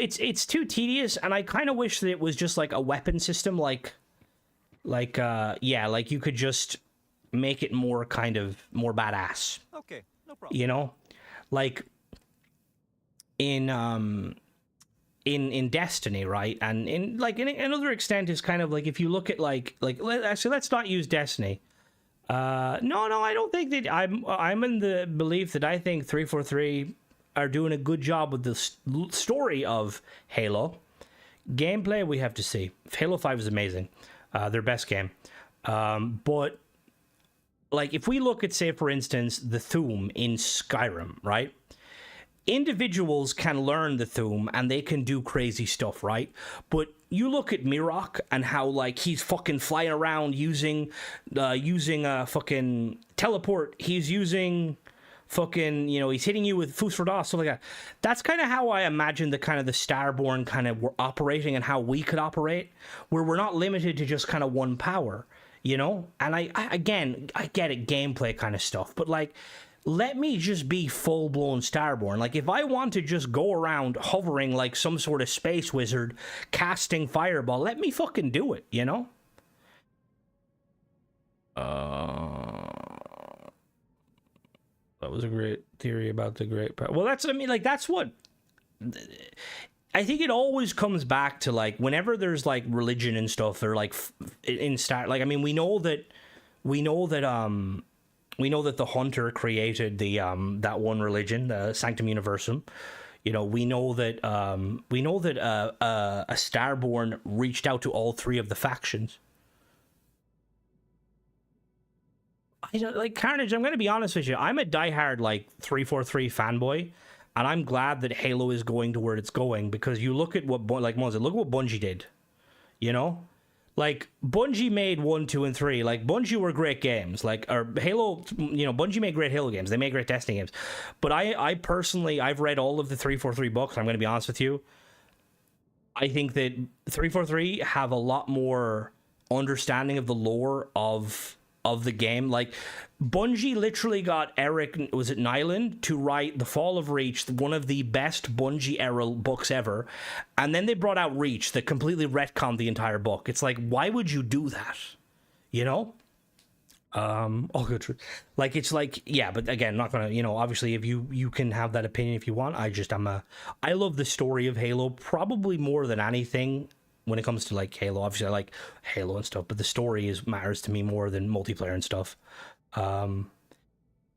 tedious, and I kind of wish that it was just like a weapon system, like you could just make it more more badass. Okay, no problem. You know, like in Destiny, right? And in another extent is kind of like if you look at actually let's not use Destiny. No, I don't think that I'm in the belief that I think 343 are doing a good job with the story of Halo. Gameplay, we have to see. Halo 5 is amazing. Their best game. But like if we look at, say, for instance, the Thuum in Skyrim, right? Individuals can learn the Thuum and they can do crazy stuff, right? But you look at Mirok and how like he's fucking flying around using a fucking teleport. He's using fucking, he's hitting you with Fus for Das, stuff like that. That's kind of how I imagine the Starborn kind of were operating and how we could operate, where we're not limited to just kind of one power, you know? And I get it, gameplay kind of stuff, but like, let me just be full-blown Starborn. Like, if I want to just go around hovering like some sort of space wizard, casting fireball, let me fucking do it, you know? That was a great theory about the great power. Well, that's what... I think it always comes back to, like, whenever there's, like, religion and stuff, or, like, in Star... Like, I mean, we know that the Hunter created the that one religion, the Sanctum Universum. You know, we know that a Starborn reached out to all three of the factions. I don't, like, Carnage, I'm going to be honest with you. I'm a diehard, like, 343 fanboy, and I'm glad that Halo is going to where it's going, because you look at what, like Moses, look at what Bungie did, you know? Like, Bungie made 1, 2, and 3. Like, Bungie were great games. Like, or Halo, Bungie made great Halo games. They made great Destiny games. But I personally, I've read all of the 343 books. I'm going to be honest with you. I think that 343 have a lot more understanding of the lore of the game. Like, Bungie literally got Eric, was it Nyland, to write The Fall of Reach, one of the best Bungie era books ever, and then they brought out Reach that completely retconned the entire book. It's like, why would you do that, you know? Good. Like, it's like, yeah, but again, not gonna, obviously if you can have that opinion if you want. I love the story of Halo probably more than anything. When it comes to like Halo, obviously I like Halo and stuff, but the story matters to me more than multiplayer and stuff.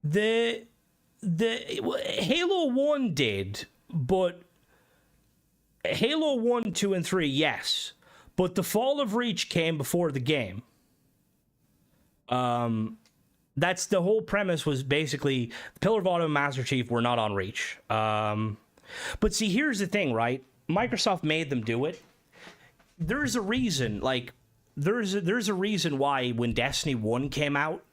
The Halo 1 did, but Halo 1, 2, and 3, yes. But the fall of Reach came before the game. That's the whole premise, was basically the Pillar of Autumn and Master Chief were not on Reach. But see, here's the thing, right? Microsoft made them do it. There's a reason, like, there's a reason why when Destiny 1 came out,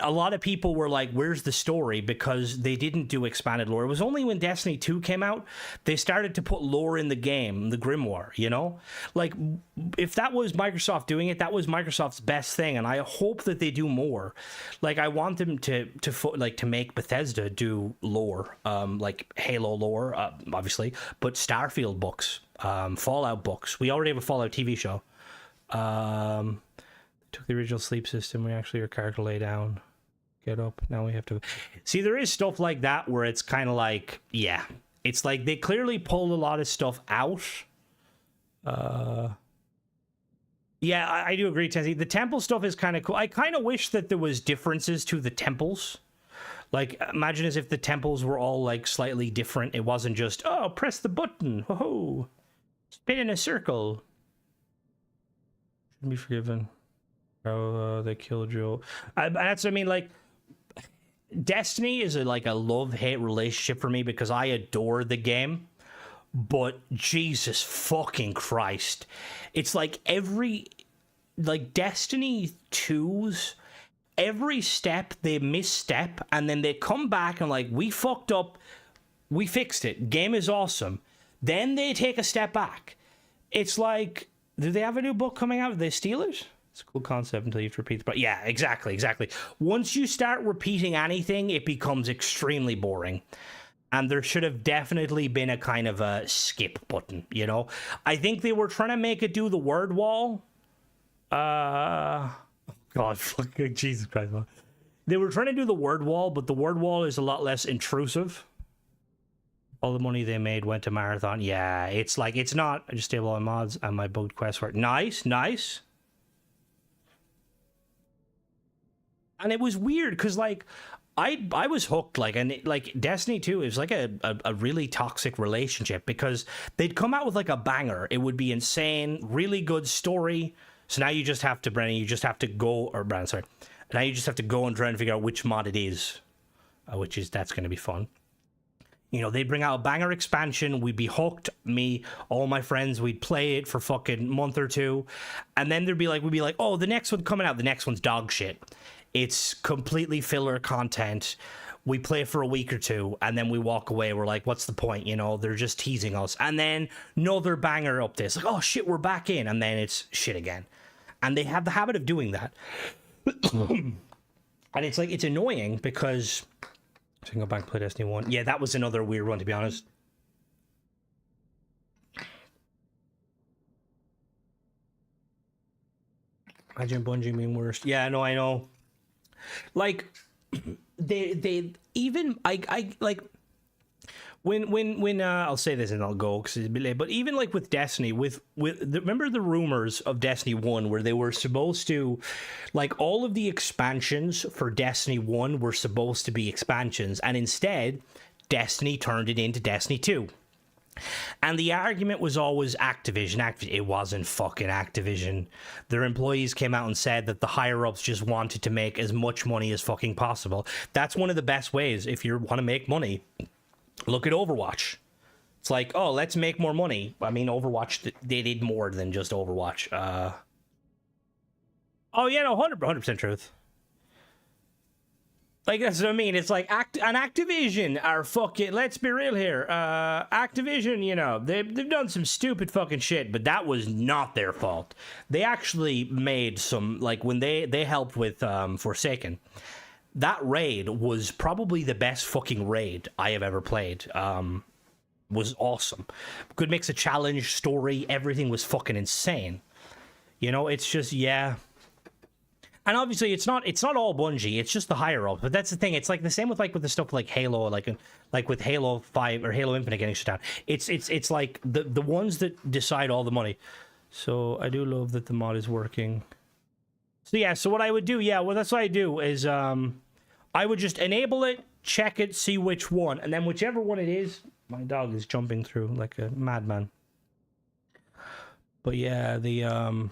a lot of people were like, where's the story? Because they didn't do expanded lore. It was only when Destiny 2 came out, they started to put lore in the game, the Grimoire, you know? Like, if that was Microsoft doing it, that was Microsoft's best thing, and I hope that they do more. Like, I want them to make Bethesda do lore, like Halo lore, obviously, but Starfield books, Fallout books. We already have a Fallout TV show. Took the original sleep system. We actually are character to lay down, get up. Now we have to see. There is stuff like that where it's kind of like, yeah, it's like they clearly pulled a lot of stuff out. Yeah, I do agree, Tenzi. The temple stuff is kind of cool. I kind of wish that there was differences to the temples. Like, imagine as if the temples were all like slightly different. It wasn't just, oh, press the button, ho, spin in a circle. Shouldn't be forgiven. Oh, they killed Joe. That's, I mean, like, Destiny is a love-hate relationship for me because I adore the game, but Jesus fucking Christ. It's like Destiny 2's, every step they misstep, and then they come back and like, we fucked up, we fixed it, game is awesome. Then they take a step back. It's like, do they have a new book coming out? Did they steal it? It's a cool concept until you have to repeat the... But yeah, exactly. Once you start repeating anything, it becomes extremely boring. And there should have definitely been a kind of a skip button, you know? I think they were trying to make it do the word wall. God, fucking Jesus Christ, man. They were trying to do the word wall, but the word wall is a lot less intrusive. All the money they made went to Marathon. Yeah, it's like, it's not... I just stable all my mods and my bugged quest work. Nice. And it was weird because, like, I was hooked, like, and like Destiny 2 is like a really toxic relationship because they'd come out with like a banger. It would be insane, really good story. So now you just have to, Brennan, now you just have to go and try and figure out which mod it is, that's going to be fun. You know, they'd bring out a banger expansion, we'd be hooked, me, all my friends, we'd play it for fucking month or two, and then we'd be like, oh, the next one coming out, the next one's dog shit. It's completely filler content. We play for a week or two, and then we walk away. We're like, what's the point? You know, they're just teasing us. And then another banger updates. Like, oh, shit, we're back in. And then it's shit again. And they have the habit of doing that. And it's like, it's annoying because... I can go back and play Destiny 1. Yeah, that was another weird one, to be honest. Imagine Bungie being worse. Yeah, no, I know. Like, they even I like when I'll say this and I'll go because it's a bit late, but even like with Destiny, remember the rumors of Destiny 1 where they were supposed to, like, all of the expansions for Destiny 1 were supposed to be expansions, and instead Destiny turned it into Destiny 2. And the argument was always Activision. It wasn't fucking Activision. Their employees came out and said that the higher-ups just wanted to make as much money as fucking possible. That's one of the best ways if you want to make money. Look at Overwatch. It's like, oh, let's make more money. I mean, Overwatch, they did more than just Overwatch. Oh, yeah, no, 100% truth. Like, that's what I mean. It's like, Activision are fucking, let's be real here. Activision, you know, they've done some stupid fucking shit, but that was not their fault. They actually made some, like, when they helped with Forsaken, that raid was probably the best fucking raid I have ever played. Was awesome. Good mix of challenge, story, everything was fucking insane. You know, it's just, yeah. And obviously, it's not all Bungie. It's just the higher up. But that's the thing. It's like the same with the stuff like Halo, like with Halo 5 or Halo Infinite getting shut down. It's like the ones that decide all the money. So I do love that the mod is working. So yeah. So what I would do, that's what I do is I would just enable it, check it, see which one, and then whichever one it is. My dog is jumping through like a madman. But yeah, the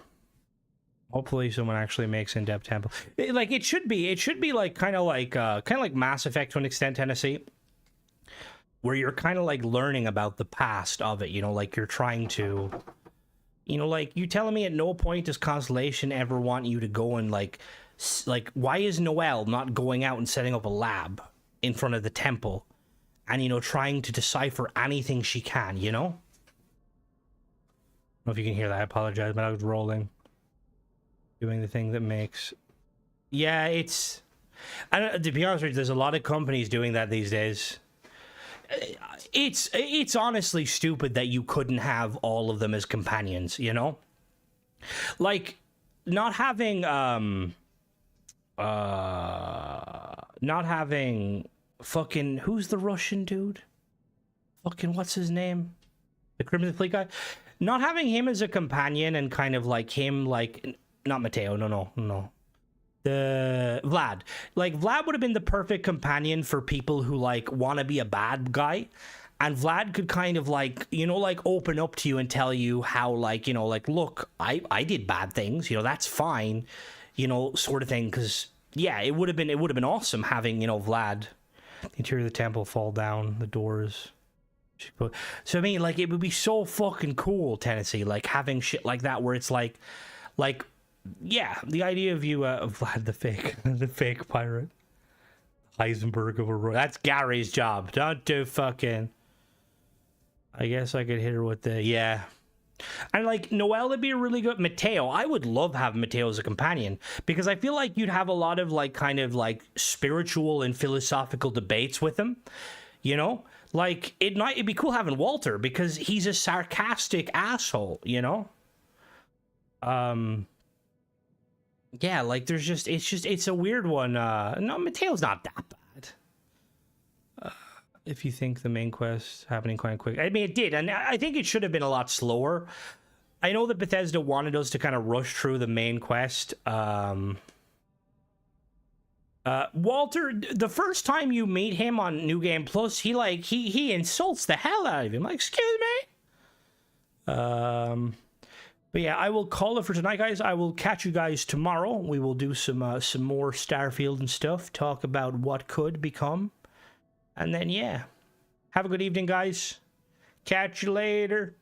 hopefully someone actually makes in-depth temple. It should be like kind of like Mass Effect to an extent, Tennessee, where you're kind of like learning about the past of it, you know, like you're trying to, you know, like you telling me at no point does Constellation ever want you to go and like why is Noelle not going out and setting up a lab in front of the temple and, you know, trying to decipher anything she can, you know? I don't know if you can hear that. I apologize, but I was rolling. Doing the thing that makes... Yeah, it's... to be honest with you, there's a lot of companies doing that these days. It's honestly stupid that you couldn't have all of them as companions, you know? Like, not having fucking... Who's the Russian dude? Fucking what's his name? The Crimson Fleet guy? Not having him as a companion and kind of like him like... Not Mateo, no. The Vlad. Like, Vlad would have been the perfect companion for people who, like, want to be a bad guy. And Vlad could kind of, like, you know, like, open up to you and tell you how, like, you know, like, look, I did bad things, you know, that's fine, you know, sort of thing. Because, yeah, it would have been awesome having, you know, Vlad. The interior of the temple fall down, the doors... So, I mean, like, it would be so fucking cool, Tennessee, like, having shit like that where it's like, yeah, the idea of you, Vlad the fake pirate, Heisenberg of Aurora, that's Gary's job. Don't do fucking... I guess I could hit her with the, yeah. And, like, Noelle would be a really good... Mateo, I would love having Mateo as a companion, because I feel like you'd have a lot of, like, kind of, like, spiritual and philosophical debates with him, you know? Like, it'd be cool having Walter, because he's a sarcastic asshole, you know? Yeah, like, it's a weird one. No, Mateo's not that bad. If you think the main quest happening quite quick. I mean, it did, and I think it should have been a lot slower. I know that Bethesda wanted us to kind of rush through the main quest. Walter, the first time you meet him on New Game Plus, he insults the hell out of him. Like, excuse me? But yeah, I will call it for tonight, guys. I will catch you guys tomorrow. We will do some more Starfield and stuff. Talk about what could become. And then, yeah. Have a good evening, guys. Catch you later.